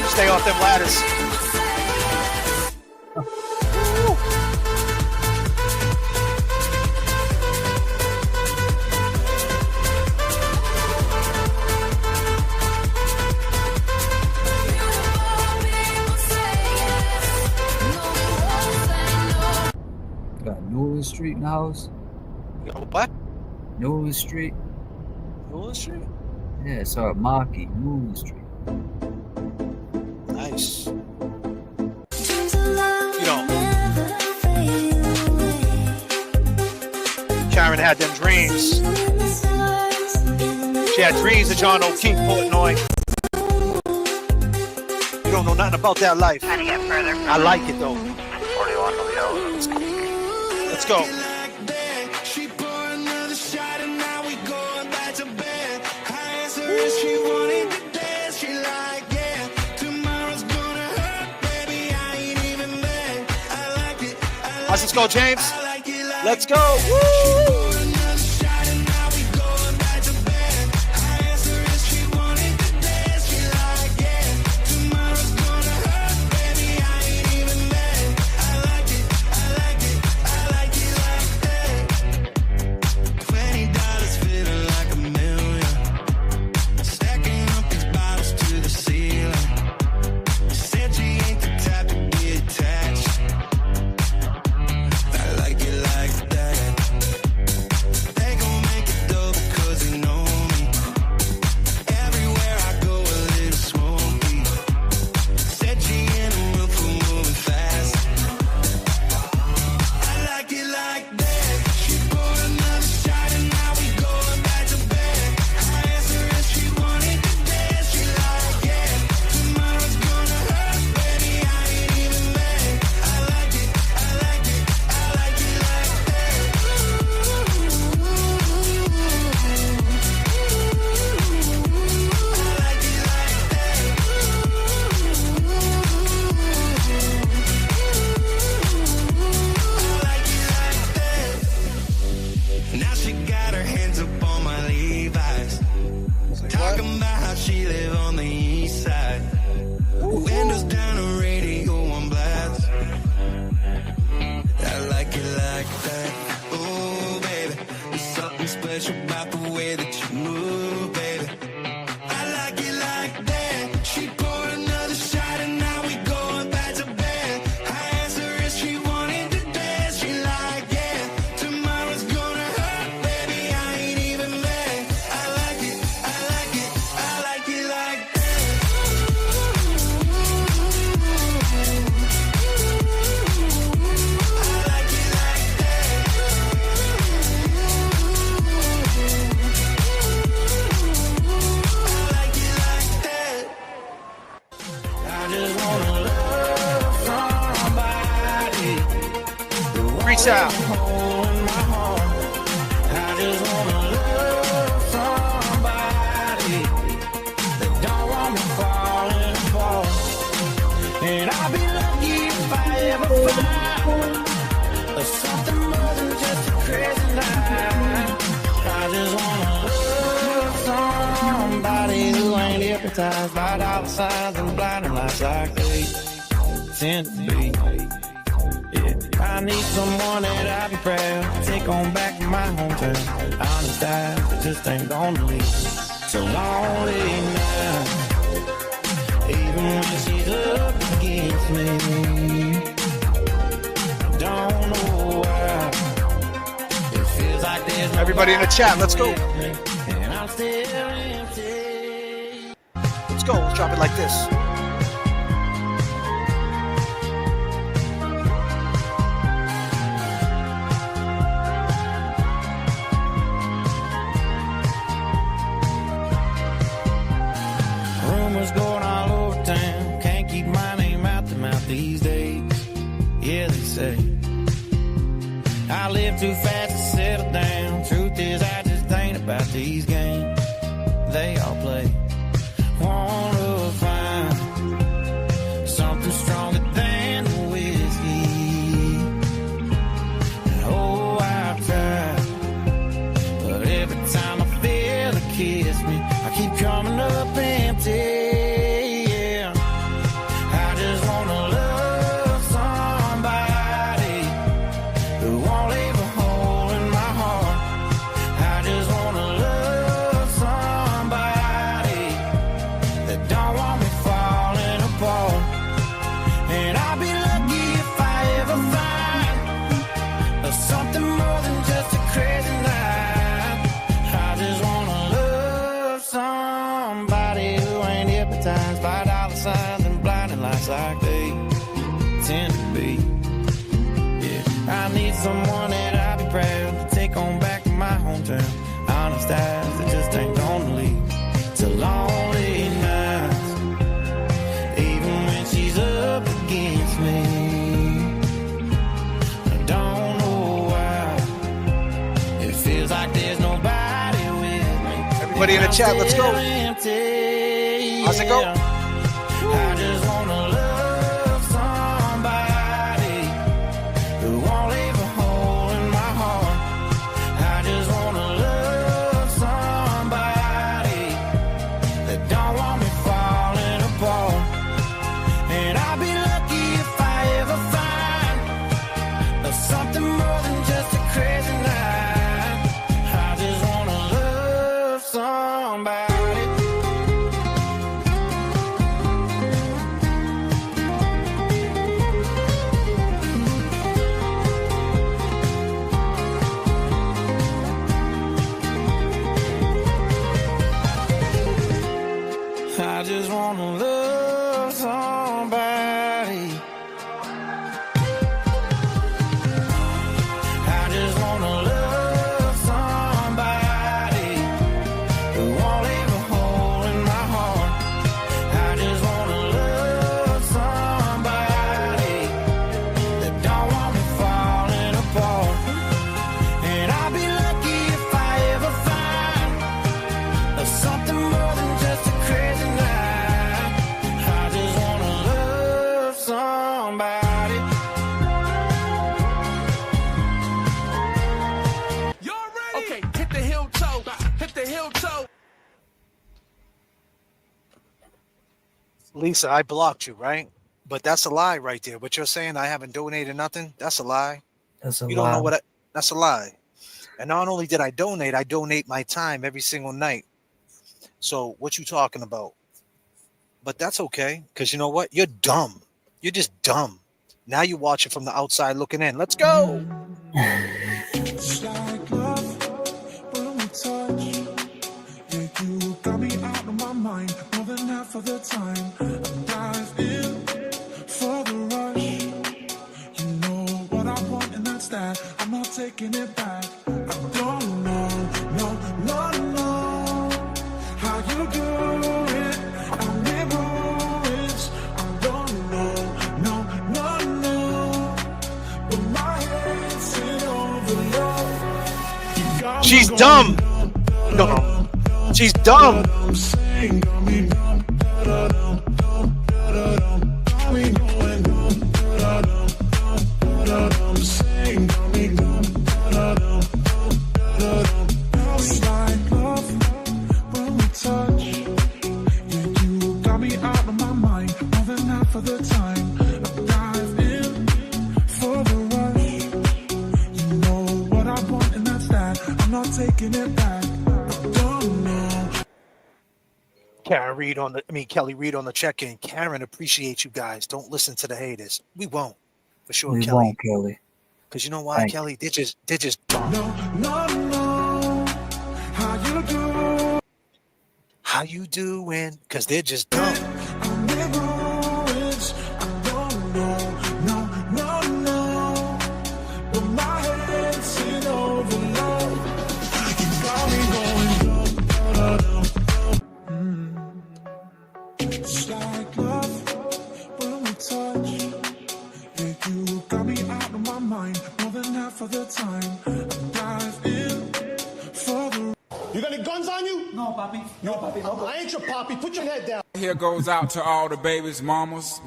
Stay off them ladders. Got Newland Street in the house. What? Newland Street. Newland Street? Yeah, it's our Maki, Newland Street. Nice. You know, Karen had them dreams. She had dreams of John O'Keefe, Portnoy. You don't know nothing about that life. Trying to get further. I like it though. 41 to the Let's go. Let's go, James. Let's go. Woo! Now she got her hands up on my Levi's. Talking about how she live on the east side. Windows down, the radio on blast. I like it like that. Oh, baby, there's something special about the way that you move, baby. I like it like that. She poured another shot and now we going back to bed. I asked her if she wanted to dance. She like, yeah, tomorrow's gonna hurt, baby. I ain't even mad. I like it, I like it, I like it like that. Reach out. And I'll be lucky if I ever find something more than just a crazy night. I just wanna love somebody who ain't hypnotized by dollar signs and blinding lights like they tend to be. Yeah, I need someone that I be proud to take on back to my hometown. Honest eyes that just ain't gonna leave. So lonely now. Even when she's up against me, don't know why. It feels like there's Everybody in the chat, let's go. and I'm still empty. Let's go. Let's drop it like this. Rumors going all over town. Can't keep my name out the mouth these days. Yeah, they say I live too fast to settle down. Truth is, I just ain't about these games they all play. Wanna find something stronger than the whiskey. And oh, I've tried, but every time I feel her kiss me, I keep coming up empty. Yeah, I just wanna love somebody who won't leave a hole in my heart. I just wanna love somebody that don't want me falling apart. And I'll be lucky if I ever find something more than just a crazy night. I just wanna love somebody who ain't hypnotized by dollar signs and blinding lights like they tend to be. Yeah, I need someone that I'll be proud to take on back to my hometown. Honest eyes that just ain't gonna leave to lonely nights. Even when she's up against me, I don't know why. It feels like there's nobody with me. Everybody in the chat, let's go. How's it go? I just wanna love somebody who won't leave a hole in my heart. I just wanna love somebody that don't want me falling apart. And I'll be lucky if I ever find something more than just a crazy night. I just wanna love somebody. Lisa, I blocked you, right? But that's a lie right there. What you're saying, I haven't donated nothing. That's a lie. That's a You don't know lie. what? That's a lie. And not only did I donate my time every single night. So what you talking about? But that's okay, because you know what? You're dumb. You're just dumb. Now you watch it from the outside looking in. Let's go. It's like love when we touch. Yeah, you got me out of my mind more than half of the time. I dive in for the rush. You know what I want, and that's that. I'm not taking it back. I don't know, no, how you do it. I'm in ruins. I don't know, no. But my head's in overload. You got me She's going dumb. No, she's dumb. It's like love when we touch. Yeah, you got me out of my mind more than half of the time. I dive in for the rush. You know what I want, and that's that. I'm not taking it back. I don't know. Kelly Reed on the check-in. Karen, appreciate you guys. Don't listen to the haters. We won't, for sure, We Kelly. won't, Kelly. Because you know why, Thank Kelly? They're just dumb. No, how you do? How you doing? Because they're just dumb. I'm in ruins. I don't know. But my head's in overload. You got me going. It's like love when we touch. Yeah, you got me out of my mind more than half of the time. I dive in for the. You got any guns on you? No, Papi. No, Papi. No. I ain't your Papi. Put your head down. Here goes out to all the babies, mamas.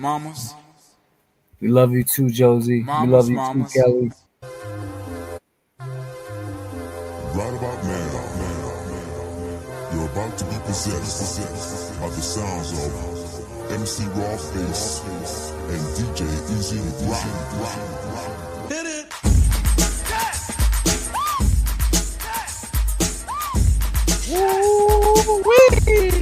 We love you too, Josie. We love you too, Kelly. Right about now, you're about to be possessed by the sounds of MC Raw Face and DJ Easy Rock. Hit it. Woo-wee.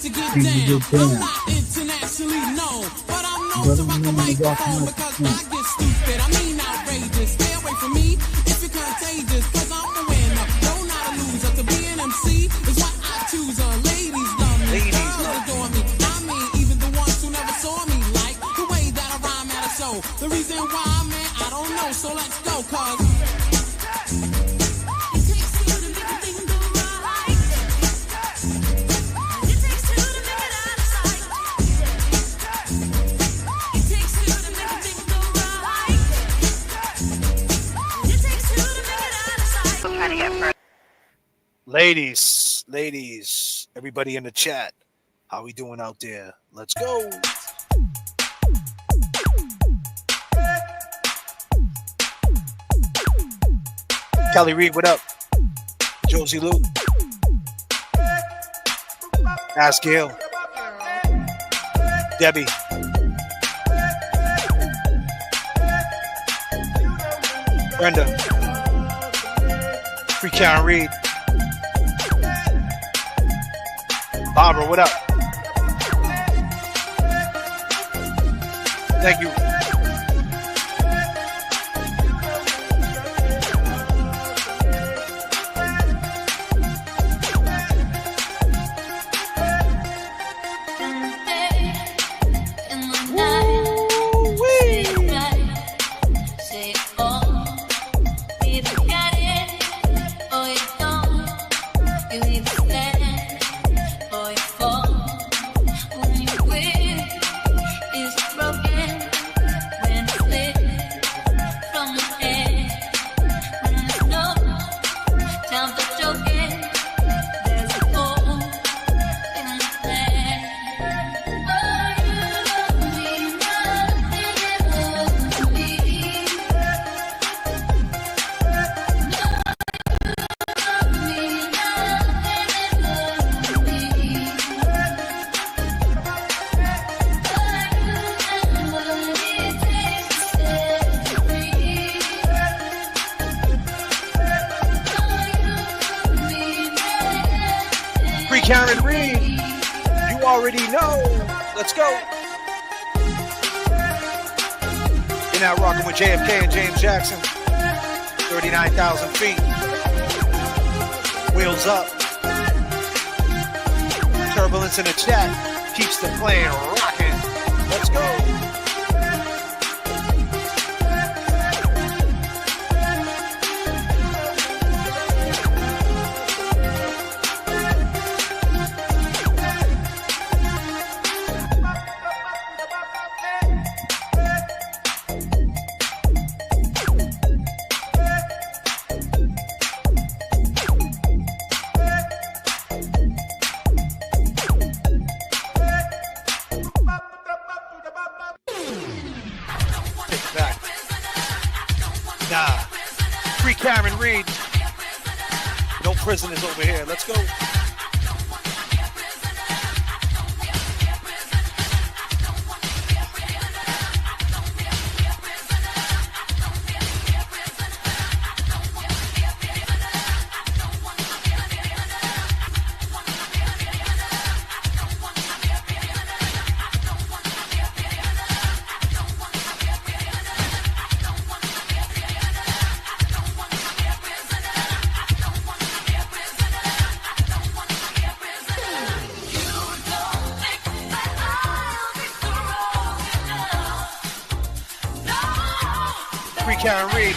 To get down. I'm not internationally known, but I'm known to rock a microphone because I get stupid. I mean outrageous. Stay away from me if you're contagious, cause I'm a winner. No, not a loser. To be an MC is what I choose. Ladies love me, girls adore me. I mean, even the ones who never saw me like the way that I rhyme at a show. The reason why, man, I don't know. So let's go, cause Ladies, everybody in the chat, how we doing out there? Let's go. Kelly Reed, what up? Josie Lou. Ask Gail. Debbie. Brenda. Free Karen Reed. Barbara, what up? Thank you. Karen Reed, you already know. Let's go. You're now rocking with J.F.K. and James Jackson. 39,000 feet. Wheels up. Turbulence in the chat keeps the plane rocking. Let's go. Karen Reed. No prisoners over here. Let's go. Karen Reed.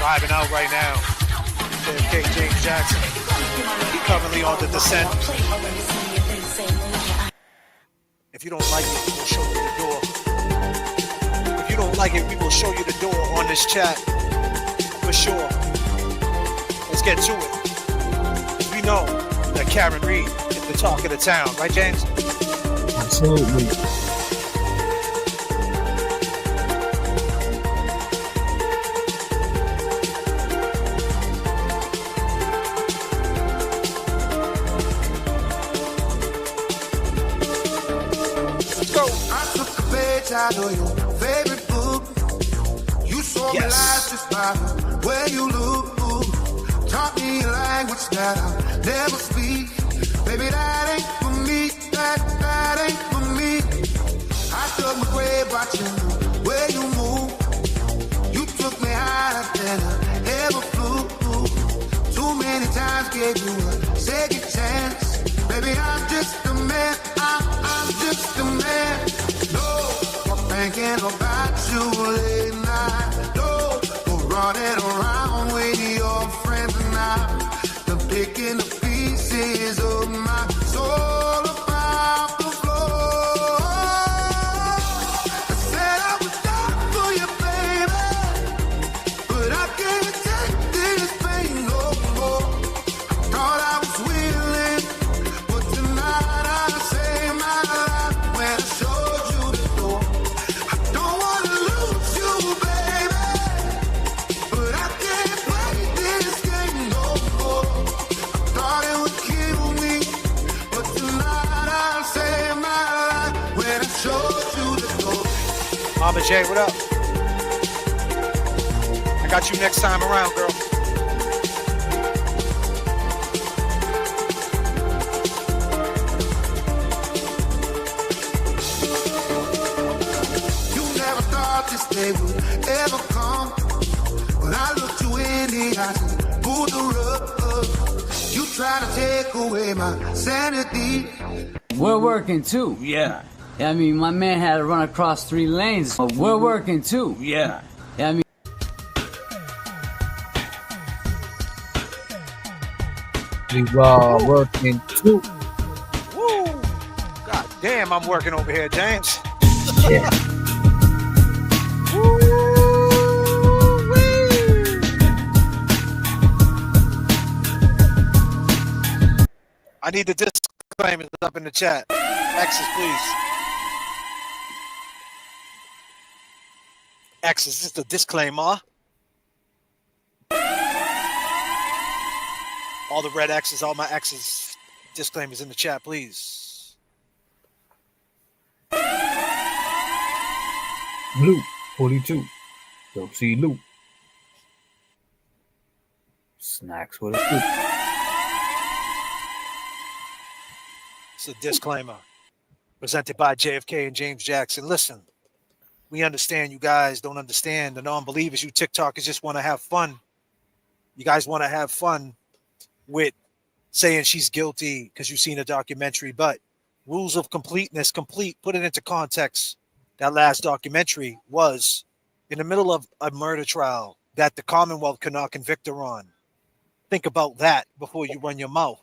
Vibing out right now. J.F.K. James Jackson. Currently on the descent. If you don't like it, we'll show you the door. If you don't like it, we will show you the door on this chat. For sure. Let's get to it. We know that Karen Reed is the talk of the town. Right, James? Absolutely. I took a page out of your favorite book. You saw me life just by the way you look. Taught me a language that I'll never speak. Baby, that ain't for me. That ain't for me. I stuck my grave watching the way you move. You took me higher than I ever flew. Too many times gave you a second chance. Baby, I'm just a man. I'm just a man. No, I'm thinking about you late night. No, we're running around with your friends and I'm picking the pieces of my soul about the floor. I said I would die for you, baby, but I can't take this pain no more. I thought I was willing, but tonight I saved my life when I showed you the door. I don't want to lose you, baby, but I can't play this game no more. I thought it would kill me, but tonight I saved my life when I showed you the door. Mama J, what up? I got you next time around, girl. You never thought this day would ever come, but I looked you in the eyes and pulled the rug. You try to take away my sanity. We're working too. Yeah. I mean, my man had to run across 3 lanes. We're working too. Yeah. I mean, We are working too. Woo! God damn, I'm working over here, James. Yeah. I need the disclaimers up in the chat. X's, please. X's, this is the disclaimer. All the red X's, all my X's, disclaimers in the chat, please. Luke 42. Go see Luke. Snacks with a scoop. It's a disclaimer presented by J.F.K. and James Jackson. Listen, we understand you guys don't understand. The non-believers, you TikTokers just want to have fun. You guys want to have fun with saying she's guilty because you've seen a documentary, but rules of completeness, put it into context. That last documentary was in the middle of a murder trial that the Commonwealth could not convict her on. Think about that before you run your mouth.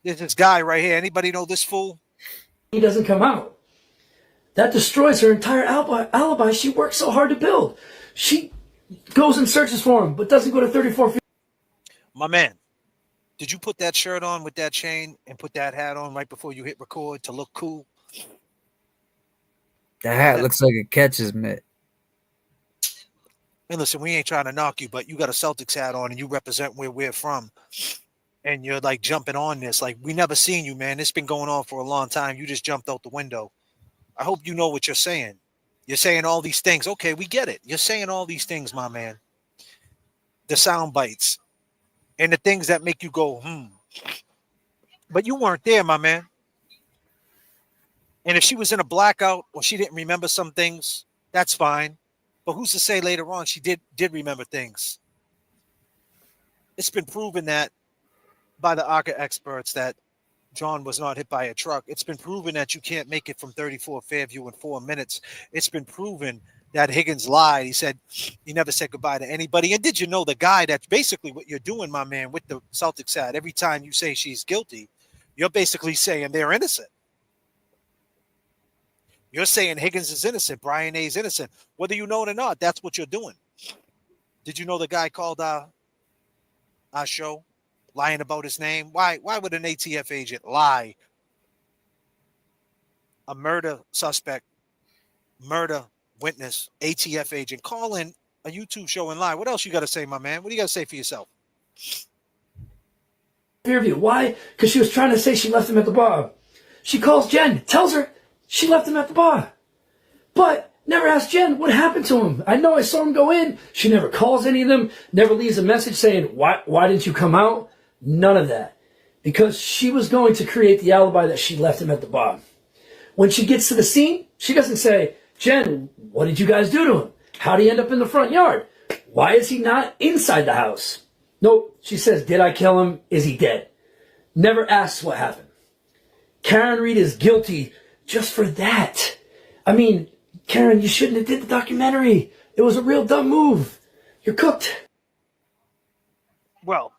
There's this guy right here. Anybody know this fool? He doesn't come out. That destroys her entire alibi she worked so hard to build. She goes and searches for him, but doesn't go to 34 feet. My man, did you put that shirt on with that chain and put that hat on right before you hit record to look cool? The hat looks like a catcher's mitt. And listen, we ain't trying to knock you, but you got a Celtics hat on and you represent where we're from. And you're like jumping on this. Like, we never seen you, man. It's been going on for a long time. You just jumped out the window. I hope you know what you're saying. You're saying all these things. Okay, we get it. You're saying all these things, my man. The sound bites and the things that make you go, But you weren't there, my man. And if she was in a blackout or she didn't remember some things, that's fine. But who's to say later on she did remember things? It's been proven that by the ARCA experts that John was not hit by a truck. It's been proven that you can't make it from 34 Fairview in 4 minutes. It's been proven that Higgins lied. He said he never said goodbye to anybody. And did you know the guy, that's basically what you're doing, my man, with the Celtics hat? Every time you say she's guilty, You're basically saying they're innocent. You're saying Higgins is innocent, Brian A is innocent. Whether you know it or not, that's what you're doing. Did you know the guy called our show lying about his name? Why would an ATF agent lie? A murder suspect, murder witness, ATF agent, call in a YouTube show and lie. What else you got to say, my man? What do you got to say for yourself? Interview. Why? Because she was trying to say she left him at the bar. She calls Jen, tells her she left him at the bar. But never asked Jen what happened to him. I know I saw him go in. She never calls any of them, never leaves a message saying, why didn't you come out? None of that. Because she was going to create the alibi that she left him at the bar. When she gets to the scene, she doesn't say, Jen, what did you guys do to him? How did he end up in the front yard? Why is he not inside the house? Nope. She says, did I kill him? Is he dead? Never asks what happened. Karen Reed is guilty just for that. I mean, Karen, you shouldn't have did the documentary. It was a real dumb move. You're cooked. Well,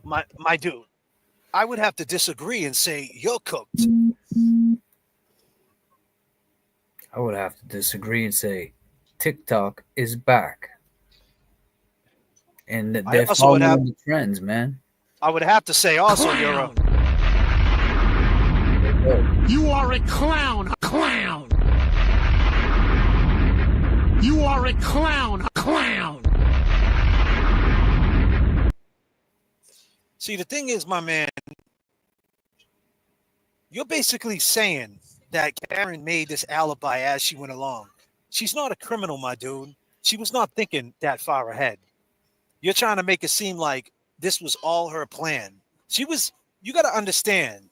my dude, I would have to disagree and say you're cooked. I would have to disagree and say TikTok is back. And they're following the trends, man. I would have to say also you're You are a clown, a clown. You are a clown, a clown. See, the thing is, my man, you're basically saying that Karen made this alibi as she went along. She's not a criminal, my dude. She was not thinking that far ahead. You're trying to make it seem like this was all her plan. You got to understand,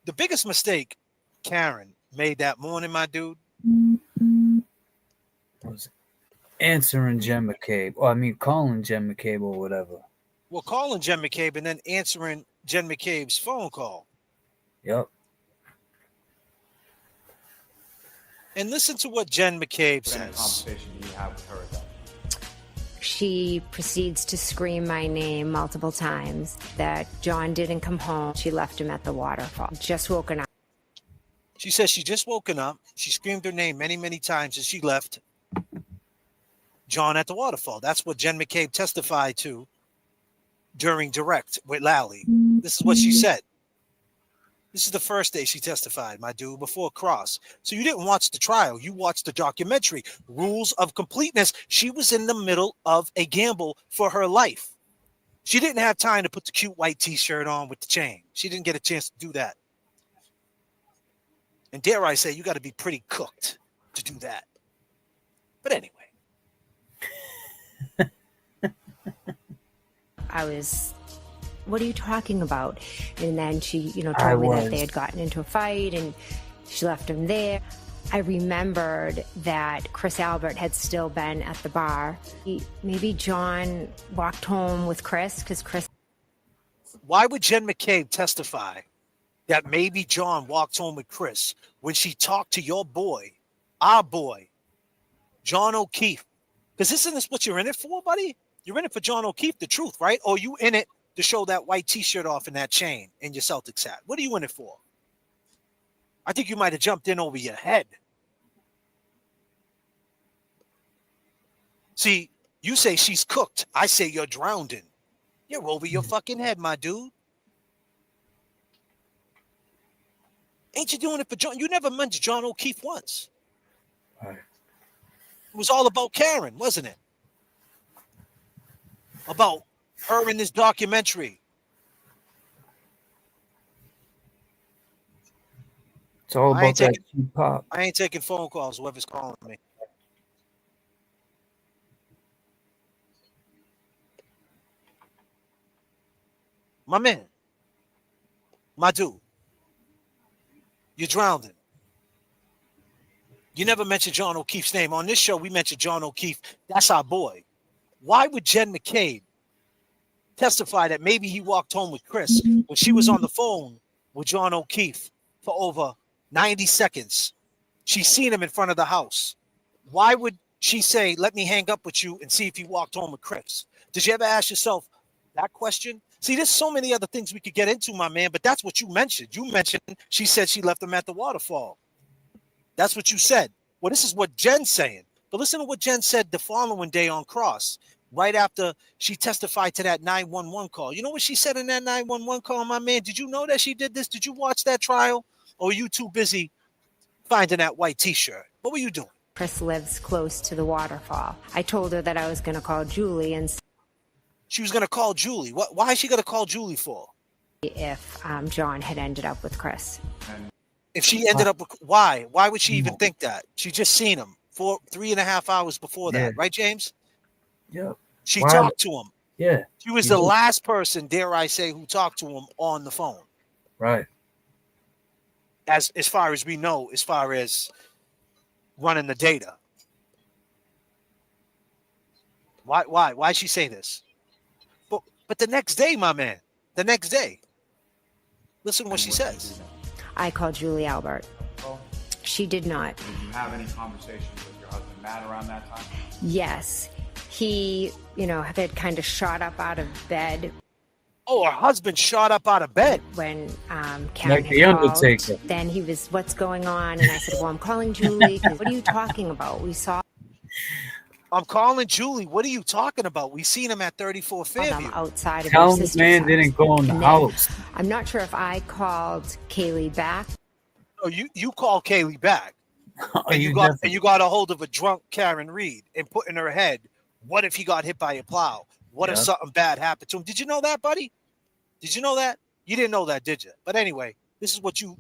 the biggest mistake Karen made that morning, my dude, was answering Jen McCabe. Or, I mean, calling Jen McCabe or whatever. Well, calling Jen McCabe and then answering Jen McCabe's phone call. Yep. And listen to what Jen McCabe says. She proceeds to scream my name multiple times, that John didn't come home. She left him at the waterfall. Just woken up. She says she just woken up. She screamed her name many, many times as she left John at the waterfall. That's what Jen McCabe testified to during direct with Lally. This is what she said. This is the first day she testified, my dude, before cross. So you didn't watch the trial. You watched the documentary, Rules of Completeness. She was in the middle of a gamble for her life. She didn't have time to put the cute white T-shirt on with the chain. She didn't get a chance to do that. And dare I say, you got to be pretty cooked to do that. But anyway. I was, what are you talking about? And then she, told me that they had gotten into a fight and she left him there. I remembered that Chris Albert had still been at the bar. Maybe John walked home with Chris because Chris. Why would Jen McCabe testify that maybe John walked home with Chris when she talked to your boy, our boy, John O'Keefe? Because isn't this what you're in it for, buddy? You're in it for John O'Keefe, the truth, right? Or you in it to show that white T-shirt off and that chain and your Celtics hat? What are you in it for? I think you might have jumped in over your head. See, you say she's cooked. I say you're drowned in. You're over your fucking head, my dude. Ain't you doing it for John? You never mentioned John O'Keefe once. Right. It was all about Karen, wasn't it? About her in this documentary. It's all about that pop. I ain't taking phone calls, whoever's calling me. My man, my dude, you're drowning. You never mentioned John O'Keefe's name. On this show, we mentioned John O'Keefe. That's our boy. Why would Jen McCabe testify that maybe he walked home with Chris when she was on the phone with John O'Keefe for over 90 seconds? She's seen him in front of the house. Why would she say, let me hang up with you and see if he walked home with Chris? Did you ever ask yourself, That question. See, there's so many other things we could get into, my man, but that's what you mentioned. You mentioned she said she left him at the waterfall. That's what you said. Well, this is what Jen's saying. But listen to what Jen said the following day on Cross, right after she testified to that 911 call. You know what she said in that 911 call, my man? Did you know that she did this? Did you watch that trial? Or were you too busy finding that white T-shirt? What were you doing? Chris lives close to the waterfall. I told her that I was going to call Julie and she was going to call Julie. Why is she going to call Julie for? If John had ended up with Chris. If she ended up with, why? Why would she even think that? She just seen him 3.5 hours before that, right, James? Yeah. She talked to him. Yeah. She was the last person, dare I say, who talked to him on the phone. Right. As far as we know, as far as running the data. Why she say this? But the next day, my man, the next day, listen to what she says. I called Julie Albert. She did not. Did you have any conversations with your husband Matt around that time? Yes. He, had kind of shot up out of bed. Oh, her husband shot up out of bed. When Karen like the called, Undertaker. then he was, what's going on? And I said, well, I'm calling Julie. What are you talking about? We saw. I'm calling Julie. What are you talking about? We seen him at 34 Fairview. Outside of Tell him man didn't go in the house. I'm not sure if I called Kaylee back. Oh, you called Kaylee back. And you got a hold of a drunk Karen Reed and put in her head, what if he got hit by a plow? What if something bad happened to him? Did you know that, buddy? Did you know that? You didn't know that, did you? But anyway, this is what you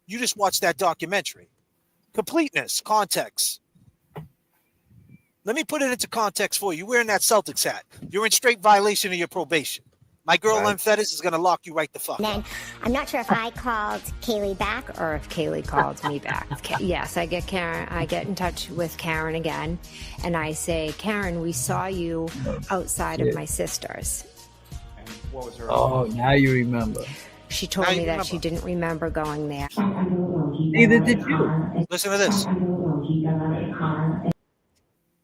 just watched that documentary. Completeness, context. Let me put it into context for you. You're wearing that Celtics hat. You're in straight violation of your probation. My girl, Len Fettis, is going to lock you right the fuck up. I'm not sure if I called Kaylee back or if Kaylee called me back. Yes, I get in touch with Karen again, and I say, Karen, we saw you outside of my sister's. And what was her? Oh, now you remember. She told me that she didn't remember going there. Neither did you. Listen to this.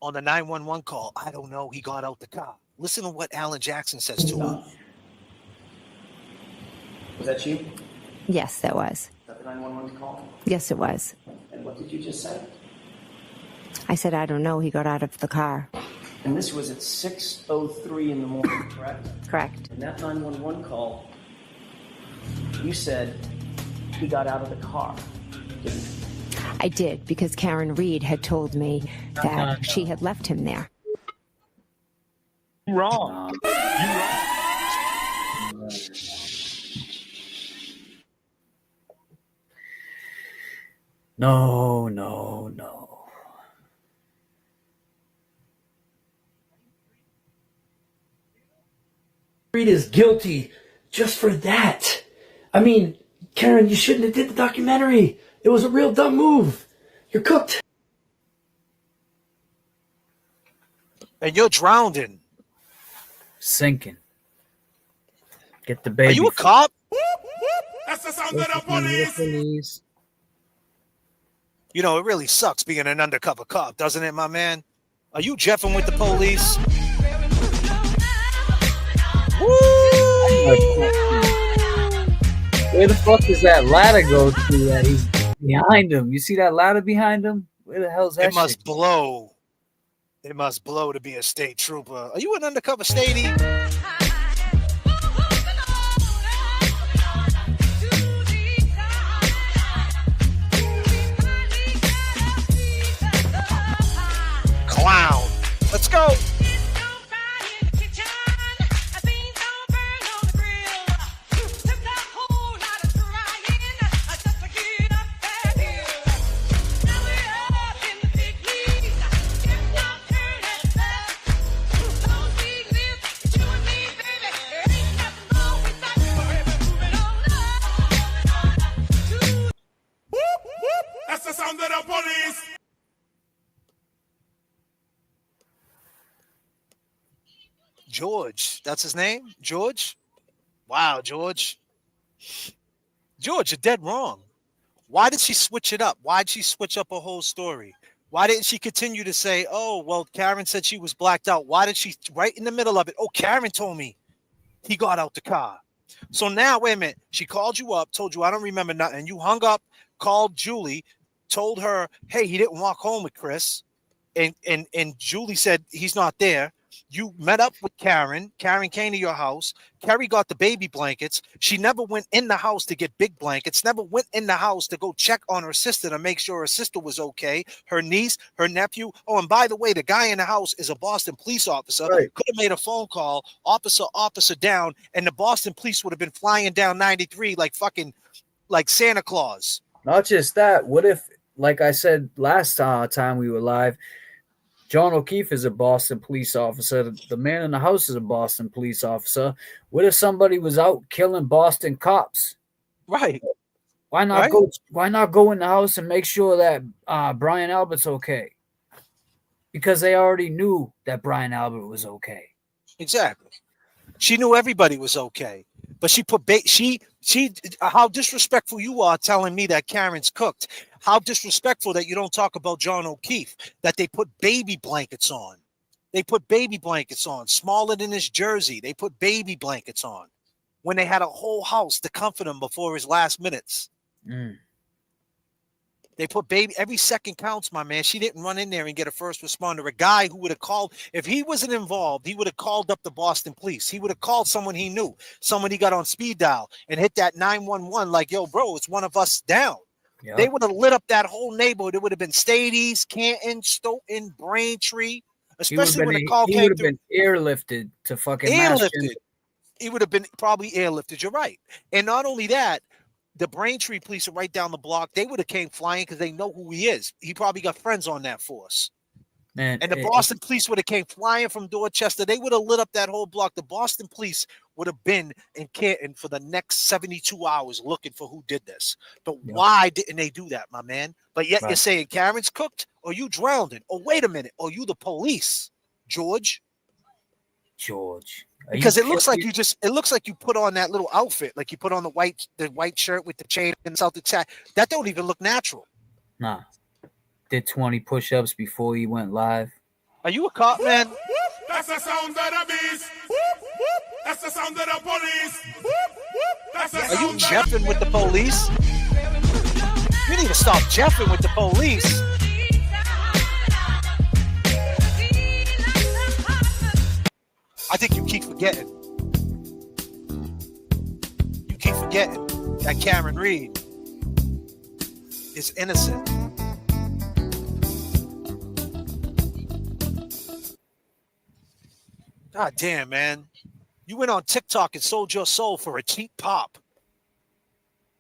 On the 911 call, I don't know, he got out the car. Listen to what Alan Jackson says to him. Was that you? Yes, that was. That the 911 call? Yes, it was. And what did you just say? I said, I don't know. He got out of the car. And this was at 6:03 in the morning, correct? Correct. In that 911 call, you said he got out of the car, didn't you? I did, because Karen Reed had told me that she had left him there. You're wrong. No. Reed is guilty just for that. I mean, Karen, you shouldn't have did the documentary. It was a real dumb move. You're cooked. And you're drowning. Sinking. Get the baby. Are you a cop? That's the sound of the police. You know, it really sucks being an undercover cop, doesn't it, my man? Are you jeffing with the police? Where the fuck does that ladder go to that he's behind him? You see that ladder behind him? Where the hell's that? It must blow. It must blow to be a state trooper. Are you an undercover statey? Clown. Let's go. That's the sound of the police. George, that's his name? George? Wow, George. George, you're dead wrong. Why did she switch it up? Why did she switch up her whole story? Why didn't she continue to say, oh, well, Karen said she was blacked out? Why did she, right in the middle of it, oh, Karen told me. he got out the car. So now, wait a minute. She called you up, told you, I don't remember nothing. You hung up, called Julie, told her, hey, he didn't walk home with Chris. And Julie said he's not there. You met up with Karen. Karen came to your house. Carrie got the baby blankets. She never went in the house to get big blankets, never went in the house to go check on her sister to make sure her sister was okay, her niece, her nephew. Oh, and by the way, the guy in the house is a Boston police officer. Right. Could have made a phone call, officer down, and the Boston police would have been flying down 93 like Santa Claus. Not just that. What if, like I said last time we were live, John O'Keefe is a Boston police officer. The man in the house is a Boston police officer. What if somebody was out killing Boston cops? Right. Why not go? Why not go in the house and make sure that Brian Albert's okay? Because they already knew that Brian Albert was okay. Exactly. She knew everybody was okay, but she put she how disrespectful you are telling me that Karen's cooked. How disrespectful that you don't talk about John O'Keefe, that they put baby blankets on. They put baby blankets on, smaller than his jersey. They put baby blankets on when they had a whole house to comfort him before his last minutes. They put baby, every second counts, my man. She didn't run in there and get a first responder, a guy who would have called. If he wasn't involved, he would have called up the Boston police. He would have called someone he knew, someone he got on speed dial and hit that 911 like, yo, bro, it's one of us down. Yep. They would have lit up that whole neighborhood. It would have been Stades, Canton, Stoughton, Braintree, especially when the call came through. He would have been airlifted to fucking airlifted. He would have been probably airlifted. You're right. And not only that, the Braintree police are right down the block. They would have came flying because they know who he is. He probably got friends on that force. Man, and the Boston police would have came flying from Dorchester. They would have lit up that whole block. The Boston police would have been in Canton for the next 72 hours looking for who did this. But why didn't they do that, my man? But yet you're saying Karen's cooked, or you drowned it, or wait a minute, or you the police, George. Because it looks like you put on that little outfit, like you put on the white shirt with the chain and Celtics hat. That don't even look natural. Nah. Did 20 push-ups before he went live. Are you a cop, man? That's the sound of the beast. That's the sound of the police. Are you jeffing with the police? You need to stop jeffing with the police. I think you keep forgetting. You keep forgetting that Karen Reed is innocent. God damn, man. You went on TikTok and sold your soul for a cheap pop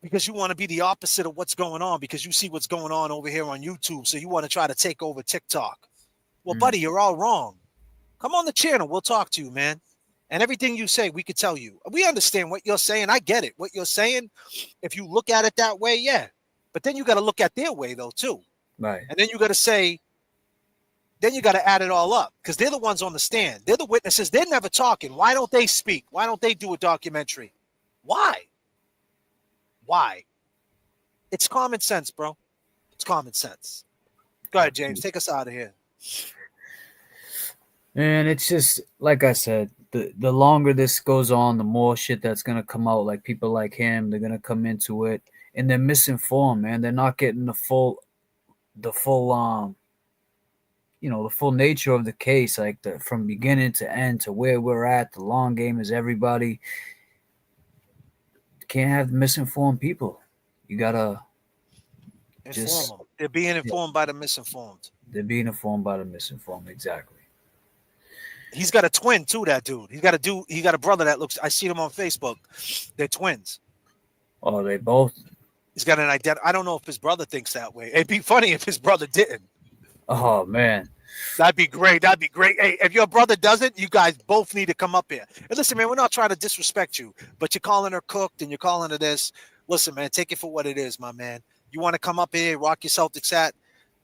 because you want to be the opposite of what's going on, because you see what's going on over here on YouTube, so you want to try to take over TikTok. Well, buddy, you're all wrong. Come on the channel. We'll talk to you, man. And everything you say, we could tell you. We understand what you're saying. I get it. What you're saying, if you look at it that way, yeah. But then you got to look at their way, though, too. Right. And then you got to say, then you got to add it all up, because they're the ones on the stand. They're the witnesses. They're never talking. Why don't they speak? Why don't they do a documentary? Why? It's common sense, bro. It's common sense. Go ahead, James. Take us out of here. And it's just, like I said, the longer this goes on, the more shit that's going to come out. Like people like him, they're going to come into it, and they're misinformed, man. They're not getting the full nature of the case, like from beginning to end to where we're at. The long game is everybody. Can't have misinformed people. You gotta inform them. They're being informed by the misinformed. They're being informed by the misinformed. Exactly. He's got a twin too. That dude. He got a brother that looks. I see him on Facebook. They're twins. Oh, they both. He's got an identity. I don't know if his brother thinks that way. It'd be funny if his brother didn't. Oh man. That'd be great. Hey, if your brother doesn't, you guys both need to come up here. And listen, man, we're not trying to disrespect you, but you're calling her cooked and you're calling her this. Listen, man, take it for what it is, my man. You want to come up here, rock your Celtics hat.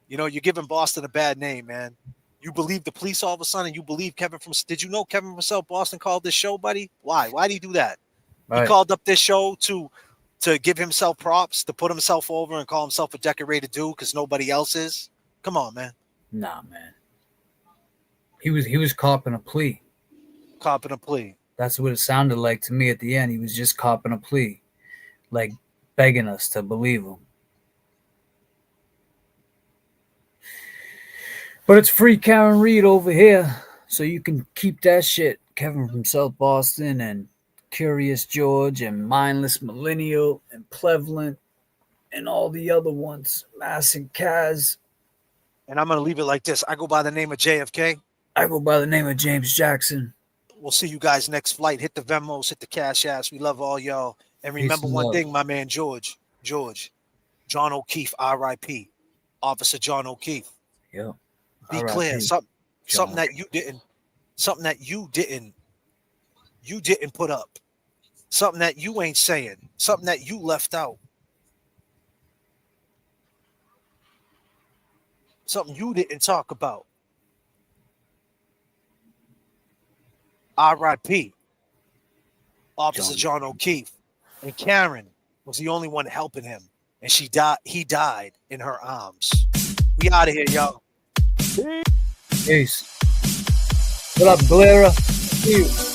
You know, you're giving Boston a bad name, man. You believe the police all of a sudden, you believe Kevin from... Did you know Kevin from South Boston called this show, buddy? Why? Why did he do that? Right. He called up this show to give himself props, to put himself over and call himself a decorated dude because nobody else is. Come on, man. Nah, man. He was copping a plea. Copping a plea. That's what it sounded like to me at the end. He was just copping a plea, like begging us to believe him. But it's free Karen Reed over here, so you can keep that shit. Kevin from South Boston and Curious George and Mindless Millennial and Plevlin and all the other ones, Mass and Kaz. And I'm going to leave it like this. I go by the name of J.F.K. I go by the name of James Jackson. We'll see you guys next flight. Hit the Venmos, hit the Cash Apps. We love all y'all. And remember one thing, my man George, John O'Keefe, R.I.P. Officer John O'Keefe. Yeah. Be clear. Something that you didn't put up. Something that you ain't saying. Something that you left out. Something you didn't talk about. R.I.P. Officer John O'Keefe. And Karen was the only one helping him. And he died in her arms. We out of here, y'all. Peace. What up, Glera? See you.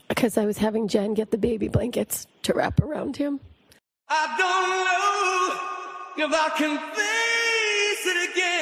Because I was having Jen get the baby blankets to wrap around him. I don't know if I can face it again.